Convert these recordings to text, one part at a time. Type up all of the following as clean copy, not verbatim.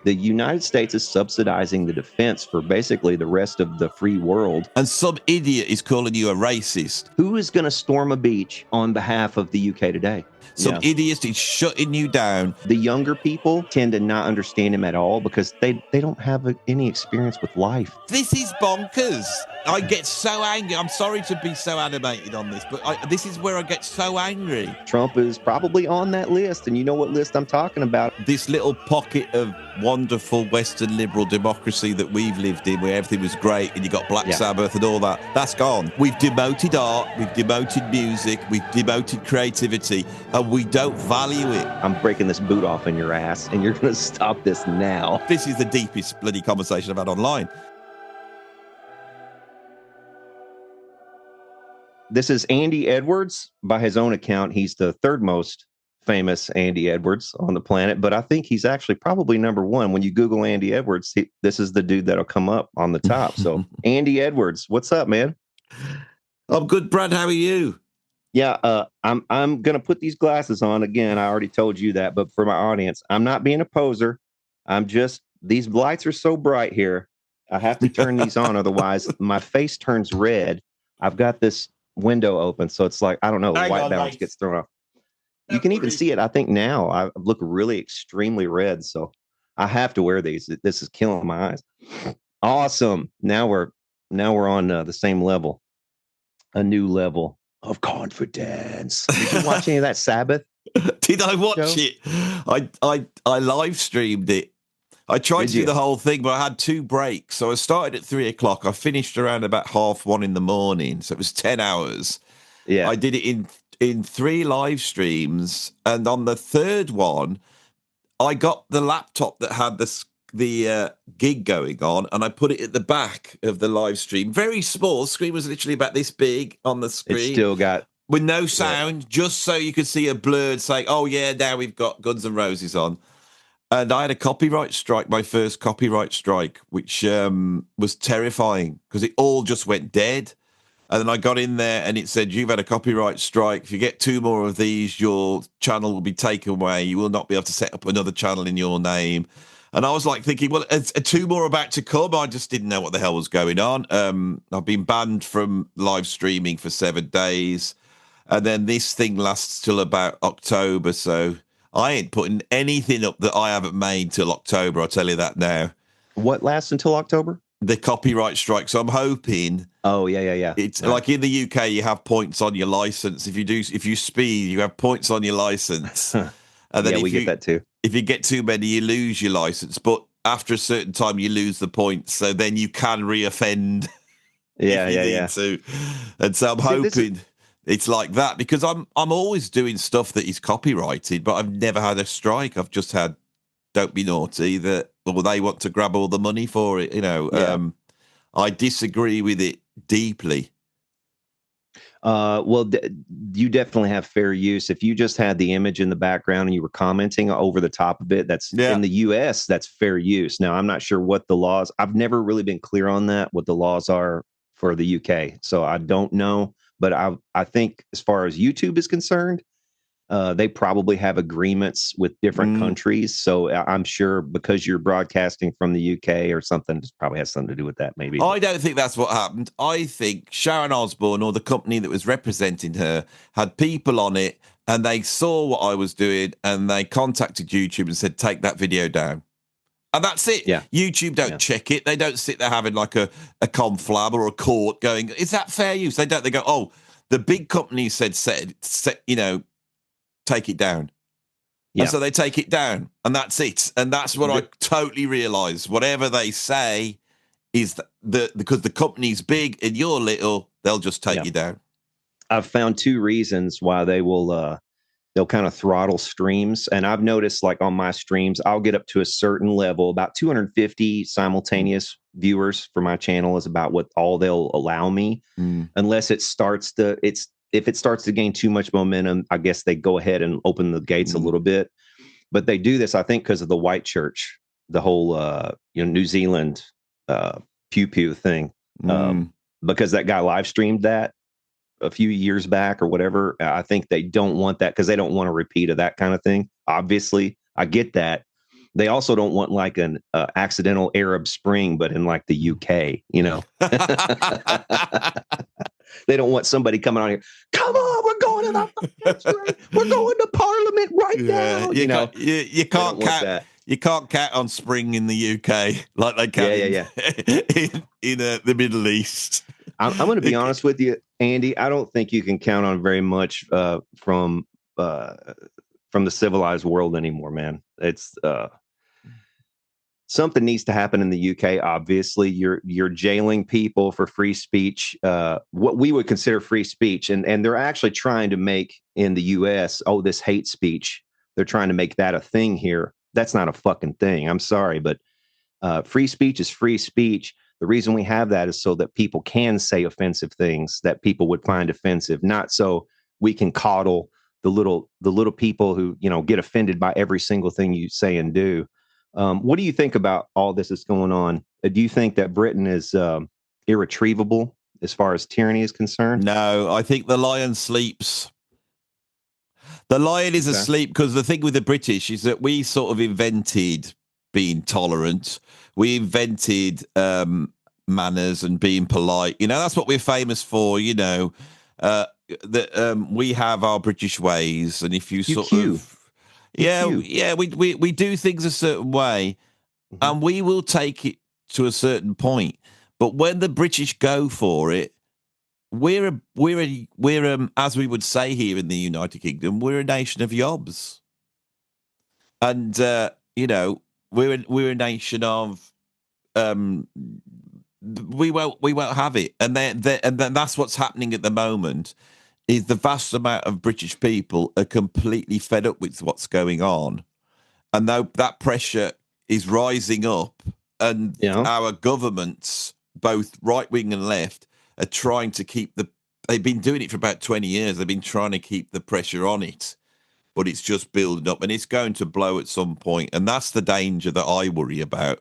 The United States is subsidizing the defense for basically the rest of the free world. And some idiot is calling you a racist. Who is going to storm a beach on behalf of the UK today? Some idiot is shutting you down. The younger people tend to not understand him at all because they don't have any experience with life. This is bonkers. I get so angry. I'm sorry to be so animated on this, but this is where I get so angry. Trump is probably on that list, and you know what list I'm talking about. This little pocket of wonderful Western liberal democracy that we've lived in, where everything was great and you got Black Sabbath and all that, that's gone. We've demoted art, we've demoted music, we've demoted creativity, and we don't value it. I'm breaking this boot off in your ass, and you're going to stop this now. This is the deepest bloody conversation I've had online. This is Andy Edwards. By his own account, he's the third most famous Andy Edwards on the planet, but I think he's actually probably number one. When you Google Andy Edwards, this is the dude that'll come up on the top. So Andy Edwards, what's up, man? I'm good, Brad. How are you? Yeah, I'm gonna put these glasses on again. I already told you that, but for my audience, I'm not being a poser. I'm just, these lights are so bright here. I have to turn these on, otherwise my face turns red. I've got this window open, so it's like, I don't know, the white balance gets thrown off. You can even see it. I think now I look really extremely red, so I have to wear these. This is killing my eyes. Awesome. Now we're on the same level, a new level of confidence. Did you watch any of that Sabbath? Did I watch it? I live streamed it. I tried to do the whole thing, but I had 2 breaks. So I started at 3:00. I finished around about 1:30 in the morning. So it was 10 hours. Yeah. I did it in 3 live streams. And on the third one, I got the laptop that had the gig going on, and I put it at the back of the live stream. Very small. The screen was literally about this big on the screen. It still got... With no sound, just so you could see a blurred saying, oh, yeah, now we've got Guns N' Roses on. And I had a copyright strike, my first copyright strike, which was terrifying because it all just went dead. And then I got in there and it said, you've had a copyright strike. If you get 2 more of these, your channel will be taken away. You will not be able to set up another channel in your name. And I was like thinking, well, are 2 more about to come? I just didn't know what the hell was going on. I've been banned from live streaming for 7 days. And then this thing lasts till about October. So I ain't putting anything up that I haven't made till October. I'll tell you that now. What lasts until October? The copyright strike. So I'm hoping. Oh, yeah. It's like in the UK, you have points on your license. If you speed, you have points on your license. And then we get that too. If you get too many, you lose your license. But after a certain time, you lose the points. So then you can reoffend. Yeah. To. And so I'm hoping it's like that, because I'm always doing stuff that is copyrighted, but I've never had a strike. I've just had don't be naughty that, or they want to grab all the money for it. I disagree with it deeply. Well, you definitely have fair use. If you just had the image in the background and you were commenting over the top of it, that's in the US, that's fair use. Now, I'm not sure what the laws, I've never really been clear on that, what the laws are for the UK. So I don't know. But I think as far as YouTube is concerned, they probably have agreements with different countries. So I'm sure because you're broadcasting from the UK or something, it probably has something to do with that, maybe. I don't think that's what happened. I think Sharon Osbourne, or the company that was representing her, had people on it and they saw what I was doing and they contacted YouTube and said, take that video down. And that's it. Yeah. YouTube don't check it. They don't sit there having like a conflab or a court going, is that fair use? They don't. They go, oh, the big company said, take it down. Yeah. And so they take it down, and that's it. And that's what I totally realize. Whatever they say is because the company's big and you're little, they'll just take you down. I've found 2 reasons why they will they'll kind of throttle streams. And I've noticed, like on my streams, I'll get up to a certain level. About 250 simultaneous viewers for my channel is about what all they'll allow me, unless it starts if it starts to gain too much momentum, I guess they go ahead and open the gates a little bit. But they do this, I think, because of the white church, the whole New Zealand pew pew thing, because that guy live streamed that a few years back or whatever. I think they don't want that because they don't want a repeat of that kind of thing. Obviously, I get that. They also don't want like an accidental Arab Spring, but in like the UK, you know. They don't want somebody coming on here. Come on, we're going to the we're going to Parliament right now. You You know, you they don't can't want count. that. You can't count on spring in the UK like they can Yeah. in the Middle East. I'm going to be honest with you, Andy. I don't think you can count on very much from the civilized world anymore, man. It's something needs to happen in the UK. Obviously, you're jailing people for free speech, what we would consider free speech, and they're actually trying to make in the US, this hate speech. They're trying to make that a thing here. That's not a fucking thing. I'm sorry, but free speech is free speech. The reason we have that is so that people can say offensive things that people would find offensive, not so we can coddle the little people who, you know, get offended by every single thing you say and do. What do you think about all this that's going on? Do you think that Britain is irretrievable as far as tyranny is concerned? No, I think the lion sleeps. The lion is asleep because the thing with the British is that we sort of invented being tolerant. We invented manners and being polite. You know, that's what we're famous for. You know, we have our British ways, and if you sort of, we do things a certain way, and we will take it to a certain point. But when the British go for it, we're as we would say here in the United Kingdom, we're a nation of yobs, and you know, we're a nation of we won't have it, and then that's what's happening at the moment. Is the vast amount of British people are completely fed up with what's going on, and though that pressure is rising up, and our governments, both right wing and left, are trying to keep they've been doing it for about 20 years. They've been trying to keep the pressure on it, but it's just building up and it's going to blow at some point. And that's the danger that I worry about.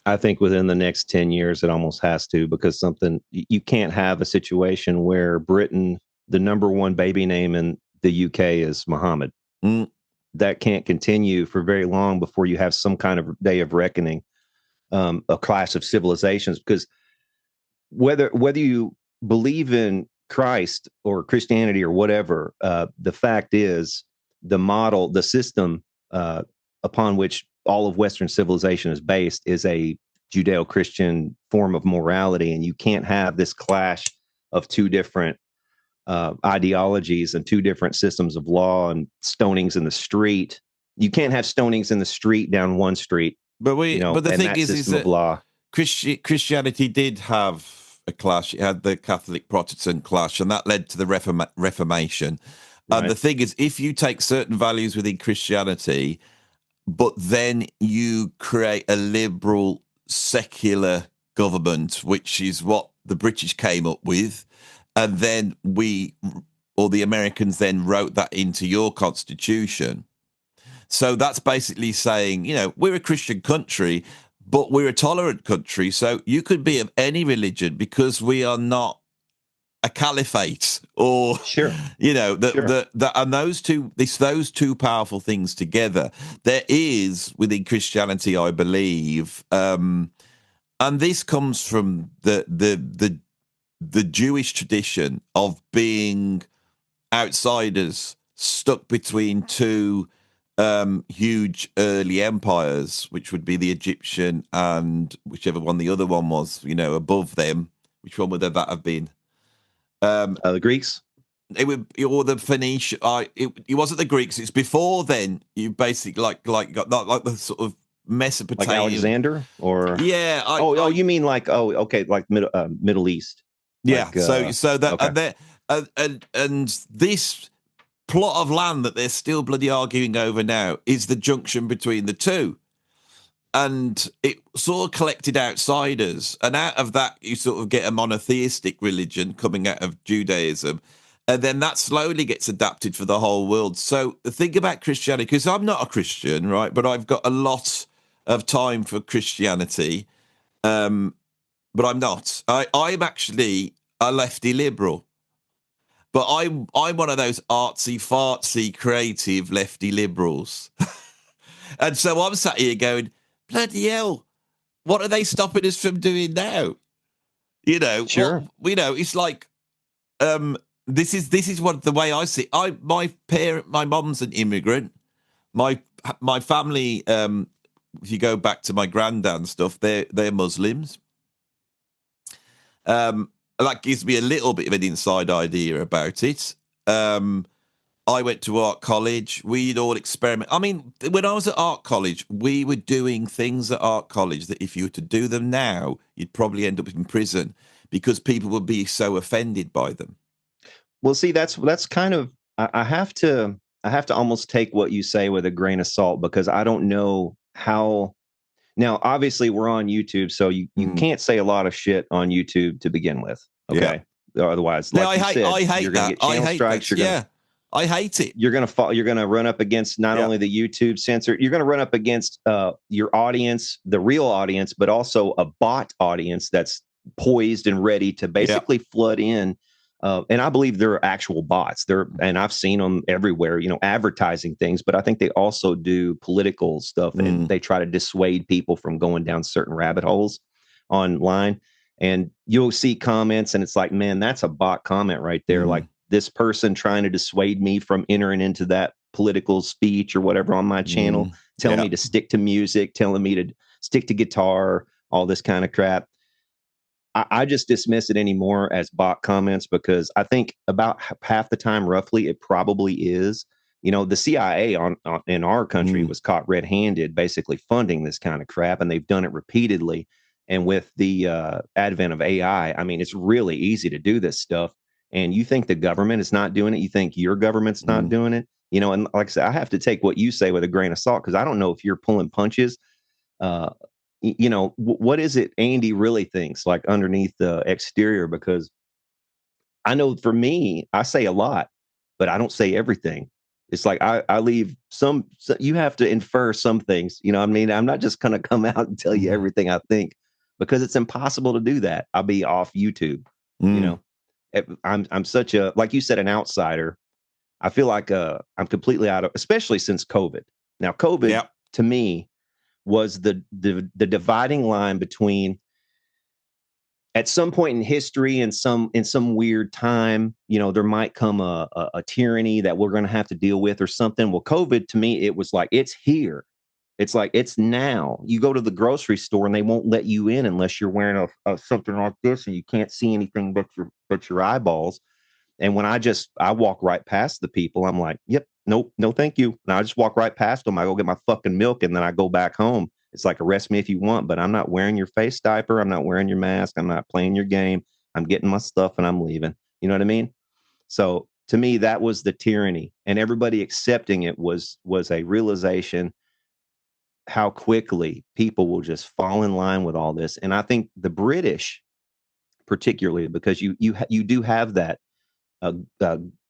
I think within the next 10 years, it almost has to, because you can't have a situation where Britain, the number one baby name in the UK is Muhammad. That can't continue for very long before you have some kind of day of reckoning, a clash of civilizations, because whether you believe in Christ or Christianity or whatever, the fact is the system upon which all of Western civilization is based is a Judeo-Christian form of morality, and you can't have this clash of two different ideologies and two different systems of law and stonings in the street. You can't have stonings in the street down one street. But the thing is that law. Christianity did have a clash. It had the Catholic Protestant clash, and that led to the Reformation. Right. And the thing is, if you take certain values within Christianity, but then you create a liberal, secular government, which is what the British came up with, and then the Americans then wrote that into your constitution. So that's basically saying, you know, we're a Christian country, but we're a tolerant country. So you could be of any religion because we are not a caliphate, or you know, and those two powerful things together. There is within Christianity, I believe, and this comes from the Jewish tradition of being outsiders stuck between two huge early empires, which would be the Egyptian and whichever one the other one was, you know, above them. Which one would that have been? The Greeks. It would, or the Phoenician. It wasn't the Greeks. It's before then. You basically got not like the sort of Mesopotamian, like Alexander, or you mean like like Middle East. Yeah. Like, so that and this plot of land that they're still bloody arguing over now is the junction between the two. And it sort of collected outsiders. And out of that, you sort of get a monotheistic religion coming out of Judaism. And then that slowly gets adapted for the whole world. So the thing about Christianity, because I'm not a Christian, right? But I've got a lot of time for Christianity. But I'm not. I'm actually a lefty liberal. But I'm one of those artsy, fartsy, creative lefty liberals. And so I'm sat here going, bloody hell, what are they stopping us from doing now? You know, Sure. it's like, this is what the way I see it. My mom's an immigrant. My family, if you go back to my granddad and stuff, they're Muslims. That gives me a little bit of an inside idea about it. I went to art college. We'd all experiment. I mean, when I was at art college, we were doing things at art college that if you were to do them now, you'd probably end up in prison because people would be so offended by them. Well, see, that's kind of I have to almost take what you say with a grain of salt because I don't know how. Now, obviously, we're on YouTube, so you can't say a lot of shit on YouTube to begin with. Okay, otherwise, like I hate you're going to get channel strikes. I hate it. You're going to fall. You're going to run up against not only the YouTube censor. You're going to run up against your audience, the real audience, but also a bot audience that's poised and ready to basically flood in. And I believe there are actual bots there, and I've seen them everywhere, you know, advertising things, but I think they also do political stuff and they try to dissuade people from going down certain rabbit holes online. And you'll see comments and it's like, man, that's a bot comment right there. Like this person trying to dissuade me from entering into that political speech or whatever on my channel, telling me to stick to music, telling me to stick to guitar, all this kind of crap. I just dismiss it anymore as bot comments because I think about half the time, roughly, it probably is. You know, the CIA in our country was caught red-handed, basically funding this kind of crap, and they've done it repeatedly. And with the advent of AI, I mean, it's really easy to do this stuff. And you think the government is not doing it? You think your government's not doing it? You know, and like I said, I have to take what you say with a grain of salt because I don't know if you're pulling punches. You know, what is it Andy really thinks like underneath the exterior? Because I know for me, I say a lot, but I don't say everything. It's like I leave so you have to infer some things. You know what I mean? I'm not just going to come out and tell you everything I think because it's impossible to do that. I'll be off YouTube. You know, I'm such a, like you said, an outsider. I feel like I'm completely out of, especially since COVID. Now, COVID to me was the dividing line between at some point in history and some weird time, you know, there might come a tyranny that we're going to have to deal with or something. Well, COVID to me, it was like, it's here. It's like, it's now. You go to the grocery store and they won't let you in unless you're wearing a something like this and you can't see anything but your eyeballs. And when I walk right past the people, I'm like, yep, nope, no, thank you. And I just walk right past them. I go get my fucking milk and then I go back home. It's like, arrest me if you want, but I'm not wearing your face diaper. I'm not wearing your mask. I'm not playing your game. I'm getting my stuff and I'm leaving. You know what I mean? So to me, that was the tyranny, and everybody accepting it was a realization how quickly people will just fall in line with all this. And I think the British, particularly, because you do have that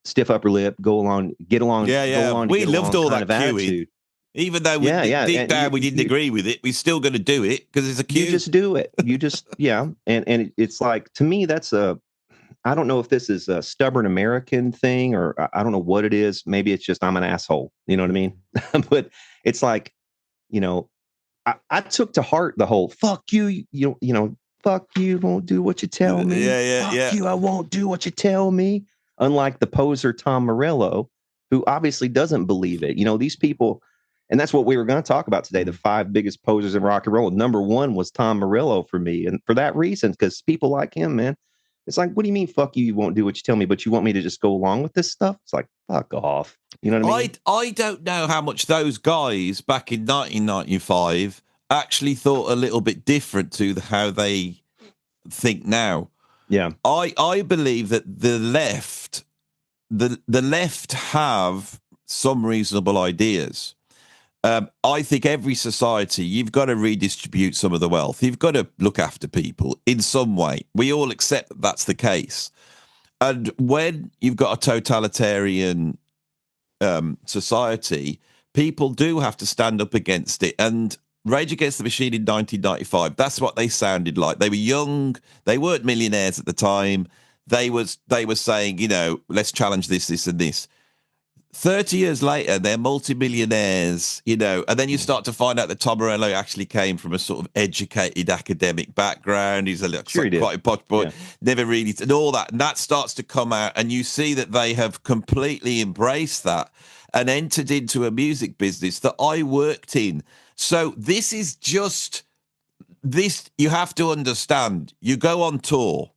stiff upper lip, get along. We loved all that queuing. Attitude. Even though deep down we didn't agree with it, we're still going to do it because it's a queue. You just do it. You just and it's like, to me, that's I don't know if this is a stubborn American thing or I don't know what it is. Maybe it's just I'm an asshole. You know what I mean? But it's like, you know, I took to heart the whole fuck you, you know, fuck you, won't do what you tell me. Fuck you, I won't do what you tell me. Unlike the poser Tom Morello, who obviously doesn't believe it. You know, these people, and that's what we were going to talk about today, the 5 biggest posers in rock and roll. Number 1 was Tom Morello for me. And for that reason, because people like him, man, it's like, what do you mean, fuck you, you won't do what you tell me, but you want me to just go along with this stuff? It's like, fuck off. You know what I mean? I don't know how much those guys back in 1995 actually thought a little bit different to how they think now. Yeah. I believe that the left have some reasonable ideas. I think every society, you've got to redistribute some of the wealth. You've got to look after people in some way. We all accept that that's the case. And when you've got a totalitarian society, people do have to stand up against it. And Rage Against the Machine in 1995, that's what they sounded like. They were young. They weren't millionaires at the time. They were saying, you know, let's challenge this, and this. 30 years later, they're multimillionaires, you know, and then you start to find out that Tom Morello actually came from a sort of educated academic background. He's a Sure, he did. quite a posh boy, Yeah. never really, and all that. And that starts to come out, and you see that they have completely embraced that and entered into a music business that I worked in. So this is just this, you have to understand. You go on tour,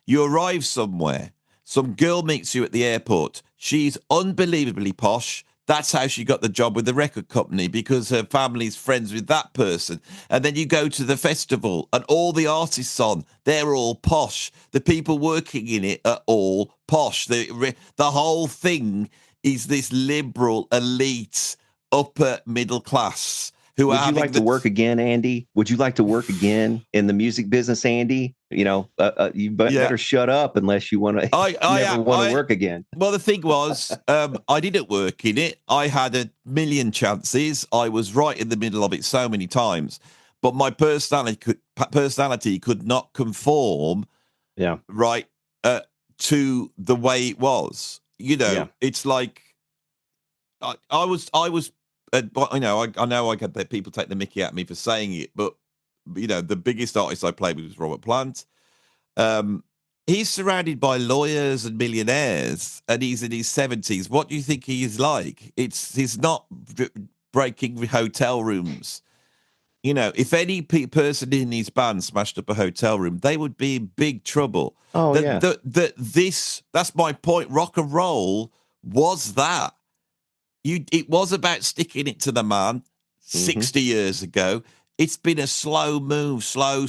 you arrive somewhere, some girl meets you at the airport. She's unbelievably posh. That's how she got the job with the record company, because her family's friends with that person. And then you go to the festival and all the artists on, they're all posh. The people working in it are all posh. The whole thing is this liberal, elite, upper middle class who are Would you having like to work again, Andy? Would you like to work again in the music business, Andy? You know, you better shut up unless you want to never want to work again. Well, the thing was, I didn't work in it. I had a million chances. I was right in the middle of it so many times, but my personality could not conform. Yeah. Right. To the way it was. You know, it's like I was. You know, I know I get that people take the mickey at me for saying it, but you know, the biggest artist I played with was Robert Plant. He's surrounded by lawyers and millionaires, and he's in his 70s. What do you think he is like? He's not breaking hotel rooms. You know, if any person in his band smashed up a hotel room, they would be in big trouble. Oh, That's my point. Rock and roll was that. It was about sticking it to the man 60 years ago. It's been a slow move, slow.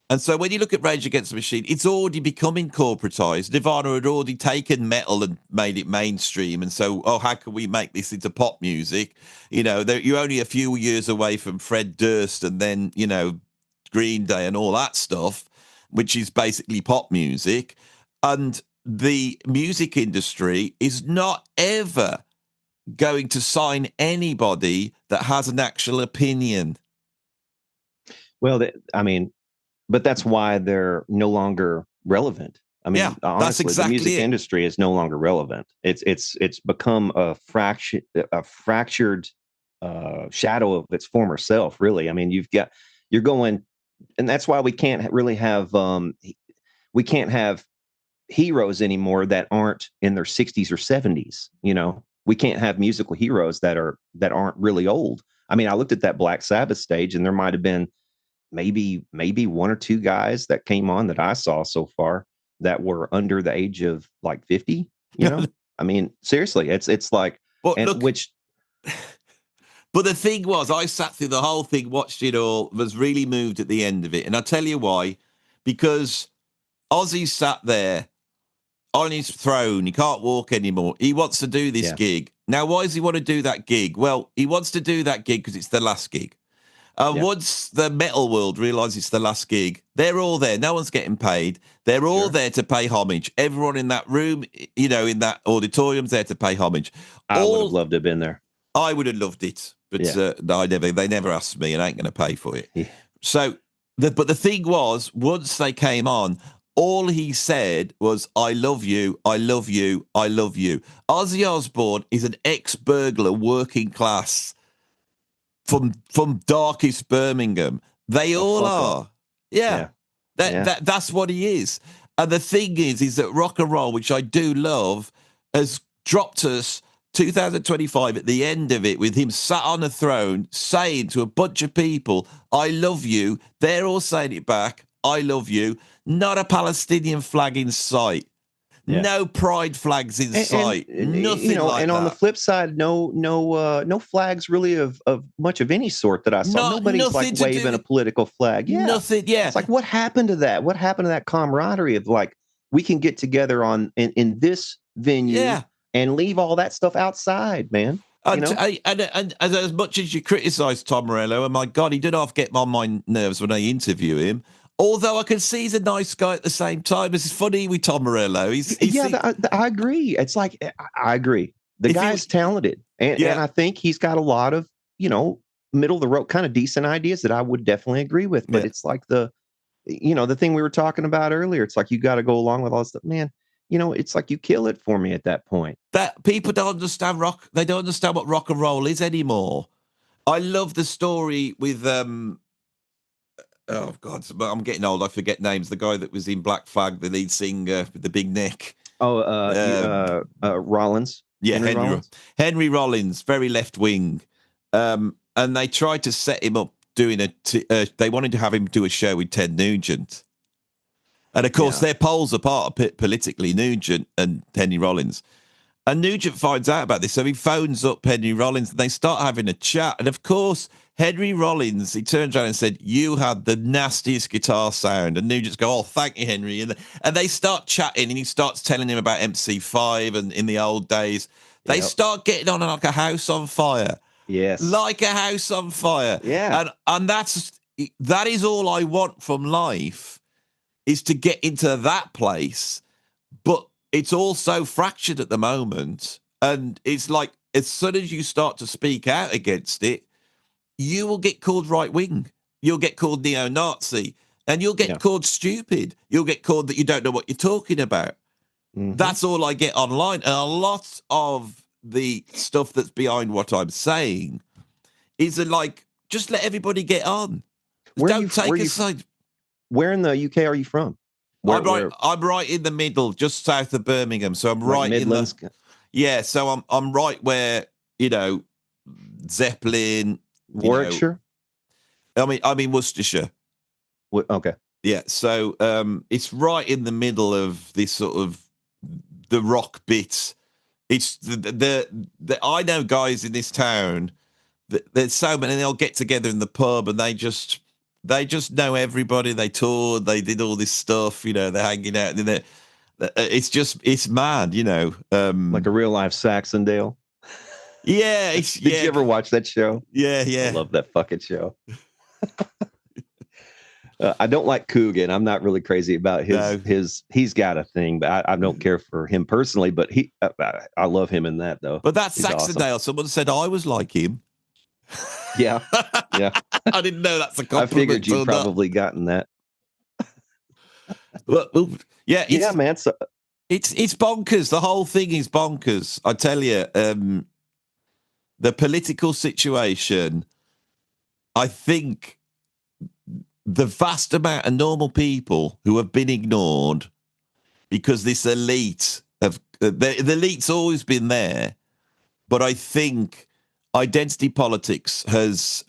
And so when you look at Rage Against the Machine, it's already becoming corporatized. Nirvana had already taken metal and made it mainstream. And so, how can we make this into pop music? You know, you're only a few years away from Fred Durst and then, you know, Green Day and all that stuff, which is basically pop music. And the music industry is not ever going to sign anybody that has an actual opinion. Well, I mean, but that's why they're no longer relevant. I mean, honestly, that's exactly the music industry is no longer relevant. It's become a fractured shadow of its former self. Really, I mean, you're going, and that's why we can't really have we can't have heroes anymore that aren't in their 60s or 70s. You know, we can't have musical heroes that aren't really old. I mean, I looked at that Black Sabbath stage, and there might have been maybe one or two guys that came on that I saw so far that were under the age of like 50, you know. I mean, seriously, it's like, but the thing was, I sat through the whole thing, watched it all, was really moved at the end of it. And I'll tell you why, because Ozzy sat there on his throne. He can't walk anymore. He wants to do this gig. Now, why does he want to do that gig? Well, he wants to do that gig because it's the last gig. Once the metal world realises it's the last gig, they're all there. No one's getting paid. They're all there to pay homage. Everyone in that room, you know, in that auditorium's there to pay homage. I would have loved to have been there. I would have loved it, but they never asked me, and I ain't going to pay for it. Yeah. So, but the thing was, once they came on, all he said was, "I love you, I love you, I love you." Ozzy Osbourne is an ex-burglar, working class, from darkest Birmingham. They all are. That's what he is. And the thing is that rock and roll, which I do love, has dropped us 2025 at the end of it with him sat on a throne saying to a bunch of people, "I love you." They're all saying it back, "I love you." Not a Palestinian flag in sight. Yeah. No pride flags in sight. Nothing, you know, like and that. On the flip side, no flags really of much of any sort that I saw. Nobody's like waving a political flag. Yeah. Nothing. Yeah. It's like, what happened to that? What happened to that camaraderie of like, we can get together in this venue and leave all that stuff outside, man. You know? And as much as you criticize Tom Morello, and my God, he did half get on my nerves when I interview him. Although I can see he's a nice guy at the same time. It's funny with Tom Morello. I agree. It's like, I agree. The guy's talented. And I think he's got a lot of, you know, middle of the road kind of decent ideas that I would definitely agree with. But it's like the thing we were talking about earlier. It's like, you got to go along with all this stuff, man. it's like you kill it for me at that point. That people don't understand rock. They don't understand what rock and roll is anymore. I love the story with oh God, I'm getting old. I forget names. The guy that was in Black Flag, the lead singer with the big neck. Oh, Rollins. Yeah, Henry Henry Rollins, very left wing, and they tried to set him up doing they wanted to have him do a show with Ted Nugent, and of course they're poles apart politically, Nugent and Henry Rollins. And Nugent finds out about this, so he phones up Henry Rollins, and they start having a chat. And of course, Henry Rollins, he turns around and said, "You had the nastiest guitar sound." And Nugent's go, "Oh, thank you, Henry." And they start chatting, and he starts telling him about MC5 and in the old days. They start getting on like a house on fire. Yes, like a house on fire. Yeah, and that is all I want from life, is to get into that place, but it's all so fractured at the moment. And it's like, as soon as you start to speak out against it, you will get called right wing. You'll get called neo-Nazi, and you'll get called stupid. You'll get called that you don't know what you're talking about. Mm-hmm. That's all I get online. And a lot of the stuff that's behind what I'm saying is like, just let everybody get on. Don't take a side. Where in the UK are you from? I'm right in the middle, just south of Birmingham. So I'm right Midlands. So I'm right where, Zeppelin, Warwickshire. I mean Worcestershire. Okay. Yeah. So it's right in the middle of this sort of the rock bit. It's the I know guys in this town. There's so many. They'll get together in the pub and they just know everybody. They toured, they did all this stuff, they're hanging out. And it's mad, like a real life Saxondale. Yeah. Did you ever watch that show? Yeah. I love that fucking show. I don't like Coogan. I'm not really crazy about his. He's got a thing, but I don't care for him personally. But I love him in that though. But that's Saxondale. Awesome. Someone said I was like him. Yeah. I didn't know that's a compliment. I figured you'd probably gotten that. Well, yeah, man. So, it's bonkers. The whole thing is bonkers. I tell you, the political situation. I think the vast amount of normal people who have been ignored because this elite the elite's always been there, but I think identity politics has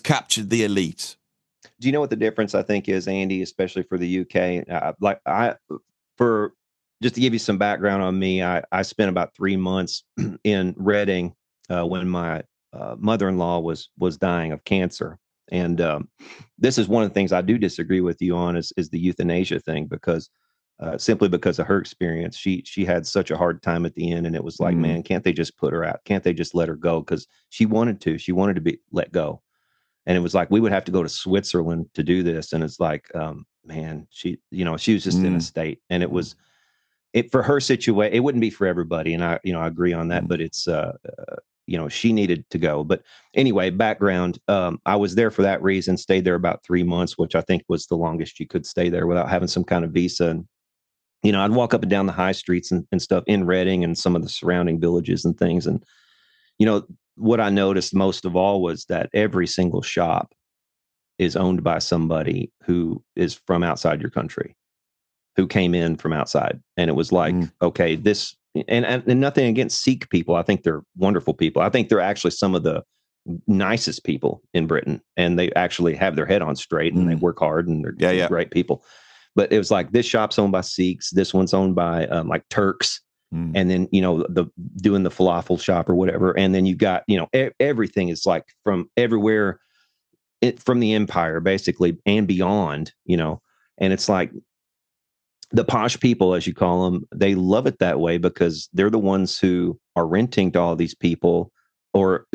captured the elite. Do you know what the difference I think is, Andy, especially for the UK? Just to give you some background on me, I spent about 3 months in Reading when my mother-in-law was dying of cancer. And this is one of the things I do disagree with you on is the euthanasia thing, because simply because of her experience, she had such a hard time at the end, and it was like, man, can't they just put her out? Can't they just let her go? Because she wanted to be let go. And it was like, we would have to go to Switzerland to do this. And it's like, man, she was just in a state, and it was, for her situation, it wouldn't be for everybody. And I agree on that, but it's, she needed to go. But anyway, background, I was there for that reason, stayed there about 3 months, which I think was the longest you could stay there without having some kind of visa. And, I'd walk up and down the high streets and stuff in Reading and some of the surrounding villages and things. And, what I noticed most of all was that every single shop is owned by somebody who is from outside your country, who came in from outside. And it was like, okay, this, and nothing against Sikh people. I think they're wonderful people. I think they're actually some of the nicest people in Britain, and they actually have their head on straight and they work hard, and they're great people. But it was like, this shop's owned by Sikhs. This one's owned by like Turks. And then, doing the falafel shop or whatever. And then you got, everything is like from everywhere, from the empire basically and beyond, and it's like the posh people, as you call them, they love it that way because they're the ones who are renting to all these people, or,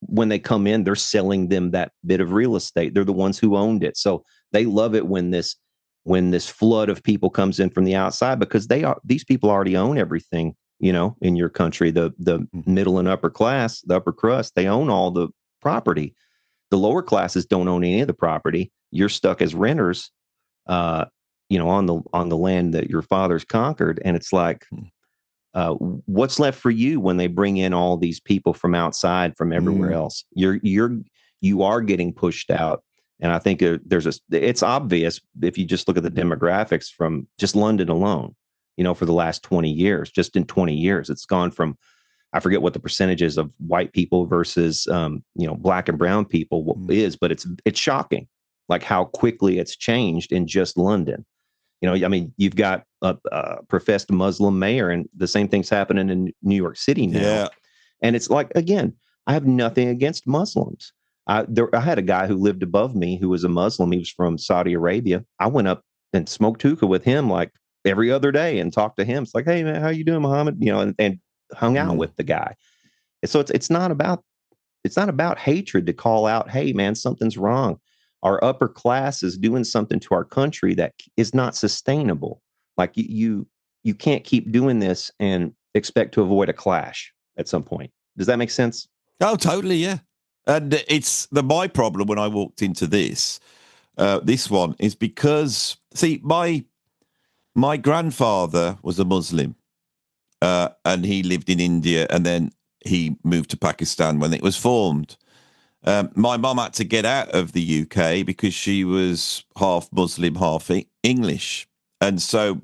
when they come in, they're selling them that bit of real estate. They're the ones who owned it. So they love it when this flood of people comes in from the outside, because these people already own everything, in your country. The middle and upper class, the upper crust, they own all the property. The lower classes don't own any of the property. You're stuck as renters. on the land that your fathers conquered, and it's like, what's left for you when they bring in all these people from outside, from everywhere else? You are getting pushed out, and I think it's obvious if you just look at the demographics from just London alone. For the last 20 years, just in 20 years, it's gone from, I forget what the percentages of white people versus black and brown people is, but it's shocking, like how quickly it's changed in just London. I mean, you've got a professed Muslim mayor, and the same thing's happening in New York City now. Yeah. And it's like, again, I have nothing against Muslims. I had a guy who lived above me who was a Muslim. He was from Saudi Arabia. I went up and smoked hookah with him like every other day and talked to him. It's like, hey man, how you doing, Muhammad? And hung out with the guy. And so it's not about hatred to call out, hey man, something's wrong. Our upper class is doing something to our country that is not sustainable. Like you can't keep doing this and expect to avoid a clash at some point. Does that make sense? Oh, totally, yeah. And it's my problem when I walked into this one is because, see, my grandfather was a Muslim, and he lived in India, and then he moved to Pakistan when it was formed. My mum had to get out of the UK because she was half Muslim, half English. And so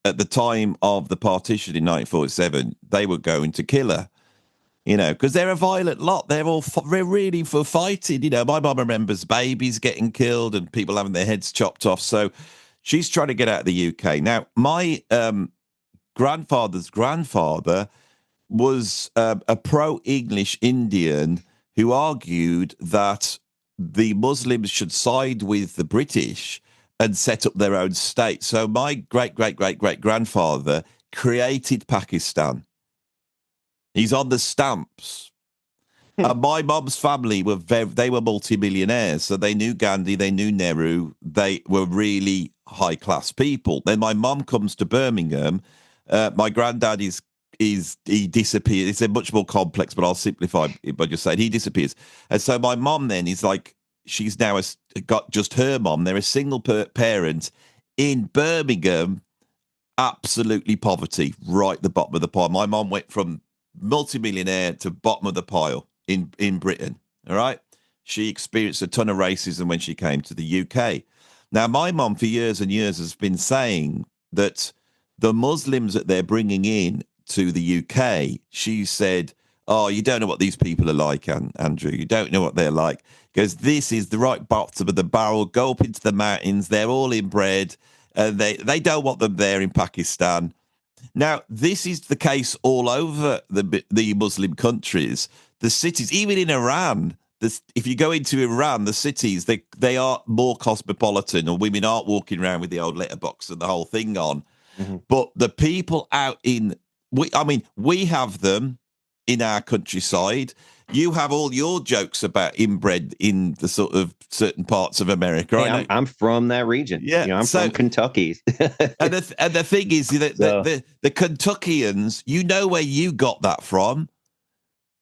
at the time of the partition in 1947, they were going to kill her, because they're a violent lot. They're really for fighting. My mum remembers babies getting killed and people having their heads chopped off. So she's trying to get out of the UK. Now, my grandfather's grandfather was a pro-English Indian who argued that the Muslims should side with the British and set up their own state. So my great-great-great-great-grandfather created Pakistan. He's on the stamps. My mum's family they were multimillionaires, so they knew Gandhi, they knew Nehru, they were really high-class people. Then my mum comes to Birmingham. My granddad he disappears. It's a much more complex, but I'll simplify it by just saying he disappears. And so my mom then is like, she's now got just her mom. They're a single parent in Birmingham, absolutely poverty, right at the bottom of the pile. My mom went from multimillionaire to bottom of the pile in Britain. All right. She experienced a ton of racism when she came to the UK. Now, my mom for years and years has been saying that the Muslims that they're bringing in to the UK, she said, oh, you don't know what these people are like, Andrew. You don't know what they're like. Because this is the right bottom of the barrel. Go up into the mountains. They're all inbred. They don't want them there in Pakistan. Now, this is the case all over the Muslim countries. The cities, even in Iran, if you go into Iran, the cities, they are more cosmopolitan, or women aren't walking around with the old letterbox and the whole thing on. Mm-hmm. But the people out we have them in our countryside. You have all your jokes about inbred in the sort of certain parts of America. Hey, I'm from that region. Yeah, I'm from Kentucky. and the thing is that the Kentuckians, where you got that from.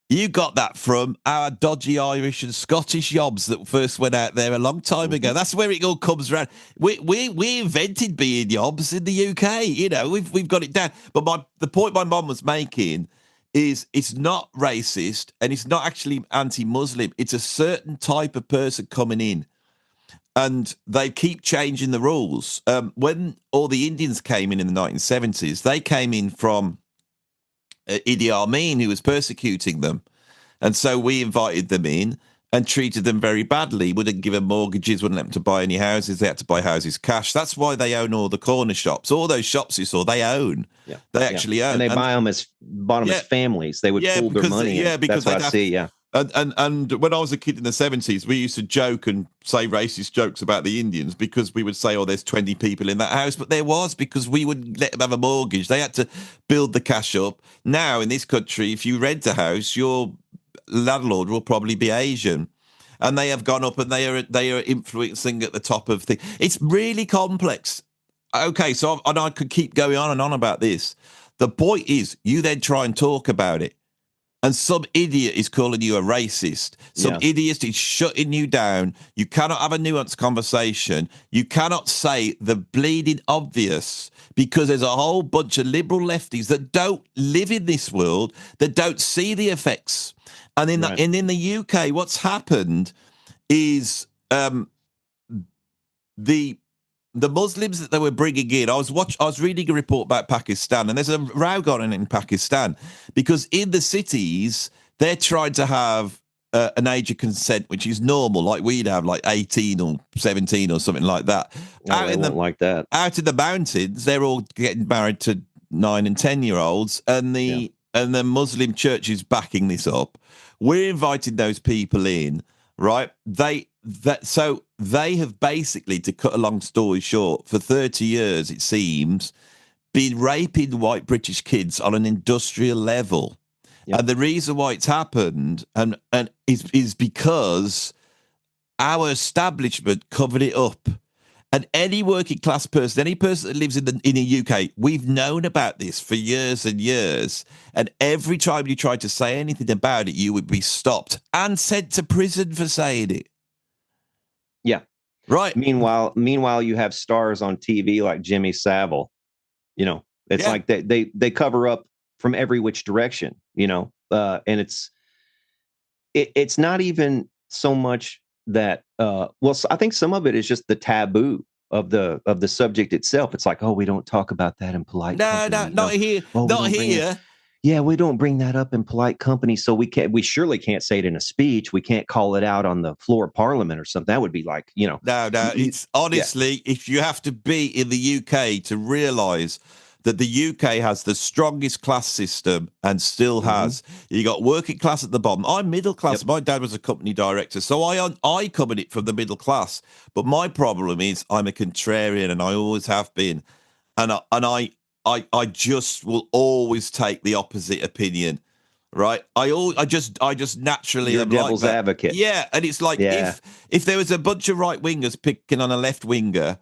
You got that from our dodgy Irish and Scottish yobs that first went out there a long time ago. That's where it all comes around. We invented being yobs in the UK. We've got it down. But the point my mum was making is it's not racist and it's not actually anti-Muslim. It's a certain type of person coming in, and they keep changing the rules. When all the Indians came in the 1970s, they came in from Idi Amin, who was persecuting them. And so we invited them in and treated them very badly. Wouldn't give them mortgages, wouldn't let them to buy any houses. They had to buy houses cash. That's why they own all the corner shops. All those shops you saw, they own. Yeah. They actually own. And they buy them as families. They would pool their money. Yeah, because that's what I see, yeah. And when I was a kid in the 70s, we used to joke and say racist jokes about the Indians because we would say, oh, there's 20 people in that house. But there was, because we wouldn't let them have a mortgage. They had to build the cash up. Now, in this country, if you rent a house, your landlord will probably be Asian. And they have gone up and they are influencing at the top of things. It's really complex. Okay, so I could keep going on and on about this. The point is, you then try and talk about it. and some idiot is calling you a racist. Some Yeah. idiot is shutting you down. You cannot have a nuanced conversation. You cannot say the bleeding obvious because there's a whole bunch of liberal lefties that don't live in this world, that don't see the effects. And in Right. in the UK, what's happened is the Muslims that they were bringing in. I was reading a report about Pakistan, and there's a row going on in Pakistan because in the cities they're trying to have an age of consent which is normal, like we'd have, like 18 or 17 or something like that. Oh, they won't like that. Out in the mountains, they're all getting married to 9 and 10-year-olds, and the Muslim church is backing this up. We're inviting those people in, right? So they have basically, to cut a long story short, for 30 years, it seems, been raping white British kids on an industrial level. Yep. And the reason why it's happened and is because our establishment covered it up. And any working class person, any person that lives in the UK, we've known about this for years and years. And every time you tried to say anything about it, you would be stopped and sent to prison for saying it. Yeah. Right. Meanwhile, you have stars on TV like Jimmy Savile. You know, it's like they cover up from every which direction. You know, and it's not even so much that. I think some of it is just the taboo of the subject itself. It's like, oh, we don't talk about that in polite company. Not here. Not here. Yeah, we don't bring that up in polite company, so we surely can't say it in a speech. We can't call it out on the floor of Parliament or something. That would be like, you know. No, it's honestly, if you have to be in the UK to realise that the UK has the strongest class system and still has. You got working class at the bottom. I'm middle class. Yep. My dad was a company director, so I come at it from the middle class. But my problem is I'm a contrarian, and I always have been, and I just will always take the opposite opinion. Right, I just naturally You're am devil's like that. advocate. Yeah, and it's like if there was a bunch of right wingers picking on a left winger,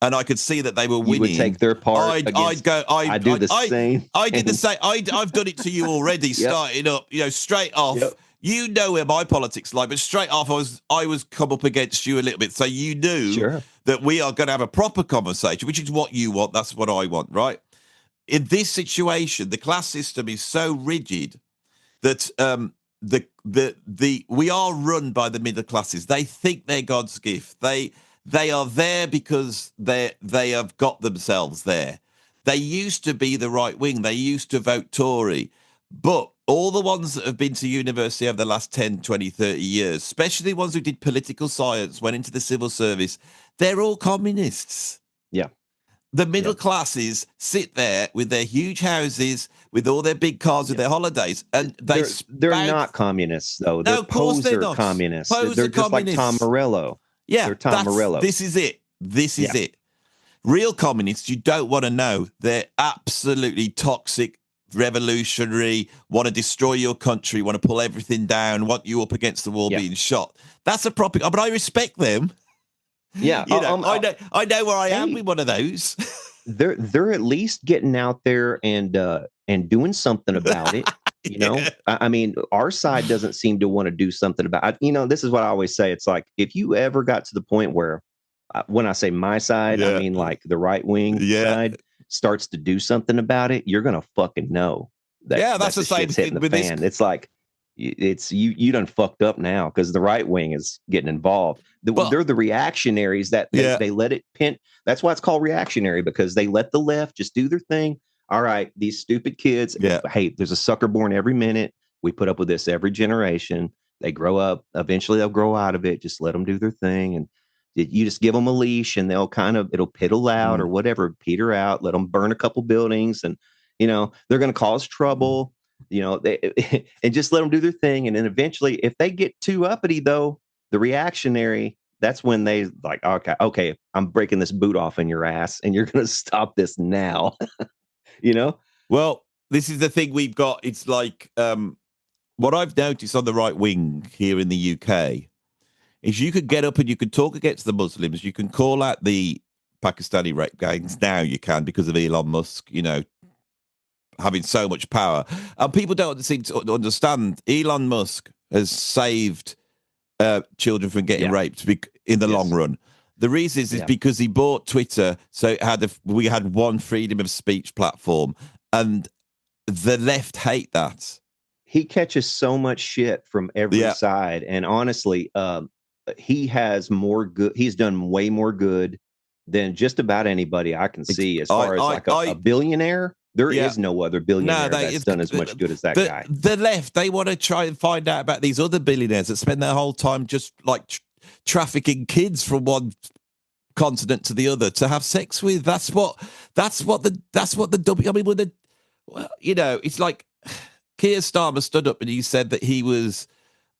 and I could see that they were winning, you would take their part. I'd go. I do the same. I did the same. I've done it to you already. Starting up, straight off. Yep. You know where my politics lie, but straight off, I was come up against you a little bit, so you knew that we are going to have a proper conversation, which is what you want. That's what I want, right? In this situation, the class system is so rigid that we are run by the middle classes. They think they're God's gift. They are there because they have got themselves there. They used to be the right wing. They used to vote Tory. But all the ones that have been to university over the last 10, 20, 30 years, especially the ones who did political science, went into the civil service, they're all communists. Yeah. The middle classes sit there with their huge houses, with all their big cars, with their holidays, and they're not communists though. They're poser communists. They're just like Tom Morello. Yeah, they're Tom Morello. This is it. This is it. Real communists, you don't want to know. They're absolutely toxic, revolutionary, want to destroy your country, want to pull everything down, want you up against the wall being shot. That's a proper. But I respect them. Yeah, I know where I am with one of those. they're at least getting out there and doing something about it. You know, I mean, our side doesn't seem to want to do something about it. This is what I always say. It's like, if you ever got to the point where, when I say my side, I mean like the right wing side starts to do something about it, you're going to fucking know that. That's the same thing with fan. It's like, you done fucked up now because the right wing is getting involved. They're the reactionaries that they let it pin. That's why it's called reactionary, because they let the left just do their thing. All right, these stupid kids. Hey, there's a sucker born every minute. We put up with this every generation. They grow up. Eventually, they'll grow out of it. Just let them do their thing, and you just give them a leash, and it'll piddle out or whatever, peter out. Let them burn a couple buildings, and they're going to cause trouble. And just let them do their thing. And then eventually, if they get too uppity, though, the reactionary, that's when they like, okay, I'm breaking this boot off in your ass, and you're going to stop this now. Well, this is the thing we've got. It's like what I've noticed on the right wing here in the UK is you could get up and you could talk against the Muslims. You can call out the Pakistani rape gangs. Now you can, because of Elon Musk, having so much power. And people don't seem to understand Elon Musk has saved children from getting Yeah. raped in the long run. The reason is because he bought Twitter, so we had one freedom of speech platform, and the left hate that. He catches so much shit from every side, and honestly, he has more good. He's done way more good than just about anybody I can see. As far as a billionaire, there is no other billionaire that's done as much good as that guy. The left, they want to try and find out about these other billionaires that spend their whole time just like trafficking kids from one continent to the other to have sex with. That's what the I mean, it's like Keir Starmer stood up and he said that he was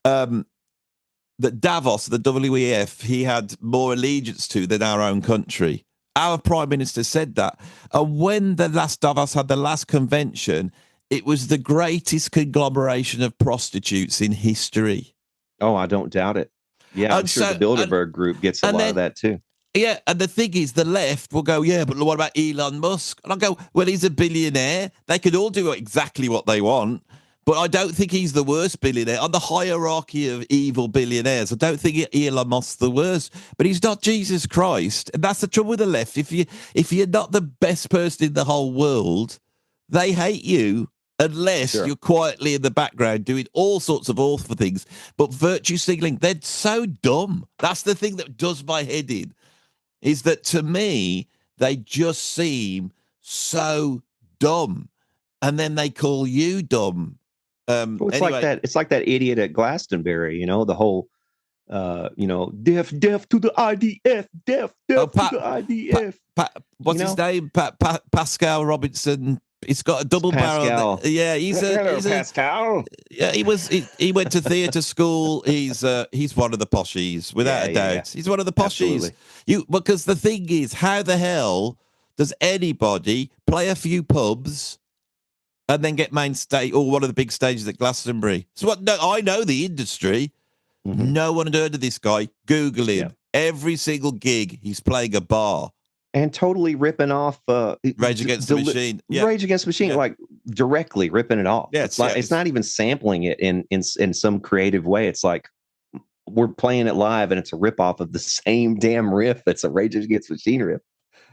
that Davos, the WEF, he had more allegiance to than our own country. Our Prime Minister said that. And when the last Davos had the last convention, it was the greatest conglomeration of prostitutes in history. Oh, I don't doubt it. Yeah, I'm sure the Bilderberg group gets a lot of that too. Yeah, and the thing is, the left will go, yeah, but what about Elon Musk? And I'll go, well, he's a billionaire. They could all do exactly what they want. But I don't think he's the worst billionaire. On the hierarchy of evil billionaires, I don't think Elon Musk's the worst. But he's not Jesus Christ. And that's the trouble with the left. If you're not the best person in the whole world, they hate you unless you're quietly in the background doing all sorts of awful things. But virtue signaling, they're so dumb. That's the thing that does my head in, is that to me, they just seem so dumb. And then they call you dumb. It's like that. It's like that idiot at Glastonbury. The whole, deaf to the IDF, deaf to the IDF. What's his name? Pascal Robinson. He's got a double barrel. Yeah, he's Pascal. Yeah, he went to theatre school. He's one of the poshies, without a doubt. Yeah. He's one of the poshies. Because the thing is, how the hell does anybody play a few pubs and then get main stage or one of the big stages at Glastonbury? So I know the industry. Mm-hmm. No one had heard of this guy. Google him. Yeah. Every single gig, he's playing a bar. And totally ripping off Rage Against the Machine. Yeah. Rage Against the Machine, like directly ripping it off. Yeah, it's not even sampling it in some creative way. It's like we're playing it live and it's a rip off of the same damn riff. It's a Rage Against the Machine riff.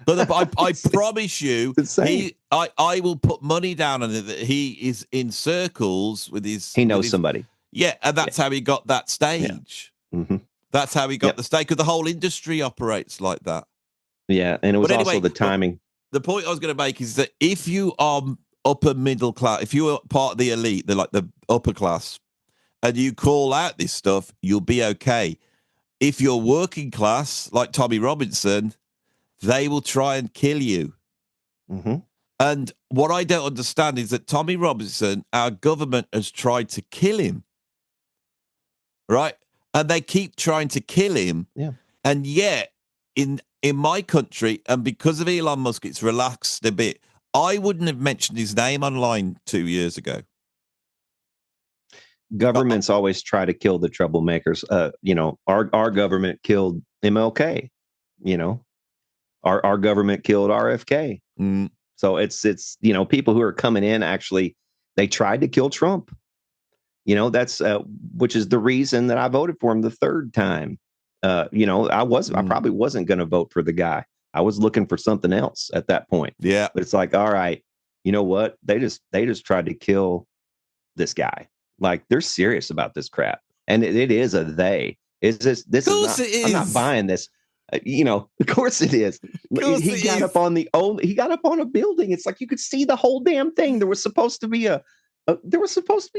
But I promise you, I will put money down on it that he is in circles with his. He knows somebody. Yeah, and that's how he got that stage. Yeah. Mm-hmm. That's how he got the stage, because the whole industry operates like that. Yeah, and it was also the timing. The point I was going to make is that if you are upper middle class, if you are part of the elite, the upper class, and you call out this stuff, you'll be okay. If you're working class, like Tommy Robinson, they will try and kill you. Mm-hmm. And what I don't understand is that Tommy Robinson, our government has tried to kill him, right? And they keep trying to kill him. Yeah. And yet, in my country, and because of Elon Musk, it's relaxed a bit. I wouldn't have mentioned his name online 2 years ago. Governments always try to kill the troublemakers. Our government killed MLK. Our government killed RFK. Mm. So it's people who are coming in, actually, they tried to kill Trump. That's which is the reason that I voted for him the third time. I probably wasn't going to vote for the guy. I was looking for something else at that point. Yeah. But it's like, all right, you know what? They just tried to kill this guy. Like, they're serious about this crap. And it is a they. Is this is not, I'm not buying this. Of course it is. He got up on a building. It's like you could see the whole damn thing. There was supposed to be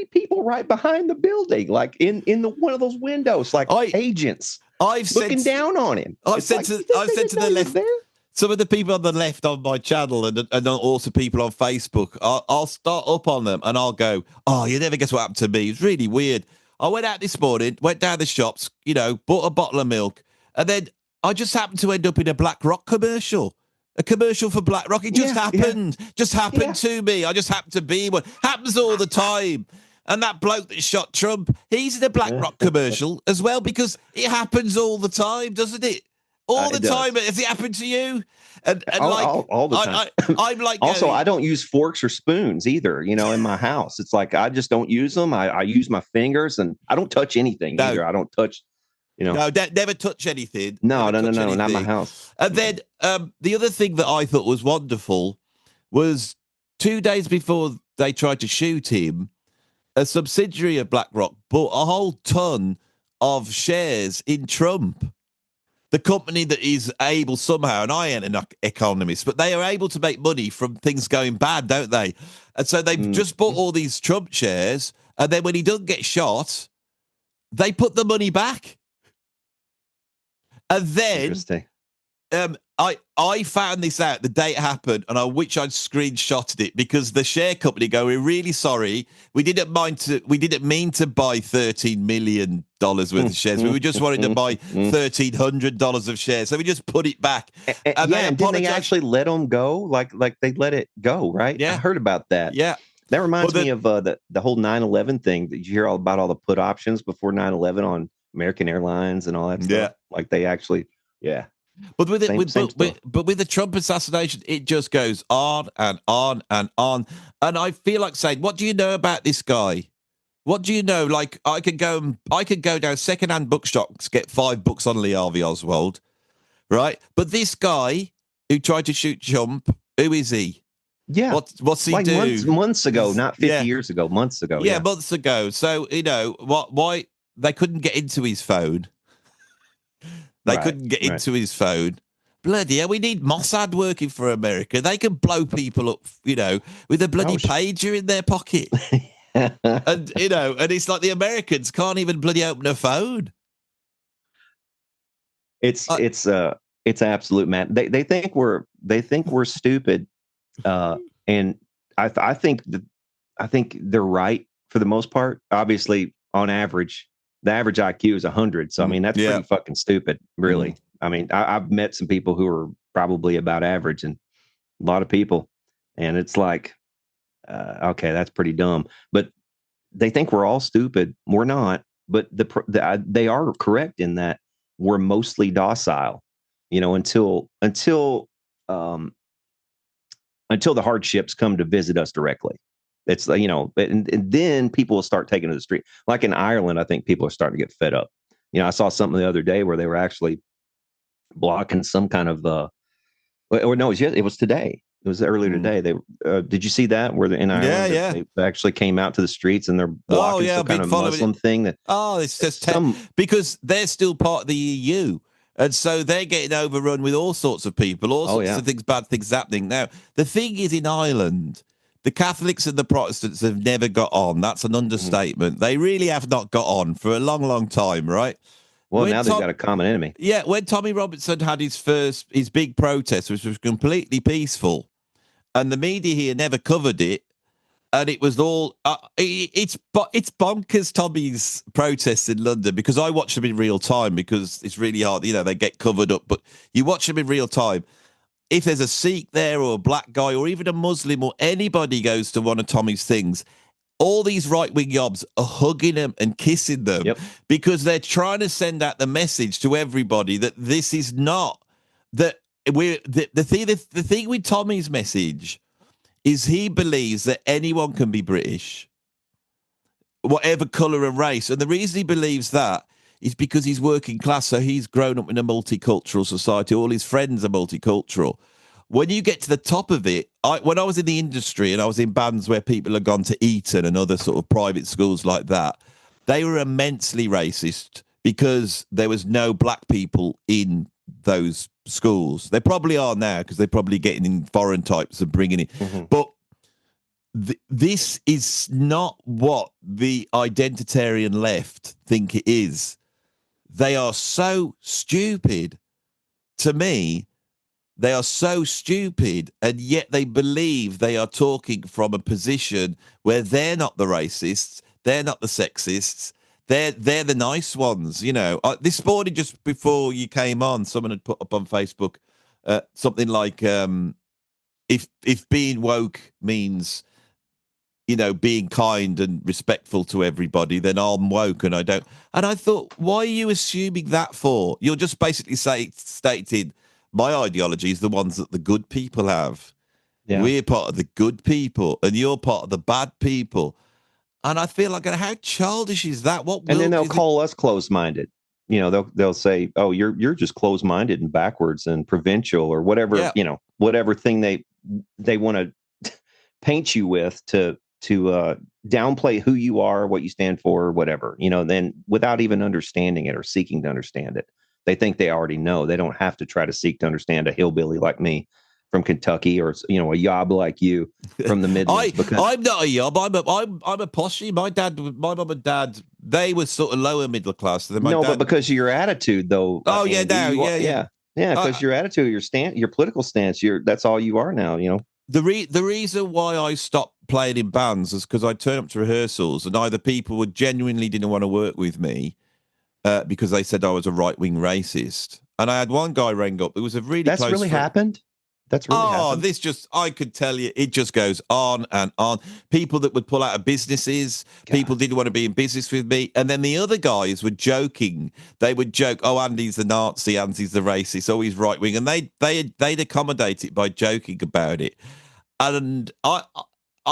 people right behind the building, like in one of those windows, like agents. Looking down on him. I've said to the left, there? Some of the people on the left on my channel and also people on Facebook, I'll start up on them and I'll go, oh, you never guess what happened to me. It's really weird. I went out this morning, went down the shops, bought a bottle of milk, and then I just happened to end up in a BlackRock commercial. A commercial for BlackRock. It just happened. Yeah. Just happened to me. I just happened to be one. Happens all the time. And that bloke that shot Trump, he's in a BlackRock commercial as well, because it happens all the time, doesn't it? all the It does. time. Has it happened to you? And like All the time. I'm like Also, going, I don't use forks or spoons either, in my house. It's like I just don't use them. I use my fingers, and I don't touch anything no, either. I don't touch, no, never touch anything. no, Never no, no, touch no, not my anything. house. And then the other thing that I thought was wonderful was 2 days before they tried to shoot him, a subsidiary of BlackRock bought a whole ton of shares in Trump, the company that is able somehow, and I ain't an economist, but they are able to make money from things going bad, don't they? And so they've just bought all these Trump shares, and then when he doesn't get shot, they put the money back. And then Interesting. I found this out the day it happened, and I wish I'd screenshotted it because the share company go, "We're really sorry. We didn't mean to buy $13 million worth of shares. We just wanted to buy $1,300 of shares, so we just put it back." And didn't they actually let them go? Like they let it go, right? Yeah, I heard about that. Yeah, that reminds me of the whole 9/11 thing. Did you hear all about all the put options before 9/11 on American Airlines and all that stuff? Yeah, like they actually, yeah. But with it, Same but with the Trump assassination, it just goes on and on and on. And I feel like saying, "What do you know about this guy? What do you know?" Like I could go down secondhand bookshops, get 5 books on Lee Harvey Oswald, right? But this guy who tried to shoot Trump, who is he? Yeah. What's he like do? months ago, not 50 years ago, months ago. Yeah, months ago. So why they couldn't get into his phone? They couldn't get into his phone. Bloody hell, we need Mossad working for America. They can blow people up, with a bloody pager in their pocket. and, and it's like the Americans can't even bloody open a phone. It's absolute mad. They think we're stupid. And I think they're right for the most part. Obviously, on average, the average IQ is 100. So I mean, that's pretty fucking stupid, really. I mean, I've met some people who are probably about average, and a lot of people, and it's like, okay, that's pretty dumb. But they think we're all stupid. We're not. But they are correct in that we're mostly docile, until the hardships come to visit us directly. It's and then people will start taking to the street. Like in Ireland, I think people are starting to get fed up. I saw something the other day where they were actually blocking some kind of or no, it was today. It was earlier today. They did you see that where in Ireland they actually came out to the streets and they're blocking some kind of Muslim thing that it's just because they're still part of the EU. And so they're getting overrun with all sorts of people, all sorts of things, bad things happening. Now, the thing is, in Ireland, the Catholics and the Protestants have never got on. That's an understatement. They really have not got on for a long, long time, right? Well, now they've got a common enemy. Yeah, when Tommy Robinson had his big protest, which was completely peaceful, and the media here never covered it, and it was all it's bonkers. Tommy's protests in London, because I watch them in real time because it's really hard. They get covered up, but you watch them in real time. If there's a Sikh there or a black guy or even a Muslim or anybody goes to one of Tommy's things, all these right-wing yobs are hugging them and kissing them because they're trying to send out the message to everybody that this is not that we're the thing with Tommy's message is he believes that anyone can be British, whatever colour and race. And the reason he believes that is because he's working class, so he's grown up in a multicultural society. All his friends are multicultural. When you get to the top of it, when I was in the industry and I was in bands where people had gone to Eton and other sort of private schools like that, they were immensely racist because there was no black people in those schools. They probably are now because they're probably getting in foreign types and bringing it. But this is not what the identitarian left think it is. They are so stupid. To me, they are so stupid, and yet they believe they are talking from a position where they're not the racists, they're not the sexists, they're the nice ones. This morning, just before you came on, someone had put up on Facebook something like, if being woke means being kind and respectful to everybody, then I'm woke and I don't. And I thought, why are you assuming that for? You're just basically stating my ideology is the ones that the good people have. Yeah. We're part of the good people, and you're part of the bad people. And I feel like, how childish is that? What And then world do they'll you think? call us closed-minded. They'll say, "Oh, you're just closed-minded and backwards and provincial or whatever, Yeah, whatever thing they want to paint you with to downplay who you are, what you stand for, or whatever. Then without even understanding it or seeking to understand it, they think they already know. They don't have to try to seek to understand a hillbilly like me from Kentucky or a yob like you from the Midlands because I'm not a yob. I'm a posse. My mum and dad, they were sort of lower middle class. Then my no, but dad. because of your attitude, though, Oh yeah, Andy, now, you are, yeah, yeah. yeah, yeah, because I, your attitude, your political stance, that's all you are now. the reason why I stopped playing in bands is because I turned up to rehearsals and either people would genuinely didn't want to work with me because they said I was a right wing racist, and I had one guy ring up. It was a really That's close really friend. happened. That's really Oh, happened. this just, I could tell you, it just goes on and on. People that would pull out of businesses, people God, didn't want to be in business with me. And then the other guys were joking. They would joke, oh, Andy's the Nazi, Andy's the racist, oh, he's right wing. And they'd accommodate it by joking about it. And I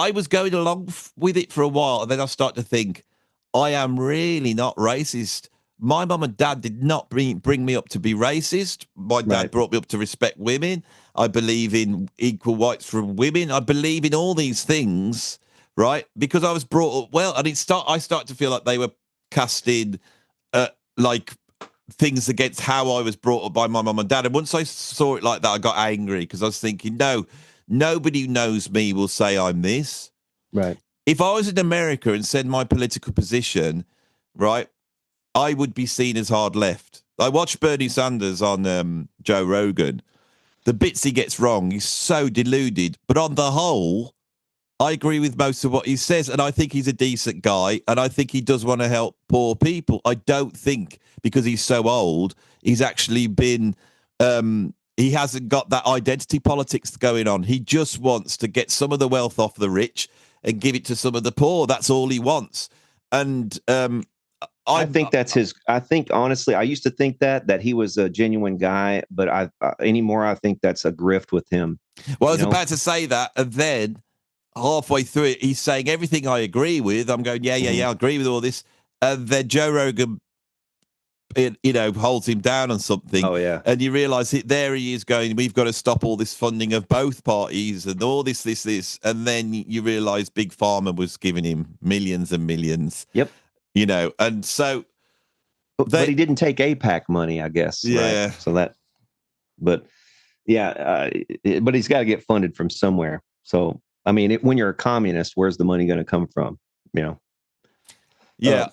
was going along with it for a while. And then I started to think, I am really not racist. My mum and dad did not bring me up to be racist. My dad right. brought me up to respect women. I believe in equal rights for women. I believe in all these things, right? Because I was brought up well, and I start to feel like they were casting like things against how I was brought up by my mum and dad. And once I saw it like that, I got angry because I was thinking, no, nobody who knows me will say I'm this. Right. If I was in America and said my political position, right, I would be seen as hard left. I watched Bernie Sanders on Joe Rogan. The bits he gets wrong, he's so deluded. But on the whole, I agree with most of what he says, and I think he's a decent guy, and I think he does want to help poor people. I don't think because he's so old, he's actually been. He hasn't got that identity politics going on. He just wants to get some of the wealth off the rich and give it to some of the poor. That's all he wants. And I I'm think that's his. I think honestly, I used to think that he was a genuine guy, but I anymore I think that's a grift with him. well, I You was know. about to say that, and then halfway through it, he's saying everything I agree with. I'm going, yeah, yeah, Mhm. yeah, I agree with all this. And then Joe Rogan, holds him down on something. Oh yeah. And you realize there he is going, we've got to stop all this funding of both parties and all this. And then you realize Big Pharma was giving him millions and millions, Yep. and so But they, he didn't take APAC money, I guess. Right. yeah. So that. But yeah. But he's got to get funded from somewhere. So I mean, when you're a communist, where's the money going to come from? You know. Uh, Yeah,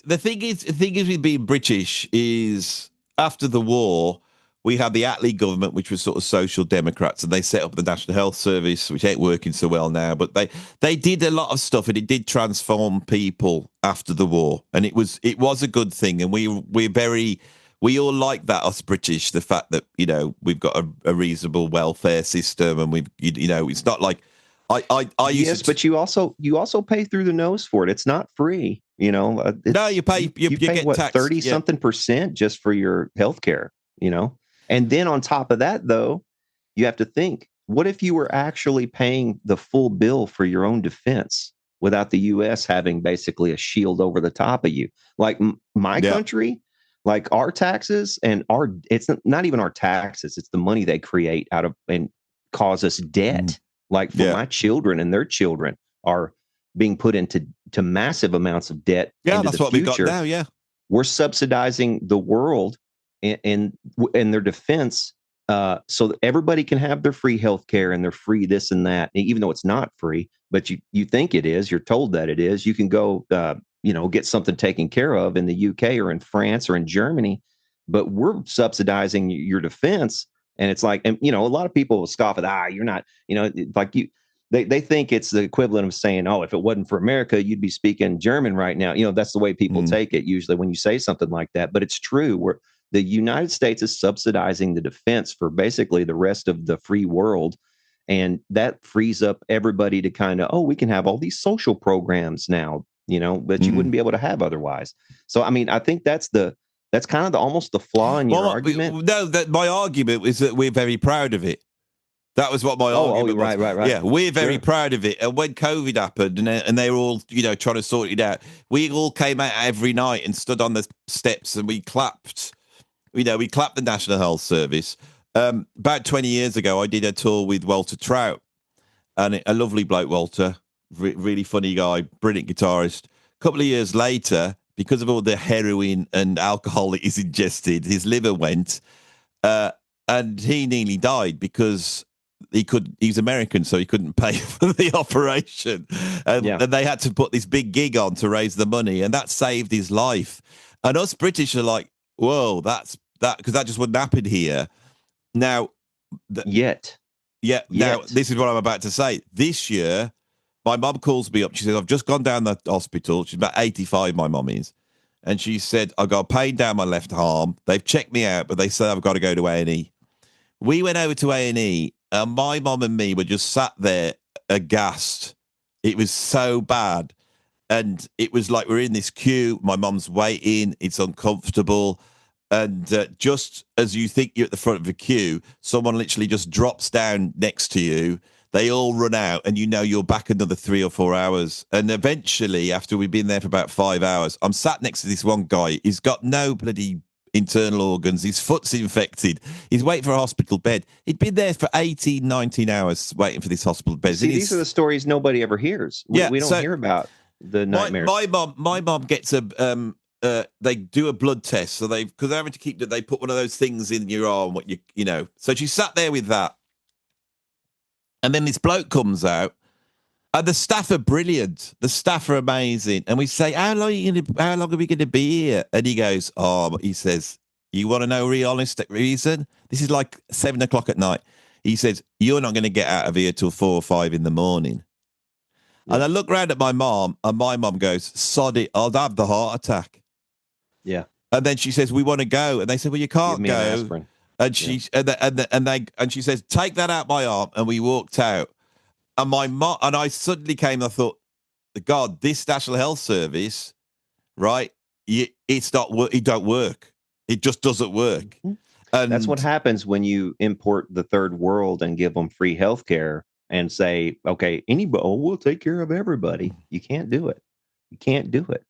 the thing is with being British is after the war we had the Attlee government, which was sort of social democrats, and they set up the National Health Service, which ain't working so well now. But they did a lot of stuff, and it did transform people after the war, and it was a good thing, and we all like that, us British, the fact that we've got a reasonable welfare system, and it's not like I used yes, to. but you also pay through the nose for it. It's not free. No, It's you pay you you pay get what taxed. 30 Yeah. something percent just for your health care. And then on top of that, though, you have to think, what if you were actually paying the full bill for your own defense without the US having basically a shield over the top of you? Like my Yeah. country, like our taxes and it's not even our taxes, it's the money they create out of and cause us debt. Like for Yeah. my children and their children are being put into massive amounts of debt Yeah, into that's the what we've got future. now. Yeah. We're subsidizing the world in their defense, so that everybody can have their free health care and their free this and that, even though it's not free. But you think it is. You're told that it is. You can go, get something taken care of in the UK or in France or in Germany, but we're subsidizing your defense. And it's like, and a lot of people will scoff at, you're not, like you. They think it's the equivalent of saying, oh, if it wasn't for America, you'd be speaking German right now. That's the way people Mm. take it usually when you say something like that. But it's true. The United States is subsidizing the defense for basically the rest of the free world. And that frees up everybody to kind of, we can have all these social programs now, that you wouldn't be able to have otherwise. So, I mean, I think that's kind of almost the flaw in your argument. No, my argument is that we're very proud of it. That was what my argument was. Right. Yeah, we're very proud of it. And when COVID happened and they were all, trying to sort it out, we all came out every night and stood on the steps and we clapped. We clapped the National Health Service. About 20 years ago, I did a tour with Walter Trout, and a lovely bloke, Walter, really funny guy, brilliant guitarist. A couple of years later, because of all the heroin and alcohol that he's ingested, his liver went, and he nearly died because he's American, so he couldn't pay for the operation. And they had to put this big gig on to raise the money, and that saved his life. And us British are like, whoa, because that just wouldn't happen here. Now, Yet. Now, this is what I'm about to say. This year, my mum calls me up. She says, I've just gone down the hospital. She's about 85, my mum is. And she said, I got pain down my left arm. They've checked me out, but they said I've got to go to A&E. We went over to A&E, and my mum and me were just sat there aghast. It was so bad. And it was like we're in this queue. My mum's waiting. It's uncomfortable. And just as you think you're at the front of a queue, someone literally just drops down next to you. They all run out, and you're back another 3 or 4 hours. And eventually, after we've been there for about 5 hours, I'm sat next to this one guy. He's got no bloody internal organs. His foot's infected. He's waiting for a hospital bed. He'd been there for 18, 19 hours waiting for this hospital bed. See, these are the stories nobody ever hears. We don't hear about the nightmares. My mom gets they do a blood test. So because they're having to they put one of those things in your arm, So she sat there with that. And then this bloke comes out, and the staff are brilliant. The staff are amazing. And we say, how long are we going to be here? And he goes, he says, you want to know real honest reason? This is like 7 o'clock at night. He says, you're not going to get out of here till 4 or 5 in the morning. Yeah. And I look around at my mom, and my mom goes, sod it, I'll have the heart attack. Yeah. And then she says, we want to go. And they said, well, you can't go. And she and she says, take that out my arm. And we walked out. And my mom and I suddenly I thought, God, this National Health Service, right? It don't work. It just doesn't work. And that's what happens when you import the third world and give them free health care and say, okay, we'll take care of everybody. You can't do it. You can't do it.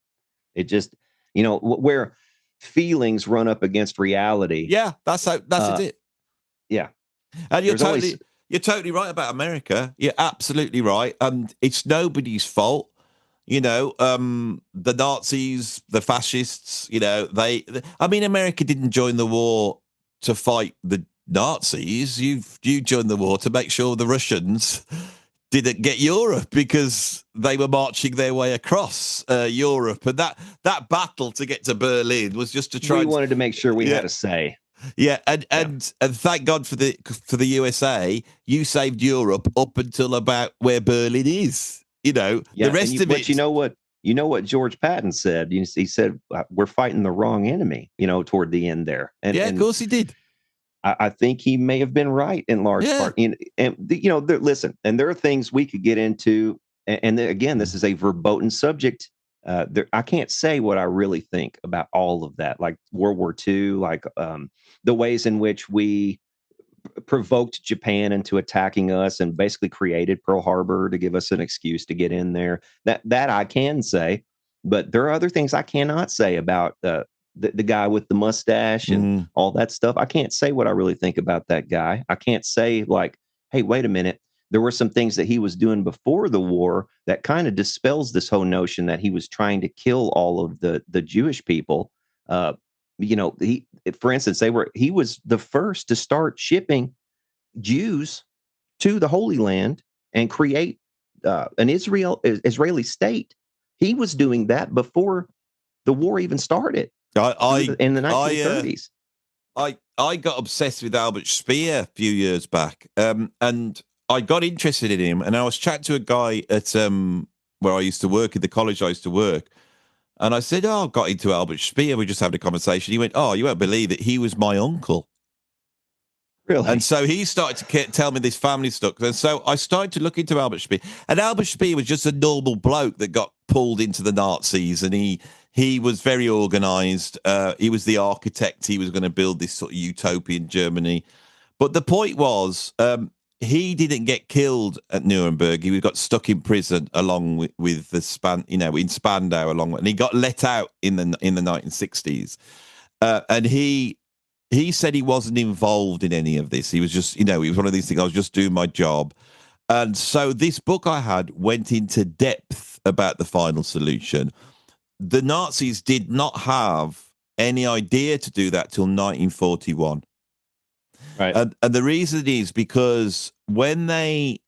It just, where feelings run up against reality. Yeah, that's it. Yeah. And you're totally right about America. You're absolutely right. And it's nobody's fault. The Nazis, the fascists, America didn't join the war to fight the Nazis. You joined the war to make sure the Russians didn't get Europe because they were marching their way across Europe. And that battle to get to Berlin was just to try. We wanted to make sure we had a say. Yeah, and thank God for the USA, you saved Europe up until about where Berlin is. The rest of it. But you know what George Patton said? He said we're fighting the wrong enemy. Toward the end there. And of course he did. I think he may have been right in large part. Listen, and there are things we could get into. And again, this is a verboten subject. I can't say what I really think about all of that, like World War II, like the ways in which we provoked Japan into attacking us and basically created Pearl Harbor to give us an excuse to get in there. That I can say, but there are other things I cannot say about the guy with the mustache and all that stuff. I can't say what I really think about that guy. I can't say like, hey, wait a minute. There were some things that he was doing before the war that kind of dispels this whole notion that he was trying to kill all of the Jewish people. For instance, he was the first to start shipping Jews to the Holy Land and create an Israeli state. He was doing that before the war even started. In the 1930s. I got obsessed with Albert Speer a few years back, and I got interested in him, and I was chatting to a guy at where I used to work, at the college I used to work, and I said, I got into Albert Speer. We just having a conversation. He went, you won't believe it. He was my uncle. Really? And so he started to tell me this family stuff. And so I started to look into Albert Speer. And Albert Speer was just a normal bloke that got pulled into the Nazis. And he was very organized. He was the architect. He was going to build this sort of utopian Germany. But the point was, he didn't get killed at Nuremberg. He got stuck in prison along with the in Spandau and he got let out in the 1960s. And he said he wasn't involved in any of this. He was just, he was one of these things. I was just doing my job. And so this book I had went into depth about the final solution. The Nazis did not have any idea to do that till 1941. Right. And the reason is because when they'd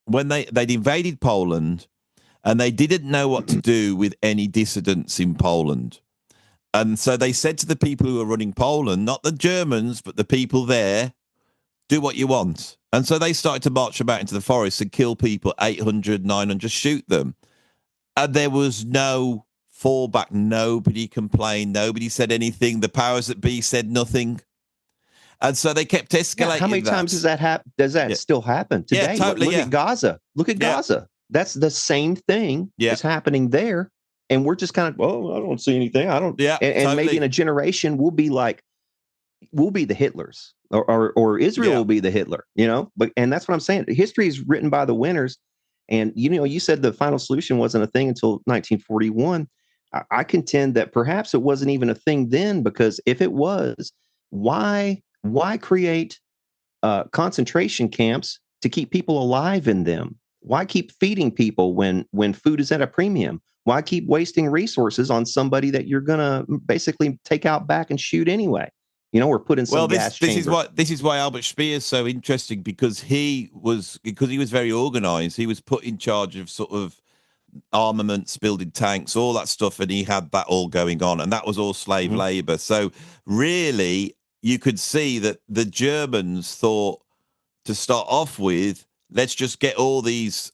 invaded Poland and they didn't know what to do with any dissidents in Poland. And so they said to the people who were running Poland, not the Germans, but the people there, do what you want. And so they started to march them out into the forest and kill people, 800, 900, shoot them. And there was no fallback. Nobody complained. Nobody said anything. The powers that be said nothing. And so they kept escalating. Yeah, how many times does that happen? Does that still happen today? Yeah, totally. Look at Gaza. Look at Gaza. That's the same thing that's happening there. And we're just kind of, well, I don't see anything. I don't. Yeah. And totally. maybe in a generation, we'll be the Hitlers, or Israel will be the Hitler, and that's what I'm saying. History is written by the winners. And, you said the final solution wasn't a thing until 1941. I contend that perhaps it wasn't even a thing then, because if it was, why create concentration camps to keep people alive in them? Why keep feeding people when food is at a premium? Why keep wasting resources on somebody that you're going to basically take out back and shoot anyway? Or put in some gas chamber. This is why Albert Speer is so interesting, because he was very organized. He was put in charge of sort of armaments, building tanks, all that stuff, and he had that all going on, and that was all slave labor. So really, you could see that the Germans thought, to start off with, let's just get all these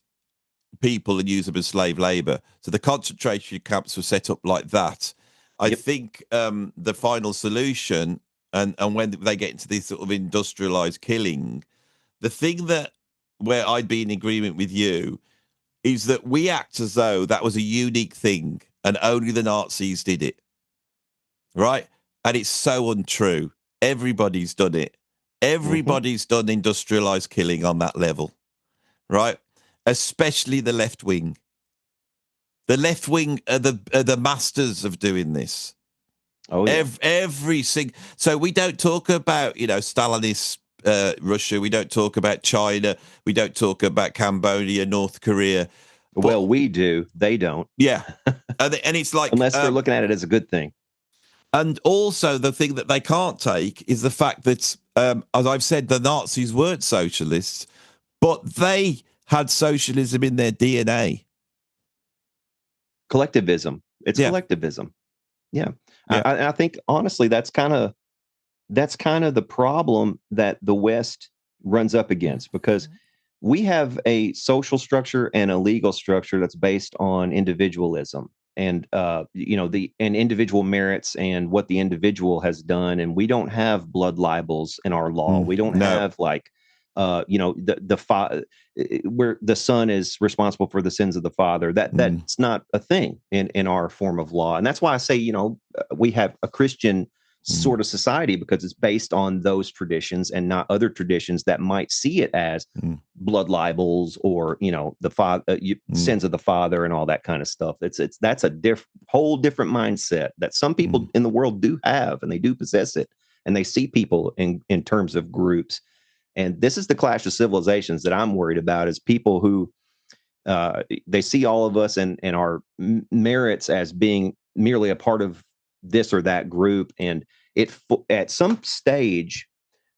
people and use them as slave labor. So the concentration camps were set up like that. I think the final solution, and when they get into this sort of industrialized killing, the thing where I'd be in agreement with you is that we act as though that was a unique thing and only the Nazis did it, right? And it's so untrue. Everybody's done it. Everybody's done industrialized killing on that level, right? Especially the left wing. The left wing are the masters of doing this. Oh, yeah. So we don't talk about, Stalinist Russia. We don't talk about China. We don't talk about Cambodia, North Korea. Well, we do. They don't. Yeah. And it's like... Unless they're looking at it as a good thing. And also the thing that they can't take is the fact that, as I've said, the Nazis weren't socialists, but they had socialism in their DNA. Collectivism. It's collectivism. Yeah. I think, honestly, that's kind of the problem that the West runs up against, because we have a social structure and a legal structure that's based on individualism and individual merits and what the individual has done. And we don't have blood libels in our law. We don't have where the son is responsible for the sins of the father. That's not a thing in our form of law. And that's why I say, we have a Christian sort of society, because it's based on those traditions and not other traditions that might see it as blood libels or, the sins of the father and all that kind of stuff. That's a whole different mindset that some people in the world do have, and they do possess it, and they see people in terms of groups. And this is the clash of civilizations that I'm worried about, is people who they see all of us and our merits as being merely a part of this or that group. And at some stage,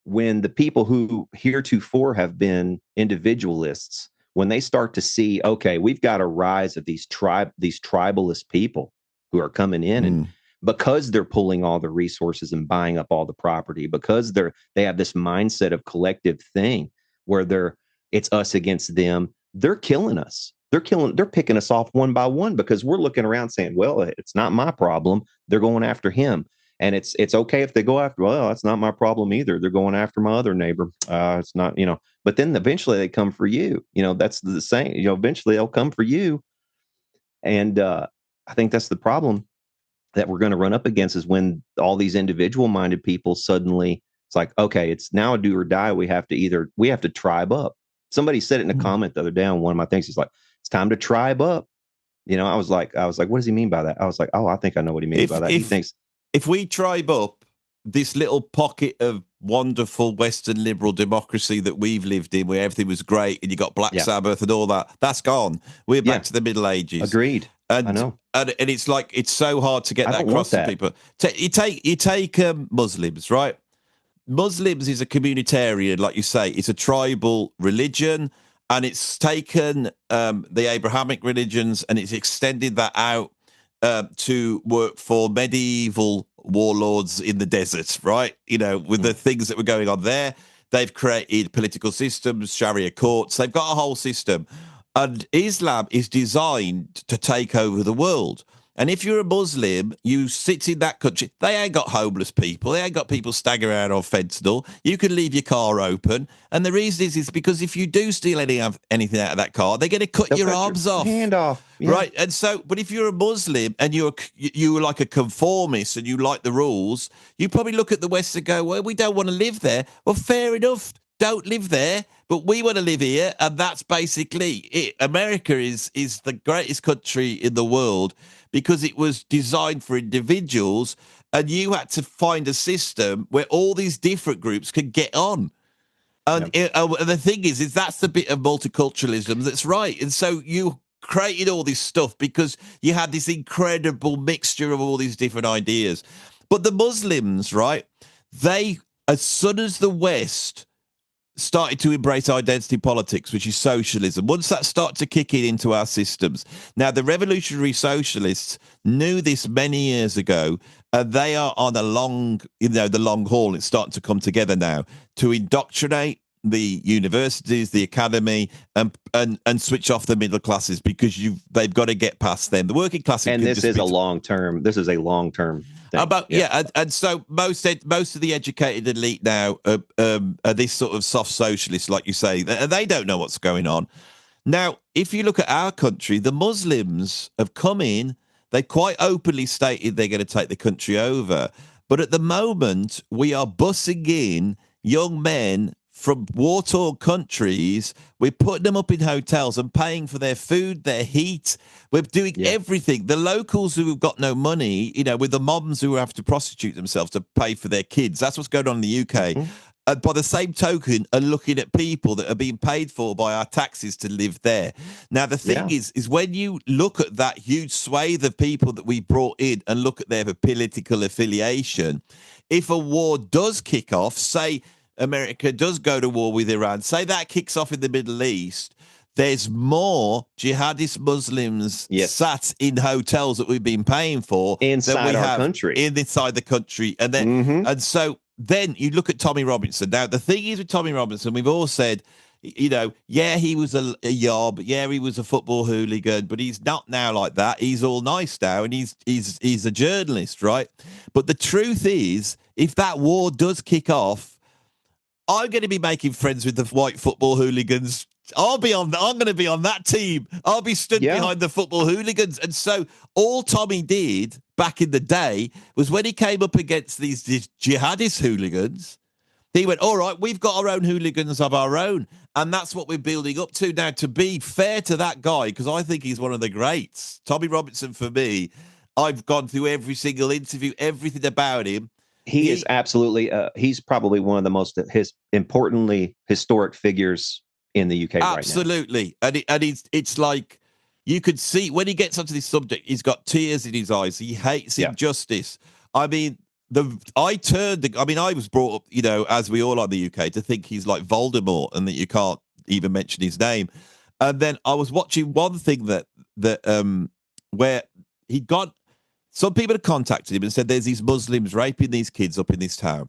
when the people who heretofore have been individualists, when they start to see, okay, we've got a rise of these tribalist people who are coming in, and because they're pulling all the resources and buying up all the property, because they have this mindset of collective thing where it's us against them, they're killing us. They're picking us off one by one, because we're looking around saying, well, it's not my problem. They're going after him. And it's okay if they go after, well, that's not my problem either. They're going after my other neighbor. It's not, but then eventually they come for you. That's the same, eventually they'll come for you. And I think that's the problem that we're going to run up against, is when all these individual minded people suddenly, it's like, okay, it's now a do or die. We have to tribe up. Somebody said it in a comment the other day on one of my things. He's like, it's time to tribe up. I was like, what does he mean by that? I was like, oh, I think I know what he means by that. He thinks, if we tribe up this little pocket of wonderful Western liberal democracy that we've lived in, where everything was great and you got Black Sabbath and all that, that's gone. We're back to the Middle Ages. Agreed. And, I know. And it's like, it's so hard to get that across to people. You take Muslims, right? Muslims is a communitarian, like you say. It's a tribal religion, and it's taken the Abrahamic religions and it's extended that out to work for medieval warlords in the desert, right? With the things that were going on there. They've created political systems, Sharia courts. They've got a whole system. And Islam is designed to take over the world. And if you're a Muslim, you sit in that country, they ain't got homeless people. They ain't got people staggering around on fentanyl. You can leave your car open. And the reason is because if you do steal anything out of that car, they're going to cut your arms off. Hand off. Yeah. Right. And so, but if you're a Muslim and you're like a conformist and you like the rules, you probably look at the West and go, well, we don't want to live there. Well, fair enough. Don't live there, but we want to live here. And that's basically it. America is the greatest country in the world, because it was designed for individuals, and you had to find a system where all these different groups could get on. And the thing is that's the bit of multiculturalism that's right. And so you created all this stuff because you had this incredible mixture of all these different ideas. But the Muslims, right, as soon as the West started to embrace identity politics, which is socialism, once that started to kick into our systems. Now, the revolutionary socialists knew this many years ago, and they are on the long haul. It's starting to come together now to indoctrinate the universities, the academy, and switch off the middle classes, because they've got to get past them. The working classes, and this is a long term. This is a long term. And so most of the educated elite now are this sort of soft socialists, like you say. They don't know what's going on. Now, if you look at our country, the Muslims have come in. They quite openly stated they're going to take the country over. But at the moment, we are bussing in young men from war-torn countries. We're putting them up in hotels and paying for their food, their heat. We're doing everything. The locals who have got no money, with the moms who have to prostitute themselves to pay for their kids. That's what's going on in the UK. Mm-hmm. And by the same token, are looking at people that are being paid for by our taxes to live there. Now, the thing is when you look at that huge swathe of people that we brought in and look at their political affiliation, if a war does kick off, say America does go to war with Iran, say that kicks off in the Middle East, there's more jihadist Muslims sat in hotels that we've been paying for inside our country. Inside the country. And then and so then you look at Tommy Robinson. Now, the thing is with Tommy Robinson, we've all said, he was a yob, he was a football hooligan, but he's not now like that. He's all nice now, and he's a journalist, right? But the truth is, if that war does kick off, I'm going to be making friends with the white football hooligans. I'm going to be on that team. I'll be stood behind the football hooligans. And so all Tommy did back in the day was, when he came up against these jihadist hooligans, he went, all right, we've got our own hooligans of our own. And that's what we're building up to now. To be fair to that guy, because I think he's one of the greats, Tommy Robinson, for me, I've gone through every single interview, everything about him. He is absolutely, he's probably one of the most importantly historic figures in the UK right now. Absolutely. And it's like, you could see when he gets onto this subject, he's got tears in his eyes. He hates injustice. I mean, I was brought up, as we all are in the UK, to think he's like Voldemort and that you can't even mention his name. And then I was watching one thing that where he got, some people had contacted him and said there's these Muslims raping these kids up in this town.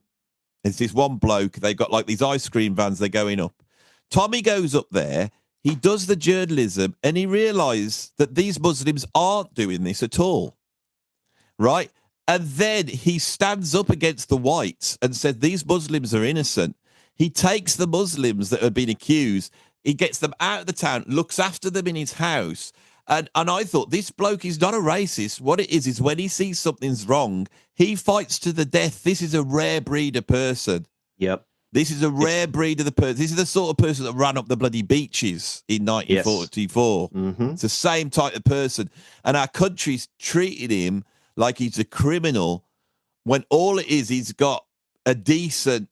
It's this one bloke, they got like these ice cream vans, they're going up. Tommy goes up there, he does the journalism, and he realised that these Muslims aren't doing this at all, right? And then he stands up against the whites and said, these Muslims are innocent. He takes the Muslims that have been accused, he gets them out of the town, looks after them in his house. And I thought, this bloke is not a racist. What it is when he sees something's wrong, he fights to the death. This is a rare breed of person. Yep. This is a rare breed of the person. This is the sort of person that ran up the bloody beaches in 1944. Yes. Mm-hmm. It's the same type of person. And our country's treated him like he's a criminal when all it is, he's got a decent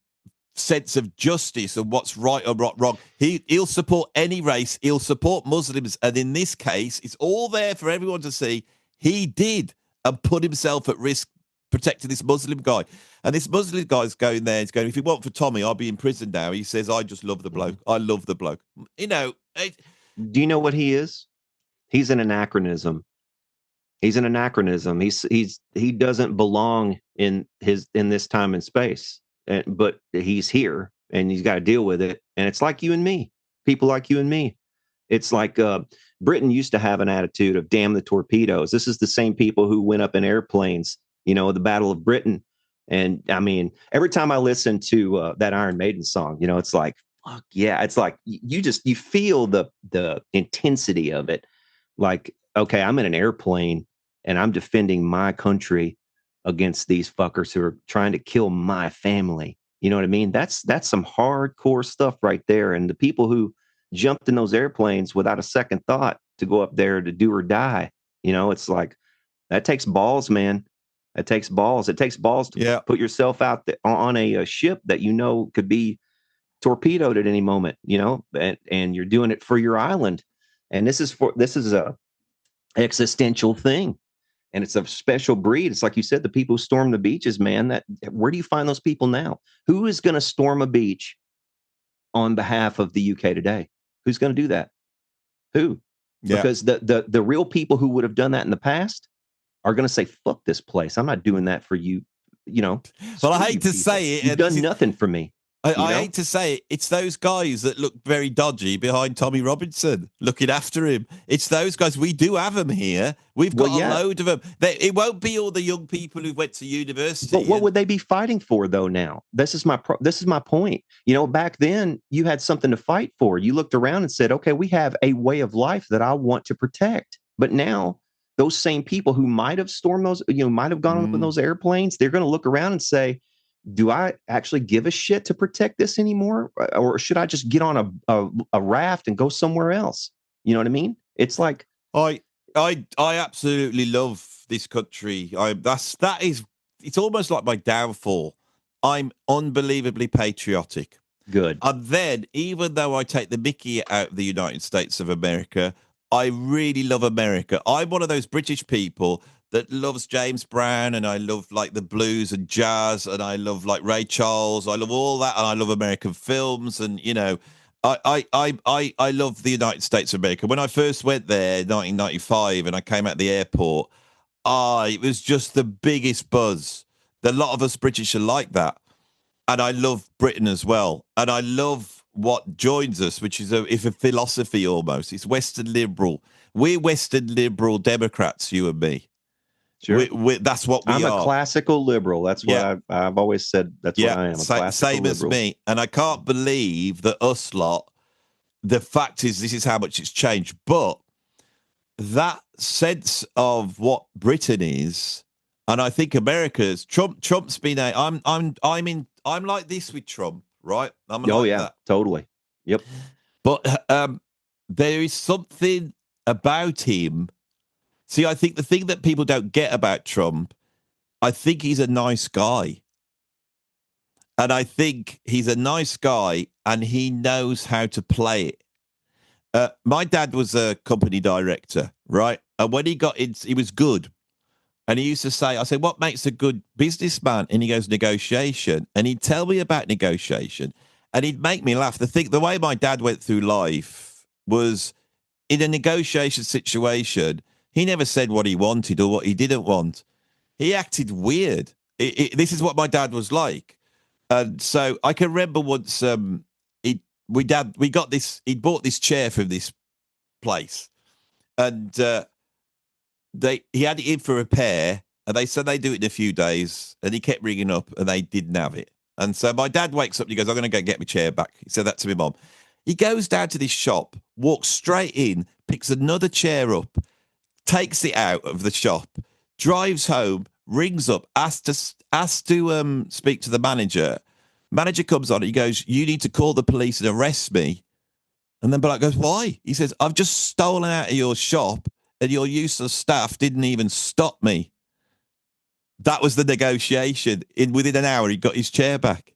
sense of justice and what's right or wrong. He'll support any race. He'll support Muslims. And in this case, it's all there for everyone to see. He did and put himself at risk protecting this Muslim guy. And this Muslim guy's going there. He's going, if it weren't for Tommy, I'll be in prison now. He says, I just love the bloke. I love the bloke. You know. Do you know what he is? He's an anachronism. He's an anachronism. He doesn't belong in this time and space. But he's here and he's got to deal with it. And it's like you and me, people like you and me. It's like Britain used to have an attitude of damn the torpedoes. This is the same people who went up in airplanes, the Battle of Britain. And I mean, every time I listen to that Iron Maiden song, it's like, fuck yeah. It's like you feel the intensity of it. Like, okay, I'm in an airplane and I'm defending my country against these fuckers who are trying to kill my family. You know what I mean? That's some hardcore stuff right there. And the people who jumped in those airplanes without a second thought to go up there to do or die, it's like, that takes balls, man. That takes balls. It takes balls to put yourself out on a ship that could be torpedoed at any moment, and you're doing it for your island. And this is a existential thing. And it's a special breed. It's like you said, the people who storm the beaches, man, where do you find those people now? Who is going to storm a beach on behalf of the UK today? Who's going to do that? Who? Yeah. Because the real people who would have done that in the past are going to say, fuck this place. I'm not doing that for you. Well, I hate to say it. You've done nothing for me. I hate to say it. It's those guys that look very dodgy behind Tommy Robinson, looking after him. It's those guys. We do have them here. We've got a load of them. It won't be all the young people who went to university. But what would they be fighting for, though, now? This is my point. Back then, you had something to fight for. You looked around and said, okay, we have a way of life that I want to protect. But now, those same people who might have stormed those, might have gone up in those airplanes, they're going to look around and say, do I actually give a shit to protect this anymore? Or should I just get on a raft and go somewhere else? You know what I mean? It's like, I absolutely love this country. It's almost like my downfall. I'm unbelievably patriotic. Good. And then, even though I take the mickey out of the United States of America, I really love America. I'm one of those British people that loves James Brown, and I love like the blues and jazz, and I love like Ray Charles. I love all that, and I love American films, and I love the United States of America. When I first went there in 1995 and I came out the airport, it was just the biggest buzz. A lot of us British are like that. And I love Britain as well. And I love what joins us, which is a philosophy almost. It's Western liberal. We're Western liberal Democrats, you and me. Sure. That's what we are. I'm a classical liberal. That's what I've always said. That's what I am. Same liberal. As me. And I can't believe that us lot, the fact is, this is how much it's changed. But that sense of what Britain is, and I think America's Trump's been I'm like this with Trump, right? That. Totally. Yep. But there is something about him. See, I think the thing that people don't get about Trump, I think he's a nice guy. And I think he's a nice guy and he knows how to play it. My dad was a company director, right? And when he got in, he was good. And he used to say, I said, what makes a good businessman? And he goes, negotiation. And he'd tell me about negotiation. And he'd make me laugh. The way my dad went through life was in a negotiation situation, he never said what he wanted or what he didn't want. He acted weird. This is what my dad was like. And so I can remember once he bought this chair from this place. And he had it in for repair, And they said they do it in a few days. And he kept ringing up and they didn't have it. And so my dad wakes up and he goes, I'm going to go get my chair back. He said that to my mom. He goes down to this shop, walks straight in, picks another chair up, takes it out of the shop, drives home, rings up, asks to speak to the manager. Manager comes on, he goes, you need to call the police and arrest me. And then Black goes, why? He says, I've just stolen out of your shop and your useless staff didn't even stop me. That was the negotiation. Within an hour, he got his chair back.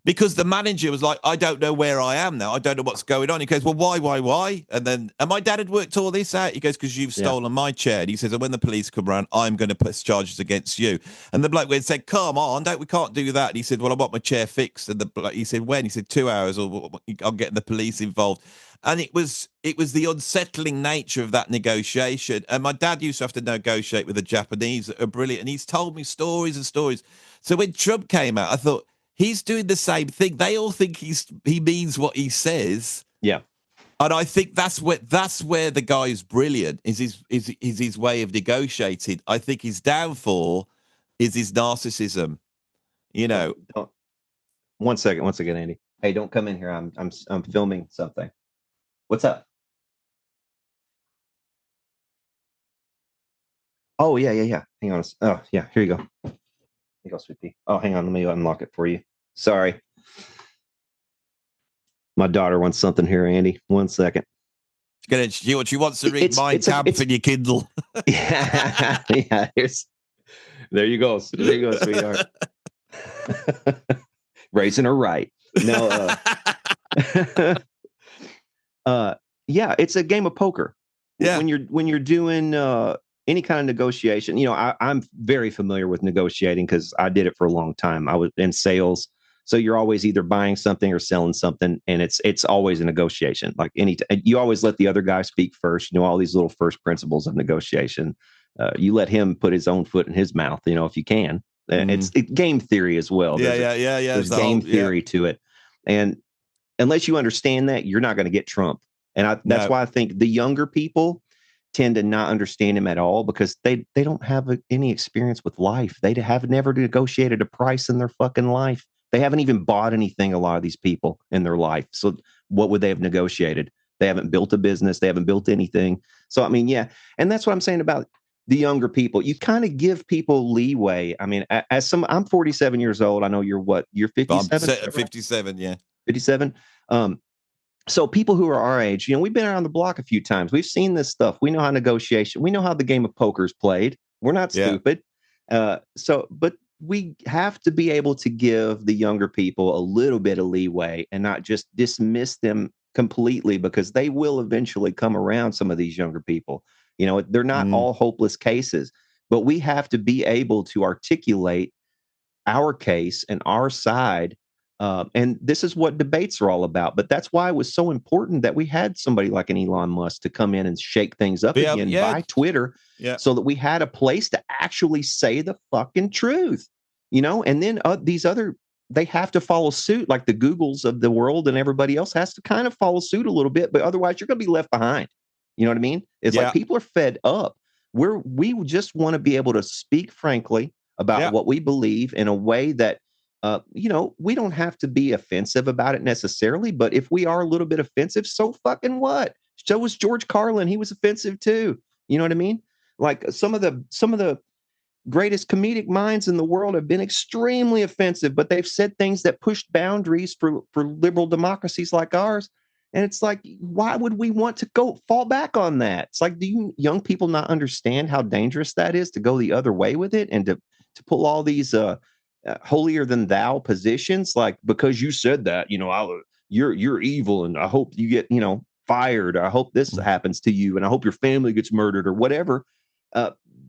Because the manager was like, I don't know where I am now. I don't know what's going on. He goes, well, why? And my dad had worked all this out. He goes, because you've stolen my chair. And he says, and when the police come around, I'm going to press charges against you. And the bloke went and said, come on, we can't do that. And he said, well, I want my chair fixed. And he said, when? He said, 2 hours or I'm getting the police involved. And it was the unsettling nature of that negotiation. And my dad used to have to negotiate with the Japanese that are brilliant. And he's told me stories and stories. So when Trump came out, I thought, he's doing the same thing. They all think he means what he says. Yeah. And I think that's where the guy is brilliant, is his way of negotiating. I think his downfall is his narcissism. You know. One second, Andy. Hey, don't come in here. I'm filming something. What's up? Oh, yeah. Hang on. Oh, yeah. Here you go. Here you go, sweet pea. Oh, hang on. Let me unlock it for you. Sorry. My daughter wants something here, Andy. 1 second. She wants to read Mein Kampf in your Kindle. Yeah. There you go. There you go, sweetheart. Raising her right. No. Yeah, it's a game of poker. Yeah. When you're doing any kind of negotiation, I'm very familiar with negotiating because I did it for a long time. I was in sales, so you're always either buying something or selling something, and it's always a negotiation. Like you always let the other guy speak first. All these little first principles of negotiation. You let him put his own foot in his mouth. If you can. It's game theory as well. There's game theory to it, and unless you understand that, you're not going to get Trump. And that's why I think the younger people tend to not understand him at all, because they don't have any experience with life. They have never negotiated a price in their fucking life. They haven't even bought anything, a lot of these people, in their life. So what would they have negotiated? They haven't built a business. They haven't built anything. So, I mean, yeah. And that's what I'm saying about the younger people. You kind of give people leeway. I mean, I'm 47 years old. I know you're what? You're 57? 57, yeah. 57? So people who are our age, we've been around the block a few times. We've seen this stuff. We know how negotiation. We know how the game of poker is played. We're not stupid. But we have to be able to give the younger people a little bit of leeway and not just dismiss them completely, because they will eventually come around. Some of these younger people, they're not all hopeless cases, but we have to be able to articulate our case and our side. And this is what debates are all about. But that's why it was so important that we had somebody like an Elon Musk to come in and shake things up again by Twitter, so that we had a place to actually say the fucking truth, and then these other, they have to follow suit, like the Googles of the world, and everybody else has to kind of follow suit a little bit, but otherwise you're going to be left behind. You know what I mean? It's like people are fed up. We just want to be able to speak frankly about what we believe in a way that, we don't have to be offensive about it necessarily, but if we are a little bit offensive, so fucking what? So was George Carlin. He was offensive too. You know what I mean? Like some of the greatest comedic minds in the world have been extremely offensive, but they've said things that pushed boundaries for liberal democracies like ours. And it's like, why would we want to fall back on that? It's like, do you young people not understand how dangerous that is, to go the other way with it, and to pull all these holier than thou positions, like, because you said that, you're evil, and I hope you get fired, or I hope this happens to you, and I hope your family gets murdered, or whatever.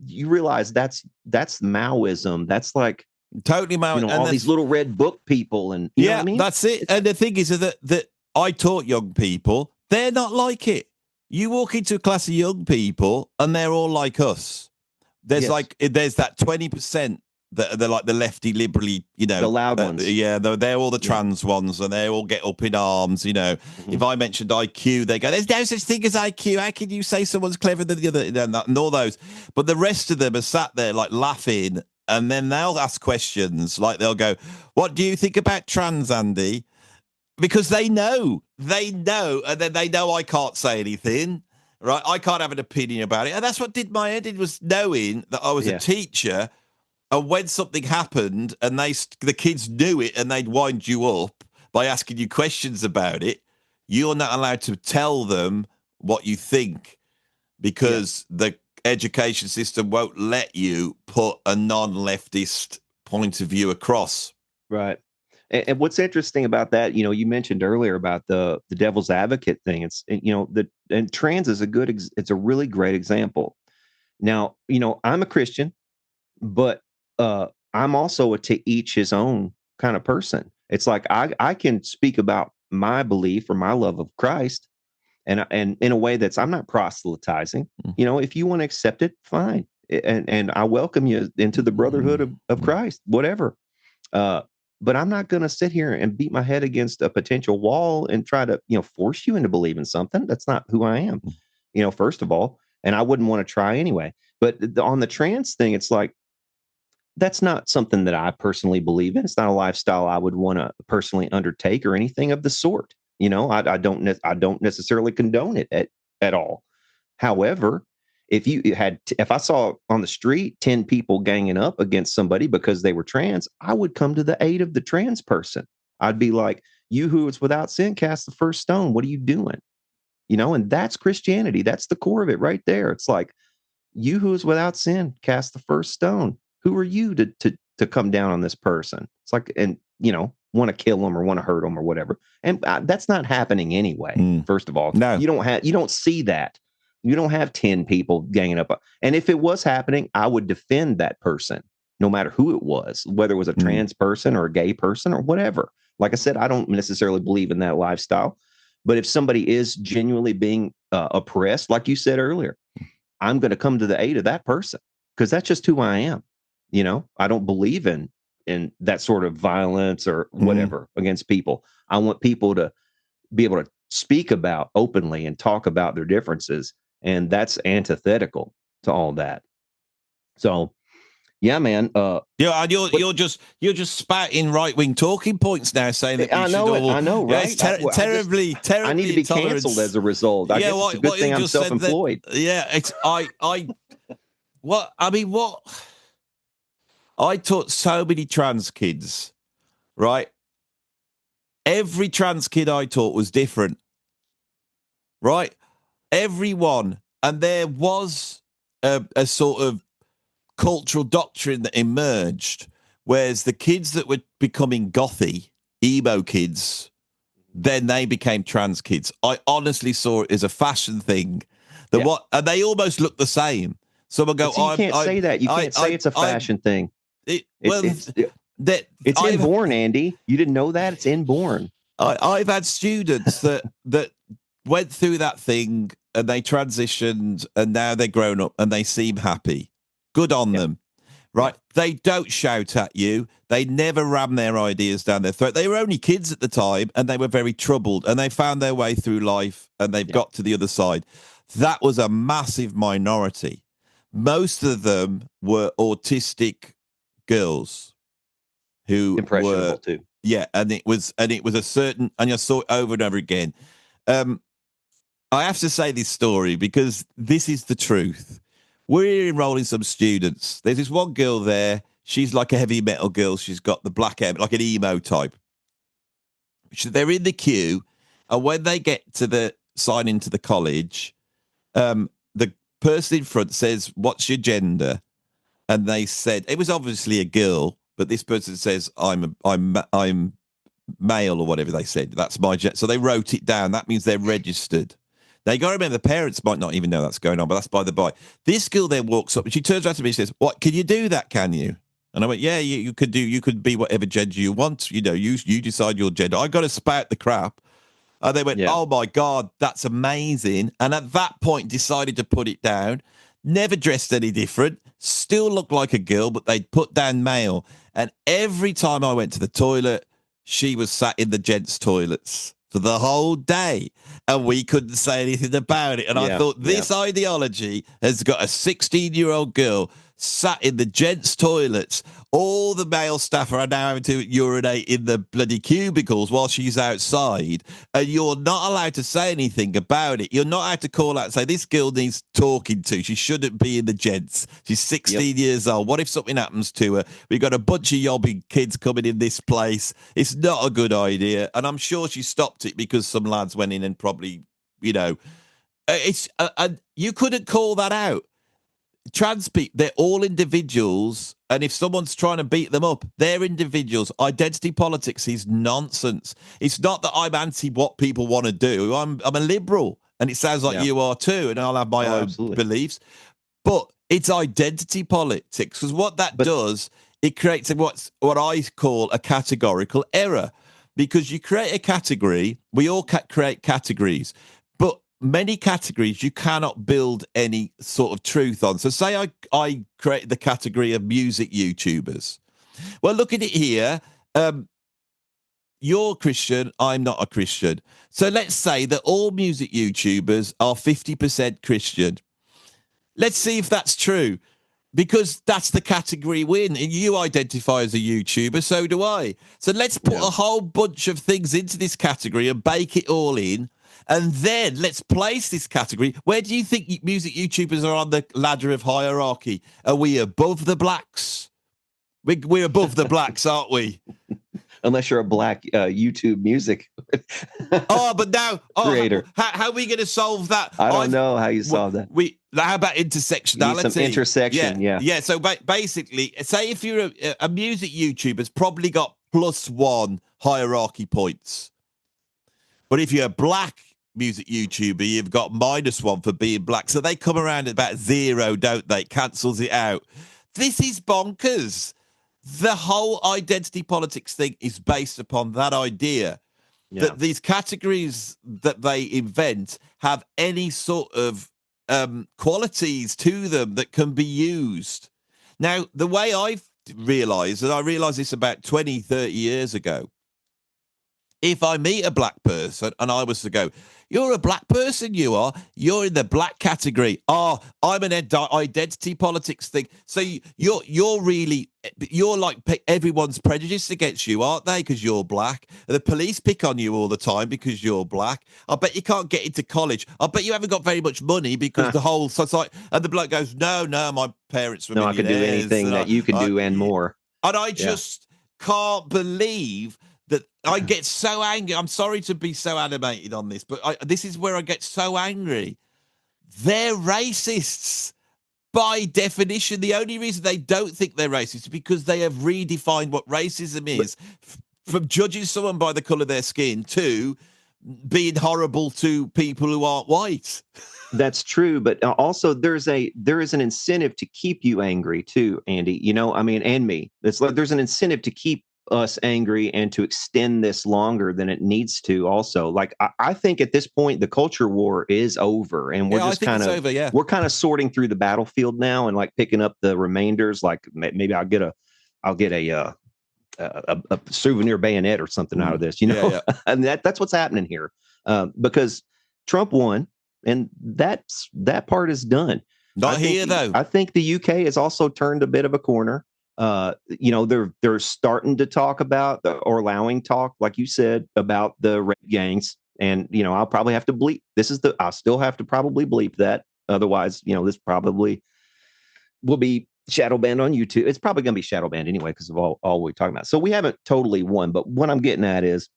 You realize that's Maoism. That's like totally Maoism. All these little red book people, and you know what I mean? That's it. And the thing is that I taught young people, they're not like it. You walk into a class of young people and they're all like us. There's that 20% they're like the lefty liberally, The loud ones. Yeah, they're all the trans ones, and they all get up in arms. If I mentioned IQ, they go, "There's no such thing as IQ. How can you say someone's cleverer than the other?" And all those. But the rest of them are sat there like laughing, and then they'll ask questions. Like they'll go, "What do you think about trans, Andy?" Because they know, and then they know I can't say anything. Right, I can't have an opinion about it, and that's what did my head in, was knowing that I was a teacher, and when something happened, and the kids knew it, and they'd wind you up by asking you questions about it, you're not allowed to tell them what you think, because the education system won't let you put a non-leftist point of view across. Right. And what's interesting about that, you mentioned earlier about the devil's advocate thing. And trans is it's a really great example. Now, I'm a Christian, but I'm also a to each his own kind of person. It's like I can speak about my belief or my love of Christ, and in a way I'm not proselytizing. If you want to accept it, fine, and I welcome you into the brotherhood of Christ, whatever. But I'm not going to sit here and beat my head against a potential wall and try to, force you into believing something. That's not who I am, first of all. And I wouldn't want to try anyway. But on the trans thing, it's like, that's not something that I personally believe in. It's not a lifestyle I would want to personally undertake or anything of the sort. I don't necessarily condone it at all. However, if I saw on the street 10 people ganging up against somebody because they were trans, I would come to the aid of the trans person. I'd be like, "You who is without sin, cast the first stone. What are you doing?" And that's Christianity. That's the core of it right there. It's like, "You who is without sin, cast the first stone." Who are you to come down on this person? It's like, and want to kill them or want to hurt them or whatever. And that's not happening anyway. First of all, no, you don't see that. You don't have 10 people ganging up. And if it was happening, I would defend that person, no matter who it was, whether it was a trans person or a gay person or whatever. Like I said, I don't necessarily believe in that lifestyle. But if somebody is genuinely being oppressed, like you said earlier, I'm going to come to the aid of that person, because that's just who I am. I don't believe in that sort of violence or whatever against people. I want people to be able to speak about openly and talk about their differences. And that's antithetical to all that. So, yeah, man. And you're just spouting right-wing talking points now, saying that I know, right? It's terribly. I need to be canceled as a result. I guess it's a good thing I'm self-employed. What I taught so many trans kids, right? Every trans kid I taught was different, right? Everyone. And there was a sort of cultural doctrine that emerged, whereas the kids that were becoming gothy, emo kids, then they became trans kids. I honestly saw it as a fashion thing. And they almost look the same. Someone go, you can't say that. You can't say it's a fashion thing. It's inborn, Andy. You didn't know that? It's inborn. I've had students that went through that thing and they transitioned and now they're grown up and they seem happy. Good on them. Right? They don't shout at you. They never ram their ideas down their throat. They were only kids at the time and they were very troubled and they found their way through life and they've got to the other side. That was a massive minority. Most of them were autistic girls who impressionable were too. Yeah, and it was a certain, and I saw it over and over again. I have to say this story because this is the truth. We're enrolling some students. There's this one girl there. She's like a heavy metal girl. She's got the black hair, like an emo type. They're in the queue, and when they get to the sign into the college, the person in front says, "What's your gender?" And they said it was obviously a girl, but this person says, "I'm male," or whatever they said. That's my gender. So they wrote it down. That means they're registered. Now, you got to remember, the parents might not even know that's going on, but that's by the by. This girl then walks up and she turns around to me and says, "What, can you do that, can you?" And I went, "Yeah, you could do. You could be whatever gender you want. You decide your gender." I got to spout the crap. And they went, "Oh my God, that's amazing." And at that point, decided to put it down. never dressed any different, still looked like a girl, but they'd put down male. And every time I went to the toilet, she was sat in the gents' toilets for the whole day, and we couldn't say anything about it. And I Yeah, thought, yeah. this ideology has got a 16-year-old girl sat in the gents' toilets. All the male staff are now having to urinate in the bloody cubicles while she's outside, and you're not allowed to say anything about it. You're not allowed to call out and say, this girl needs talking to. She shouldn't be in the gents. She's 16 years old. What if something happens to her? We've got a bunch of yobbing kids coming in this place. It's not a good idea. And I'm sure she stopped it because some lads went in and probably, you couldn't call that out. Trans people, they're all individuals, and if someone's trying to beat them up, they're individuals. Identity politics is nonsense. It's not that I'm anti what people want to do. I'm a liberal, and it sounds like you are too, and I'll have my own beliefs. But it's identity politics, because what that does, it creates what I call a categorical error. Because you create a category, we all create categories, but many categories you cannot build any sort of truth on. So say I created the category of music YouTubers. Well, look at it here. You're Christian, I'm not a Christian. So let's say that all music YouTubers are 50% Christian. Let's see if that's true, because that's the category win. And you identify as a YouTuber, so do I. So let's put a whole bunch of things into this category and bake it all in. And then let's place this category. Where do you think music YouTubers are on the ladder of hierarchy? Are we above the blacks? We're above the blacks, aren't we? Unless you're a black YouTube music but now, creator. How are we going to solve that? I don't know how you solve that. How about intersectionality? Some intersection, yeah. So basically, say if you're a music YouTuber's probably got +1 hierarchy points, but if you're a black music YouTuber, you've got -1 for being black. So they come around at about 0, don't they? It cancels it out. This is bonkers. The whole identity politics thing is based upon that idea that these categories that they invent have any sort of qualities to them that can be used. Now, the way I've realized, and I realized this about 20, 30 years ago, if I meet a black person and I was to go, you're a black person, you're in the black category. I'm an identity politics thing. So you're like everyone's prejudiced against you, aren't they? Because you're black. The police pick on you all the time because you're black. I bet you can't get into college. I bet you haven't got very much money because the whole society. And the bloke goes, no, my parents were millionaires. I can do anything that you can do and more. And I just can't believe that I get so angry. I'm sorry to be so animated on this, but this is where I get so angry. They're racists by definition. The only reason they don't think they're racist is because they have redefined what racism is, from judging someone by the color of their skin to being horrible to people who aren't white. That's true, but also there is an incentive to keep you angry too, Andy. And me. It's like there's an incentive to keep us angry and to extend this longer than it needs to. Also, like I think at this point the culture war is over, and we're just kind of we're kind of sorting through the battlefield now and like picking up the remainders. Like maybe I'll get a souvenir bayonet or something out of this, and that's what's happening here, because Trump won, and that part is done. Not here though. I think the UK has also turned a bit of a corner. They're starting to talk about or allowing talk, like you said, about the rape gangs. And, I'll probably have to bleep. I'll still have to probably bleep that. Otherwise, this probably will be shadow banned on YouTube. It's probably going to be shadow banned anyway, because of all we're talking about. So we haven't totally won, but what I'm getting at is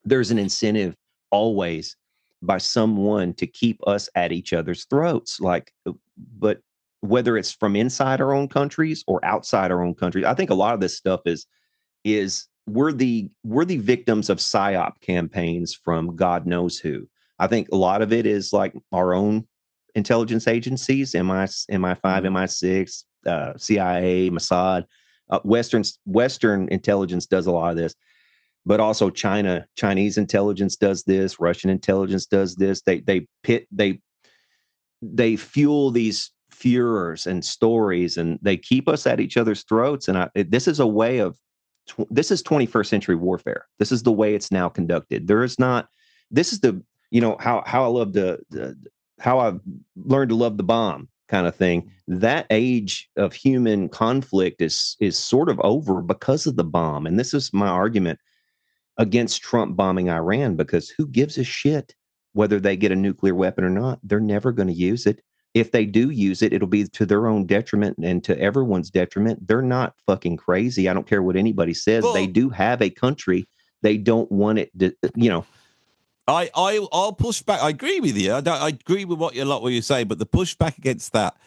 there's an incentive always by someone to keep us at each other's throats. But whether it's from inside our own countries or outside our own countries, I think a lot of this stuff is we're the victims of PSYOP campaigns from God knows who. I think a lot of it is like our own intelligence agencies, MI5, MI6, CIA, Mossad, Western intelligence does a lot of this, but also Chinese intelligence does this, Russian intelligence does this. They fuel these furors and stories, and they keep us at each other's throats. And this is a way of this is 21st century warfare. This is the way it's now conducted. There is not. This is the how I love how I've learned to love the bomb kind of thing. That age of human conflict is sort of over because of the bomb. And this is my argument against Trump bombing Iran, because who gives a shit whether they get a nuclear weapon or not? They're never going to use it. If they do use it, it'll be to their own detriment and to everyone's detriment. They're not fucking crazy. I don't care what anybody says. Well, they do have a country. They don't want it to, I'll push back. I agree with you. I agree with what you're saying, but the pushback against that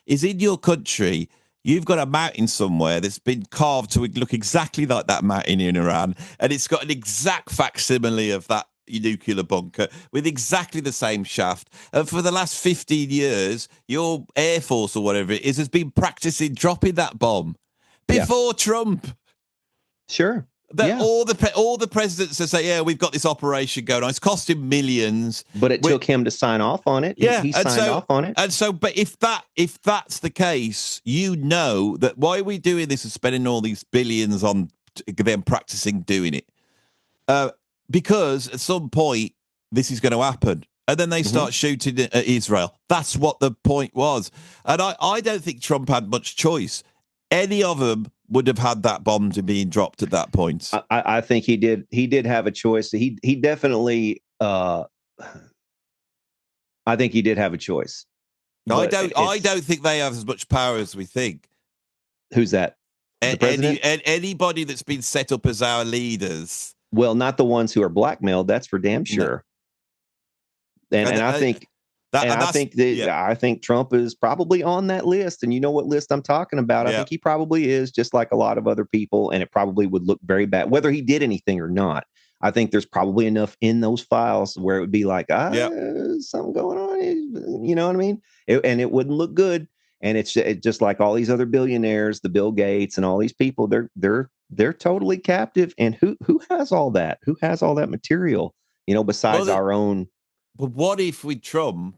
is in your country. You've got a mountain somewhere that's been carved to look exactly like that mountain in Iran, and it's got an exact facsimile of that nuclear bunker with exactly the same shaft. And for the last 15 years, your Air Force or whatever it is has been practicing dropping that bomb before Trump. Sure. All the presidents that say, we've got this operation going on. It's costing millions. But it took him to sign off on it. Yeah, he signed off on it. And so, but if that's the case, that why are we doing this and spending all these billions on them practicing doing it? Because at some point this is going to happen. And then they start shooting at Israel. That's what the point was. And I don't think Trump had much choice. Any of them would have had that bomb to being dropped at that point. I think he did. He did have a choice. He definitely. I think he did have a choice. I don't think they have as much power as we think. Who's that? Anybody that's been set up as our leaders. Well, not the ones who are blackmailed. That's for damn sure. No. And I think. I think Trump is probably on that list. And you know what list I'm talking about? I think he probably is, just like a lot of other people, and it probably would look very bad, whether he did anything or not. I think there's probably enough in those files where it would be like, something going on. You know what I mean? And it wouldn't look good. And it's just like all these other billionaires, the Bill Gates and all these people, they're totally captive. And who has all that? Who has all that material, besides our own? But what if with Trump,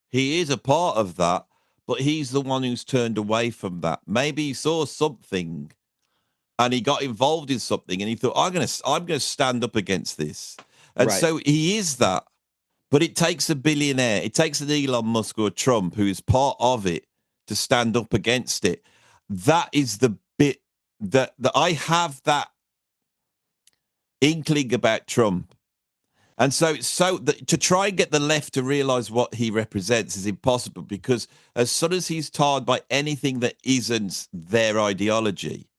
he is a part of that, but he's the one who's turned away from that? Maybe he saw something and he got involved in something and he thought, I'm gonna stand up against this. And so he is that. But it takes a billionaire, it takes an Elon Musk or a Trump who is part of it to stand up against it. That is the bit that I have that inkling about Trump. And so to try and get the left to realize what he represents is impossible, because as soon as he's tarred by anything that isn't their ideology,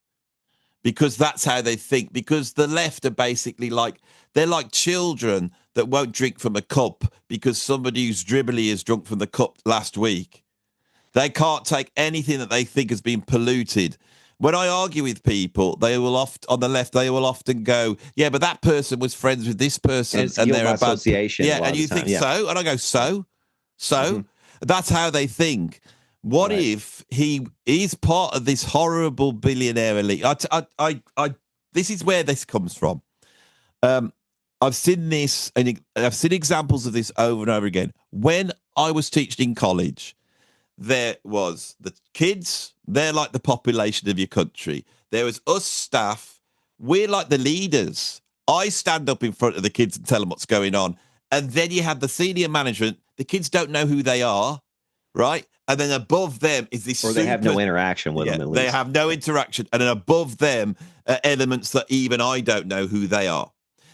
because that's how they think, because the left are basically they're like children that won't drink from a cup because somebody who's dribbly has drunk from the cup last week. They can't take anything that they think has been polluted. When I argue with people, on the left, they will often go, "Yeah, but that person was friends with this person, and they're about association." Yeah, and you think so, and I go, so. That's how they think. What if he is part of this horrible billionaire elite? This is where this comes from. I've seen this, and I've seen examples of this over and over again. When I was teaching in college, there was the kids, they're like the population of your country. There was us staff, we're like the leaders. I stand up in front of the kids and tell them what's going on. And then you have the senior management, the kids don't know who they are, right? And then above them is this... Or they have no interaction with them, at least. They have no interaction. And then above them are elements that even I don't know who they are.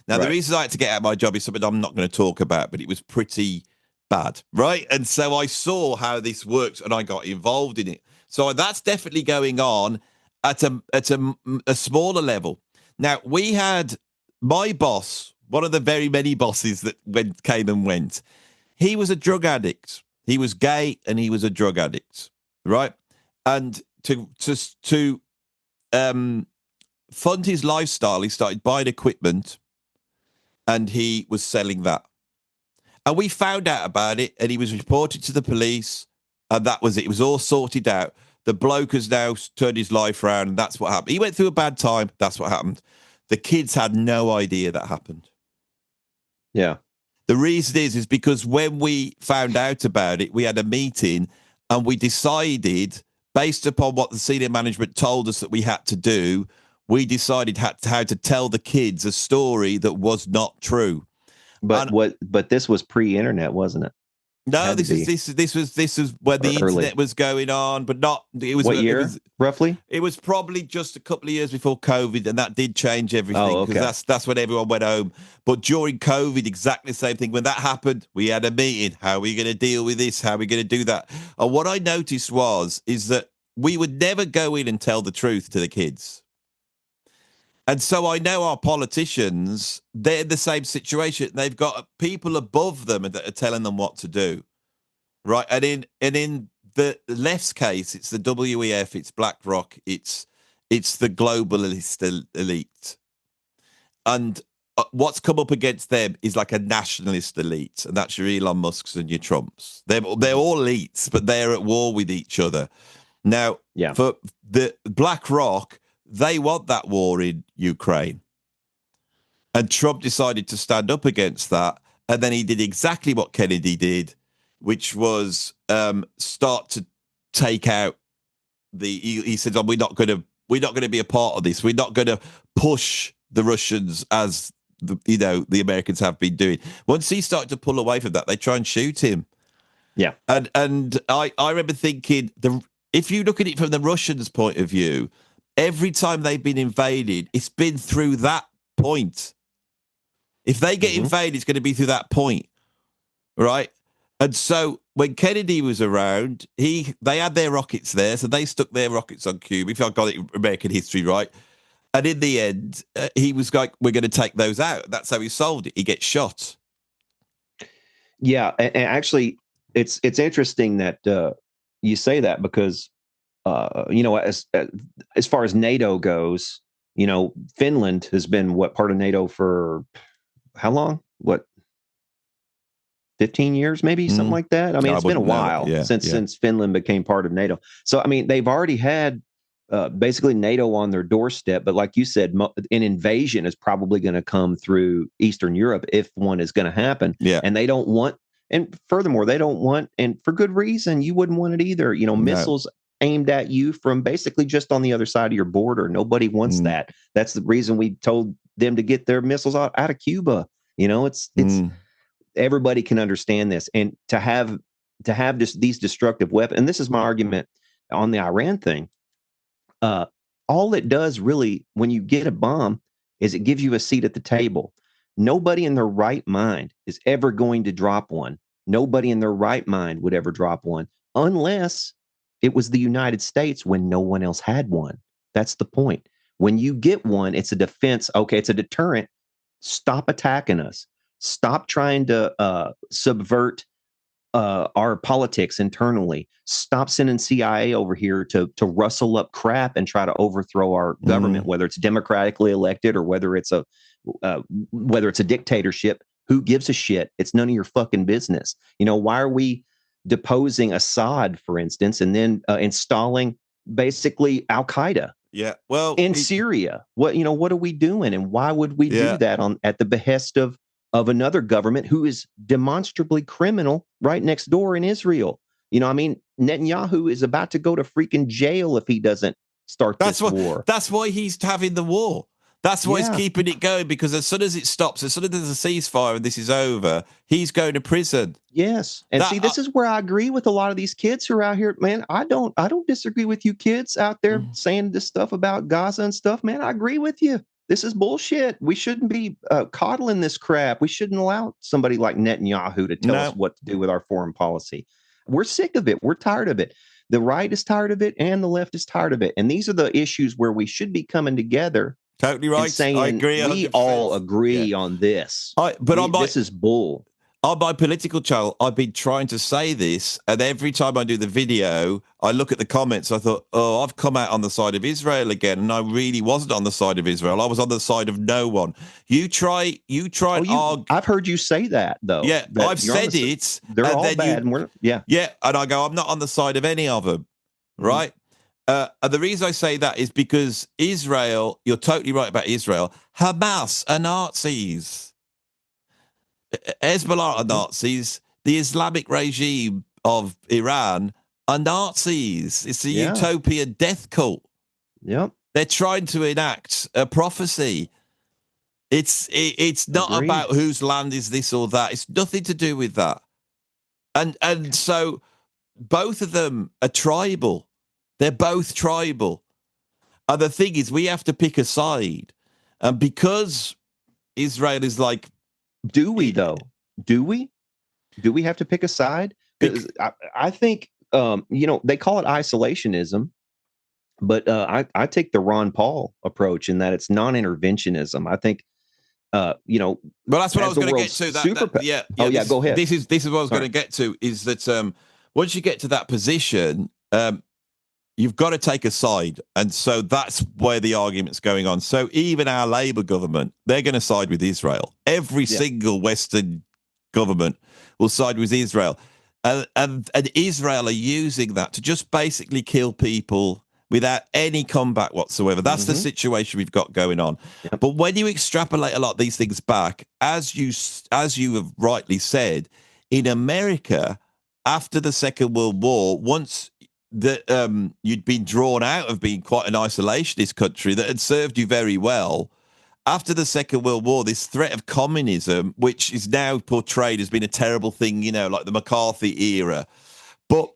Now, the reason I had to get out of my job is something I'm not going to talk about, but it was pretty bad, right? And so I saw how this works and I got involved in it. So that's definitely going on at a smaller level. Now, we had my boss, one of the very many bosses that came and went. He was a drug addict. He was gay and he was a drug addict, right? And to fund his lifestyle, he started buying equipment and he was selling that. And we found out about it, and he was reported to the police, and that was it. It was all sorted out. The bloke has now turned his life around, and that's what happened. He went through a bad time. That's what happened. The kids had no idea that happened. Yeah. The reason is because when we found out about it, we had a meeting, and we decided, based upon what the senior management told us that we had to do, we decided how to tell the kids a story that was not true. But And but this was pre-internet, wasn't it? no, Had to this is be. this was when Or the early. internet was going on, but not. It was What it year, was roughly? it was probably just a couple of years before COVID, and that did change Oh, everything because okay. that's when everyone went home. But during COVID, exactly the same thing. When that happened, we had a meeting. How are we going to deal with this? How are we going to do that? And what I noticed is that we would never go in and tell the truth to the kids. And so I know our politicians, they're in the same situation. They've got people above them that are telling them what to do. Right. And in the left's case, it's the WEF, it's BlackRock, it's the globalist elite. And what's come up against them is like a nationalist elite, and that's your Elon Musks and your Trumps. They're all elites, but they're at war with each other. Now, Yeah. for the BlackRock, they want that war in Ukraine. And Trump decided to stand up against that. And then he did exactly what Kennedy did, which was start to take out he said, oh, we're not going to be a part of this. We're not going to push the Russians as the Americans have been doing. Once he started to pull away from that, they try and shoot him. Yeah. And I remember thinking, if you look at it from the Russians' point of view, every time they've been invaded, it's been through that point. If they get invaded, it's going to be through that point, right? And so when Kennedy was around, they had their rockets there, so they stuck their rockets on Cuba, if I got it American history right. And in the end, he was like, we're going to take those out. That's how he solved it. He gets shot. Yeah, and actually, it's interesting that you say that because as far as NATO goes, Finland has been part of NATO for how long? What, 15 years, maybe something like that. I mean, I it's been a wouldn't know. while Yeah, since Finland became part of NATO. So, I mean, they've already had basically NATO on their doorstep. But like you said, an invasion is probably going to come through Eastern Europe if one is going to happen. Yeah. And they don't want, and furthermore, they don't want, and for good reason, you wouldn't want it either. Missiles aimed at you from basically just on the other side of your border. Nobody wants that. That's the reason we told them to get their missiles out of Cuba. It's everybody can understand this, and to have just these destructive weapons. And this is my argument on the Iran thing. All it does really, when you get a bomb, is it gives you a seat at the table. Nobody in their right mind is ever going to drop one. Nobody in their right mind would ever drop one unless it was the United States when no one else had one. That's the point. When you get one, it's a defense. Okay, it's a deterrent. Stop attacking us. Stop trying to subvert our politics internally. Stop sending CIA over here to rustle up crap and try to overthrow our government, whether it's democratically elected or whether it's a dictatorship. Who gives a shit? It's none of your fucking business. Why are we deposing Assad, for instance, and then installing basically Al Qaeda? Yeah. Well, in Syria, what are we doing, and why would we do that at the behest of another government who is demonstrably criminal right next door in Israel? I mean, Netanyahu is about to go to freaking jail if he doesn't start this war. That's why he's having the war. That's why he's keeping it going, because as soon as it stops, as soon as there's a ceasefire and this is over, he's going to prison. Yes. And this is where I agree with a lot of these kids who are out here, man. I don't disagree with you kids out there saying this stuff about Gaza and stuff, man. I agree with you. This is bullshit. We shouldn't be coddling this crap. We shouldn't allow somebody like Netanyahu to tell us what to do with our foreign policy. We're sick of it. We're tired of it. The right is tired of it and the left is tired of it. And these are the issues where we should be coming together. Totally right. Saying, I agree. 100%. We all agree on this. This is bull. On my political channel, I've been trying to say this, and every time I do the video, I look at the comments. I thought, oh, I've come out on the side of Israel again, and I really wasn't on the side of Israel. I was on the side of no one. You try and argue. I've heard you say that, though. Yeah, I've said it. They're all bad. Yeah, and I go, I'm not on the side of any of them, right? And the reason I say that is because Israel, you're totally right about Israel. Hamas are Nazis. Hezbollah are Nazis. The Islamic regime of Iran are Nazis. It's a Yeah. utopian death cult. Yep. They're trying to enact a prophecy. It's not Agreed. about whose land is this or that. It's nothing to do with that. And so both of them are tribal. They're both tribal. And the thing is, we have to pick a side. And because Israel is like, Do we though? Do we? Do we have to pick a side? Because I think they call it isolationism, but I take the Ron Paul approach in that it's non-interventionism. I think well, that's what I was going to get to. Go ahead. This is what I was going to get to. Is that once you get to that position, you've got to take a side, and so that's where the argument's going on. So even our Labour government, they're going to side with Israel. Every single Western government will side with Israel, and Israel are using that to just basically kill people without any combat whatsoever. That's the situation we've got going on. Yep. But when you extrapolate a lot of these things back, as you have rightly said, in America, after the Second World War, once that you'd been drawn out of being quite an isolationist country that had served you very well, after the Second World War, this threat of communism, which is now portrayed as being a terrible thing, like the McCarthy era, but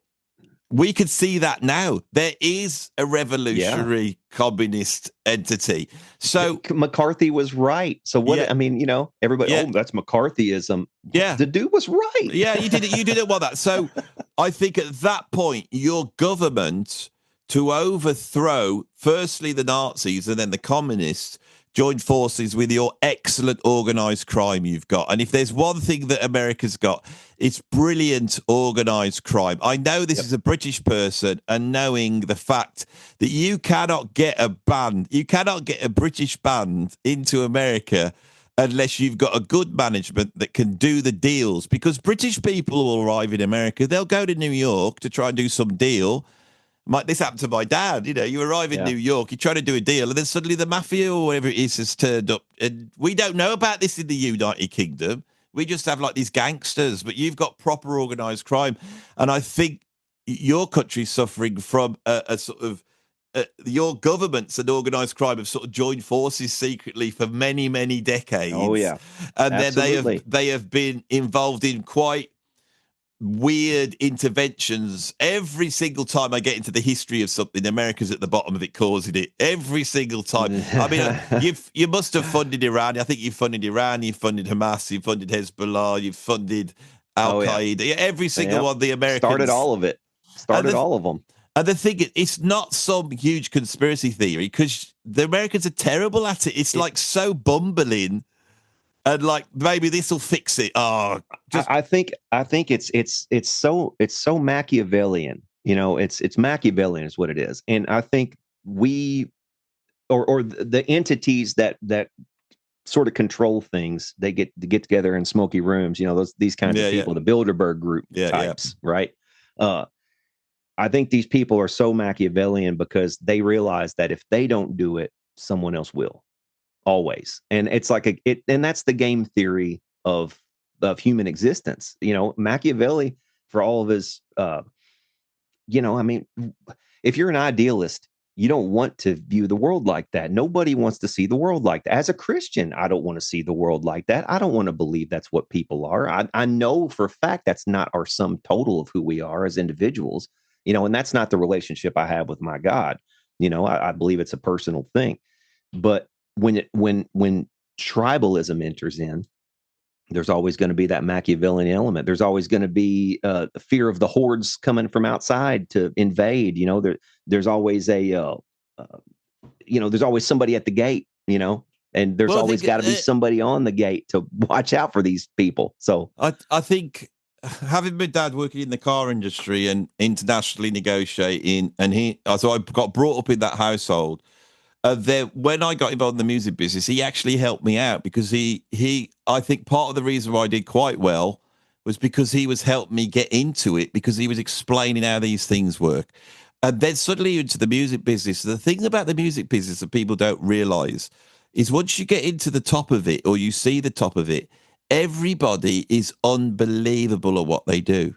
we could see that now. There is a revolutionary communist entity. So McCarthy was right. So what? I mean, everybody. Oh, that's McCarthyism. Yeah, the dude was right. Yeah, you didn't want that. So I think at that point, your government to overthrow firstly the Nazis and then the communists joined forces with your excellent organized crime you've got. And if there's one thing that America's got, it's brilliant organized crime. I know this is a British person, and knowing the fact that you cannot get a British band into America unless you've got a good management that can do the deals. Because British people will arrive in America, they'll go to New York to try and do some deal. This happened to my dad. You arrive in New York, you try to do a deal, and then suddenly the mafia or whatever it is has turned up. And we don't know about this in the United Kingdom. We just have like these gangsters, but you've got proper organized crime. And I think your country's suffering from a sort of your governments and organized crime have sort of joined forces secretly for many, many decades. Oh yeah, and absolutely. then they have been involved in quite weird interventions. Every single time I get into the history of something, America's at the bottom of it, causing it every single time. I mean, you must have funded Iran. I think you funded Iran, you funded Hamas, you funded Hezbollah, you funded Al Qaeda. Yeah. Every single one. The Americans started all of it. All of them. And the thing is, it's not some huge conspiracy theory because the Americans are terrible at it. It's like so bumbling. And like maybe this will fix it. I think it's so Machiavellian. It's Machiavellian is what it is. And I think we or the entities that sort of control things, they get together in smoky rooms. These kinds of people, the Bilderberg group types, right? I think these people are so Machiavellian because they realize that if they don't do it, someone else will. Always. And it's like and that's the game theory of human existence. Machiavelli, for all of his I mean, if you're an idealist, you don't want to view the world like that. Nobody wants to see the world like that. As a Christian, I don't want to see the world like that. I don't want to believe that's what people are. I know for a fact that's not our sum total of who we are as individuals, and that's not the relationship I have with my God. I believe it's a personal thing. But when tribalism enters in, there's always going to be that Machiavellian element. There's always going to be the fear of the hordes coming from outside to invade. There's always there's always somebody at the gate. And there's always got to be somebody on the gate to watch out for these people. So I think having my dad working in the car industry and internationally negotiating, so I got brought up in that household. When I got involved in the music business, he actually helped me out because I think part of the reason why I did quite well was because he was helping me get into it because he was explaining how these things work. And then suddenly into the music business. The thing about the music business that people don't realize is once you get into the top of it or you see the top of it, everybody is unbelievable at what they do.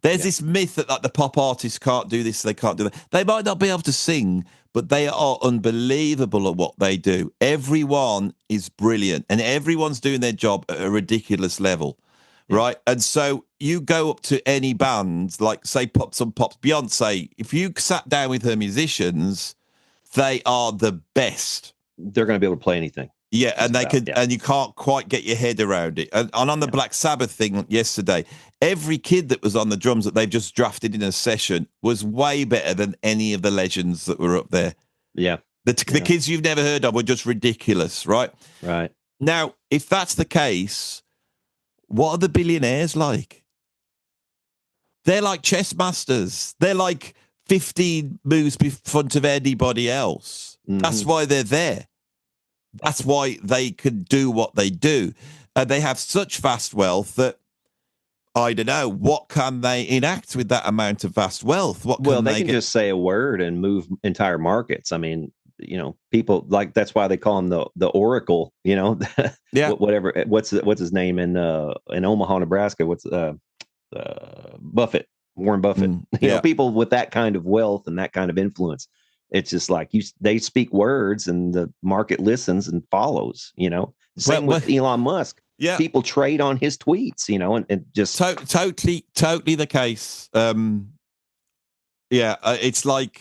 There's Yeah. this myth that like the pop artists can't do this, they can't do that. They might not be able to sing, but they are unbelievable at what they do. Everyone is brilliant, and everyone's doing their job at a ridiculous level, Yeah. right? And so you go up to any band, like say Pops, Beyonce. If you sat down with her musicians, they are the best. They're going to be able to play anything. Yeah, and they could, yeah. and you can't quite get your head around it. And on the Black Sabbath thing yesterday, every kid that was on the drums that they've just drafted in a session was way better than any of the legends that were up there. Yeah. The kids you've never heard of were just ridiculous, right? Right. Now, if that's the case, what are the billionaires like? They're like chess masters. They're like 15 moves in front of anybody else. Mm-hmm. That's why they're there. That's why they can do what they do. And they have such vast wealth that, I don't know, what can they enact with that amount of vast wealth? Well, they can just say a word and move entire markets. I mean, people like, that's why they call him the Oracle, Yeah. whatever. What's his name in Omaha, Nebraska? What's Buffett, Warren Buffett. People with that kind of wealth and that kind of influence. It's just like they speak words and the market listens and follows, Same with Elon Musk. Yeah. People trade on his tweets, and just totally the case. It's like,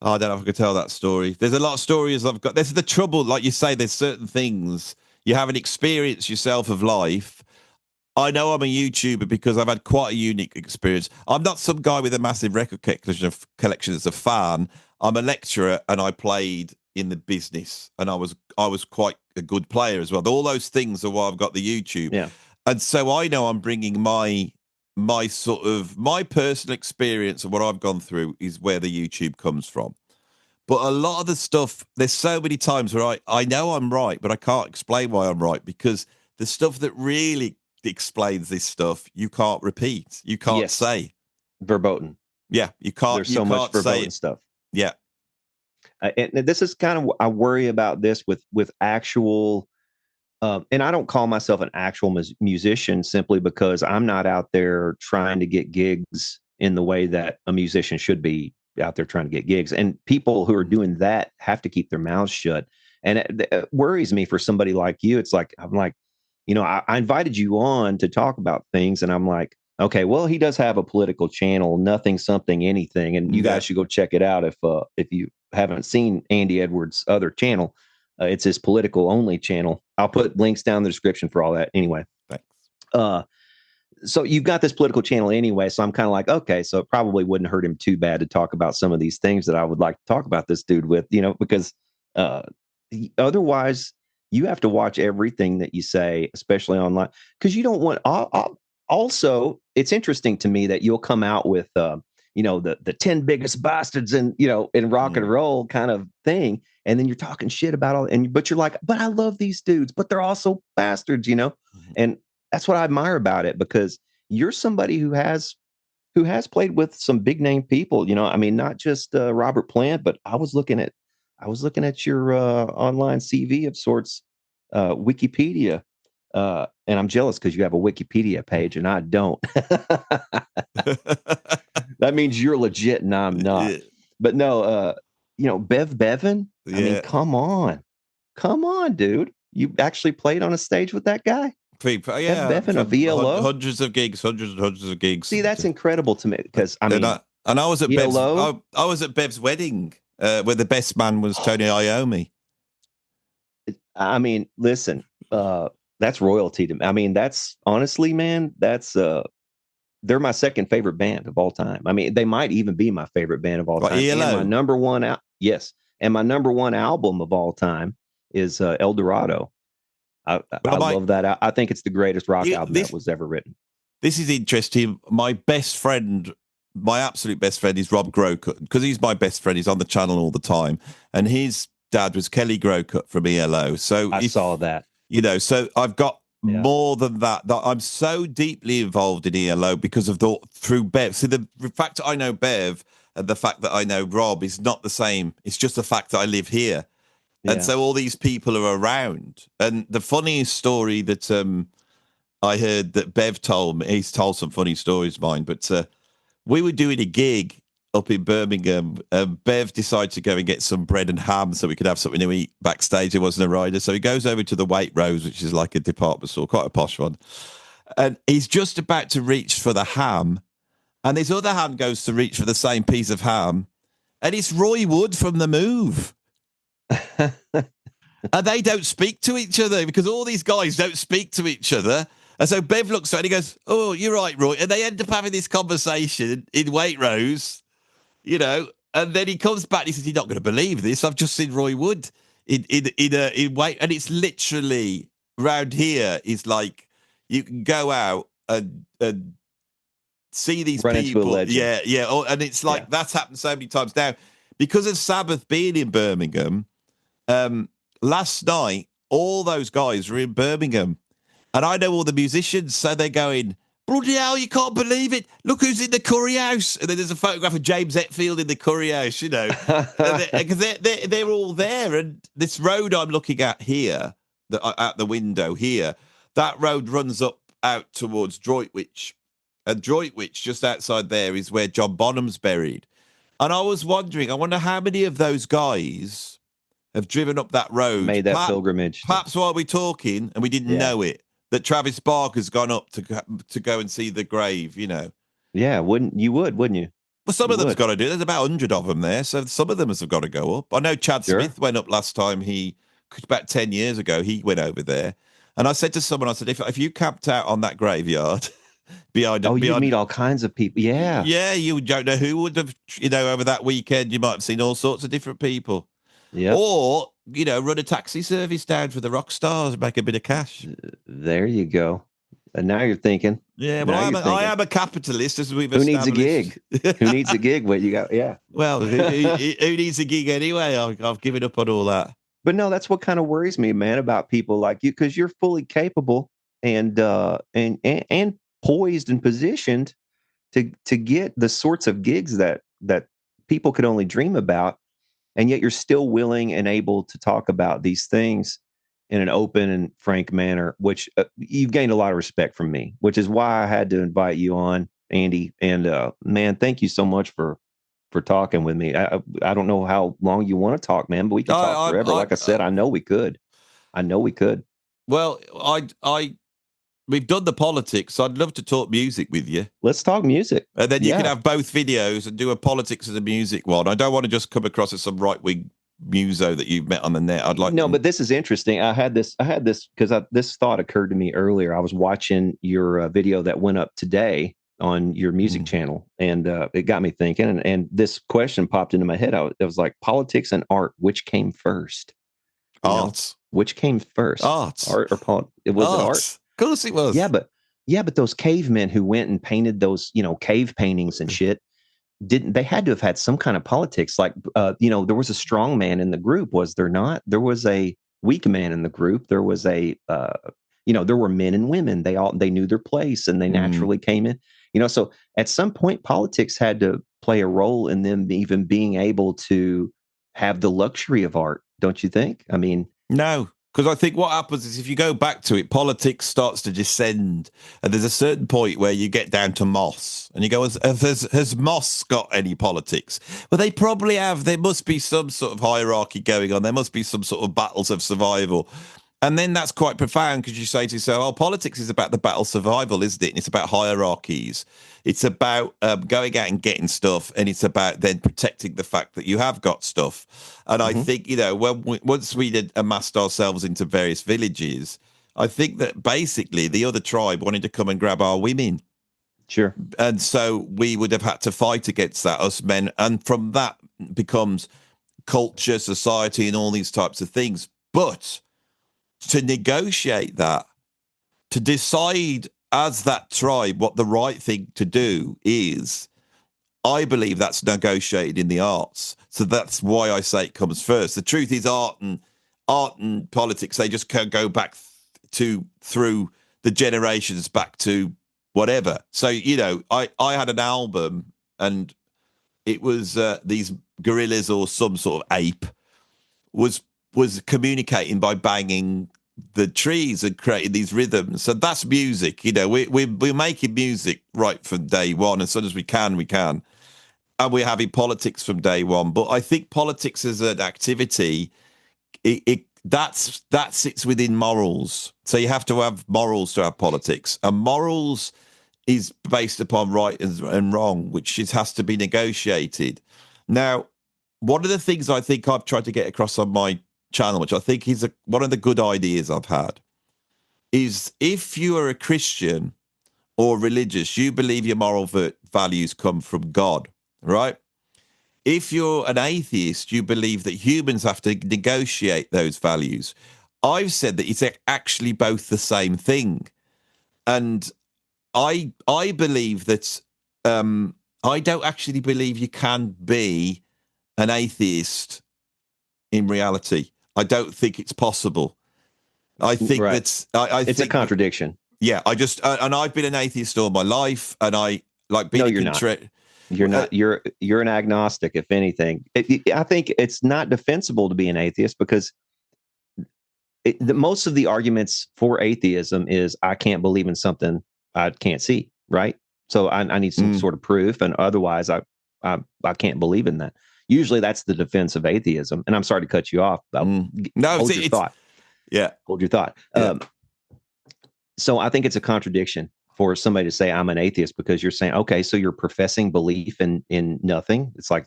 I don't know if I could tell that story. There's a lot of stories I've got. This is the trouble. Like you say, there's certain things you haven't experienced yourself of life. I know I'm a YouTuber because I've had quite a unique experience. I'm not some guy with a massive record collection as a fan. I'm a lecturer and I played in the business and I was quite a good player as well. All those things are why I've got the YouTube. Yeah. And so I know I'm bringing my personal experience of what I've gone through is where the YouTube comes from. But a lot of the stuff, there's so many times where I know I'm right, but I can't explain why I'm right because the stuff that really explains this stuff you can't repeat, you can't say verboten. Yeah, you can't. There's so much verboten stuff. Yeah, and this is kind of, I worry about this with actual, and I don't call myself an actual musician simply because I'm not out there trying to get gigs in the way that a musician should be out there trying to get gigs. And people who are doing that have to keep their mouths shut. And it worries me for somebody like you. It's like, I'm like, I invited you on to talk about things, and I'm like, okay, well, he does have a political channel, Nothing Something Anything, and you guys should go check it out if you haven't seen Andy Edwards' other channel. It's his political only channel. I'll put links down in the description for all that. Anyway, thanks. So you've got this political channel anyway, so I'm kind of like, okay, so it probably wouldn't hurt him too bad to talk about some of these things that I would like to talk about this dude with, because otherwise you have to watch everything that you say, especially online, because you don't want. Also, it's interesting to me that you'll come out with, the 10 biggest bastards in rock and roll kind of thing, and then you're talking shit about but you're like, but I love these dudes, but they're also bastards, and that's what I admire about it, because you're somebody who has played with some big name people, I mean, not just Robert Plant, but I was looking at your online CV of sorts, Wikipedia, and I'm jealous because you have a Wikipedia page and I don't. That means you're legit and I'm not. But no, Bev Bevan. I mean, come on, dude. You actually played on a stage with that guy. People, Bev Bevan of ELO. Hundreds of gigs. See, that's incredible to me because I mean, and I was at ELO? Bev's. I was at Bev's wedding, where the best man was Tony Iommi. I mean, listen, that's royalty to me. I mean, that's honestly, man, that's they're my second favorite band of all time. I mean, they might even be my favorite band of all time. ELO. And my number one and my number one album of all time is El Dorado. I love that. I think it's the greatest rock album that was ever written. This is interesting. My absolute best friend is Rob Grocott, because he's my best friend. He's on the channel all the time, and his dad was Kelly Grocott from ELO. So I saw that. So I've got more than that. That I'm so deeply involved in ELO because of through Bev. So the fact that I know Bev and the fact that I know Rob is not the same. It's just the fact that I live here. Yeah. And so all these people are around. And the funniest story that I heard that Bev told me, he's told some funny stories, mine, but we were doing a gig up in Birmingham. Bev decided to go and get some bread and ham so we could have something to eat backstage. He wasn't a rider. So he goes over to the Waitrose, which is like a department store, quite a posh one. And he's just about to reach for the ham. And his other hand goes to reach for the same piece of ham. And it's Roy Wood from The Move. And they don't speak to each other because all these guys don't speak to each other. And so Bev looks at it and he goes, "Oh, you're right, Roy." And they end up having this conversation in Waitrose, you know. And then he comes back and he says, "You're not going to believe this. I've just seen Roy Wood in Wait." And it's literally round here is like you can go out and see these Run into a people. legend. Yeah, yeah. Oh, and it's like that's happened so many times now. Because of Sabbath being in Birmingham, last night, all those guys were in Birmingham. And I know all the musicians, so they're going, "Bloody hell, you can't believe it. Look who's in the curry house." And then there's a photograph of James Hetfield in the curry house, you know. Because they're all there. And this road I'm looking at here, out the window here, that road runs up out towards Droitwich. And Droitwich, just outside there, is where John Bonham's buried. And I was wondering, I wonder how many of those guys have driven up that road. Made that pilgrimage. Perhaps while we're talking, and we didn't know it, that Travis Barker's gone up to go and see the grave, you know. Yeah, wouldn't you? Wouldn't you? Well, some of them's got to do it. There's about 100 of them there, so some of them have got to go up. I know Chad Smith went up last time. About 10 years ago, he went over there. And I said to someone, I said, if you camped out on that graveyard... you'd meet all kinds of people. Yeah. Yeah, you don't know who would have, over that weekend, you might have seen all sorts of different people. Yeah. Or, run a taxi service down for the rock stars and make a bit of cash. There you go. And now you're thinking. Yeah, but I am a capitalist, as we've established. Who needs a gig? Who needs a gig? What you got? Yeah. Well, who needs a gig anyway? I've given up on all that. But no, that's what kind of worries me, man, about people like you, because you're fully capable and poised and positioned to get the sorts of gigs that people could only dream about, and yet you're still willing and able to talk about these things in an open and frank manner, which you've gained a lot of respect from me, which is why I had to invite you on, Andy. And man, thank you so much for talking with me. I don't know how long you want to talk, man, but we can talk forever. Like I said, I know we could. Well, we've done the politics, so I'd love to talk music with you. Let's talk music. And then you can have both videos and do a politics and a music one. I don't want to just come across as some right-wing muso that you've met on the net. I'd like but this is interesting. I had this because this thought occurred to me earlier. I was watching your video that went up today on your music channel, and it got me thinking. And this question popped into my head. It was like, politics and art, which came first? Arts. Which came first? Arts. Art or politics? It was art. Of course it was. Yeah, but those cavemen who went and painted those, cave paintings and shit, they had to have had some kind of politics. Like, there was a strong man in the group, was there not? There was a weak man in the group. There was there were men and women. They knew their place and they naturally came in. So at some point, politics had to play a role in them even being able to have the luxury of art. Don't you think? I mean, no. Because I think what happens is if you go back to it, politics starts to descend. And there's a certain point where you get down to Moss. And you go, has Moss got any politics? Well, they probably have. There must be some sort of hierarchy going on. There must be some sort of battles of survival. And then that's quite profound because you say to yourself, politics is about the battle survival, isn't it? And it's about hierarchies. It's about going out and getting stuff. And it's about then protecting the fact that you have got stuff. And I think, once we amassed ourselves into various villages, I think that basically the other tribe wanted to come and grab our women. Sure. And so we would have had to fight against that, us men. And from that becomes culture, society, and all these types of things. But to negotiate that, to decide as that tribe what the right thing to do is, I believe that's negotiated in the arts. So that's why I say it comes first. The truth is art and politics, they just can go back through the generations back to whatever. So, I had an album and it was these gorillas or some sort of ape was communicating by banging the trees and creating these rhythms. So that's music. You know, we're making music right from day one. As soon as we can. And we're having politics from day one. But I think politics as an activity, that sits within morals. So you have to have morals to have politics. And morals is based upon right and wrong, which has to be negotiated. Now, one of the things I think I've tried to get across on my channel, which I think is one of the good ideas I've had, is if you are a Christian or religious, you believe your moral values come from God, right? If you're an atheist, you believe that humans have to negotiate those values. I've said that it's actually both the same thing. And I believe that I don't actually believe you can be an atheist in reality. I don't think it's possible. I think Right. that's It's a contradiction. Yeah, I just and I've been an atheist all my life, and I like being. No, you're not. You're not. You're an agnostic, if anything. I think it's not defensible to be an atheist because most of the arguments for atheism is I can't believe in something I can't see, right? So I need some sort of proof, and otherwise I can't believe in that. Usually that's the defense of atheism. And I'm sorry to cut you off. No, hold your thought. Yeah, hold your thought. Yeah. So I think it's a contradiction for somebody to say I'm an atheist because you're saying, okay, so you're professing belief in nothing. It's like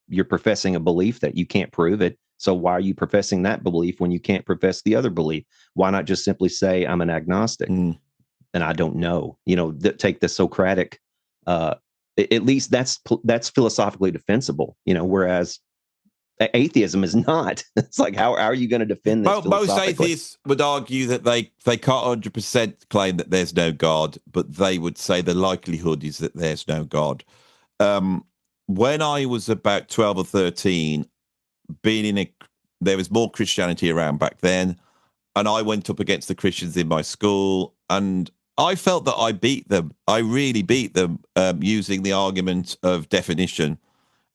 you're professing a belief that you can't prove it. So why are you professing that belief when you can't profess the other belief? Why not just simply say I'm an agnostic and I don't know? You know, take the Socratic. At least that's philosophically defensible. You know, whereas atheism is not. It's like how are you going to defend this? Most atheists would argue that they can't 100% claim that there's no God, but they would say the likelihood is that there's no God. When I was about 12 or 13, there was more Christianity around back then, and I went up against the Christians in my school, and I felt that I beat them. I really beat them using the argument of definition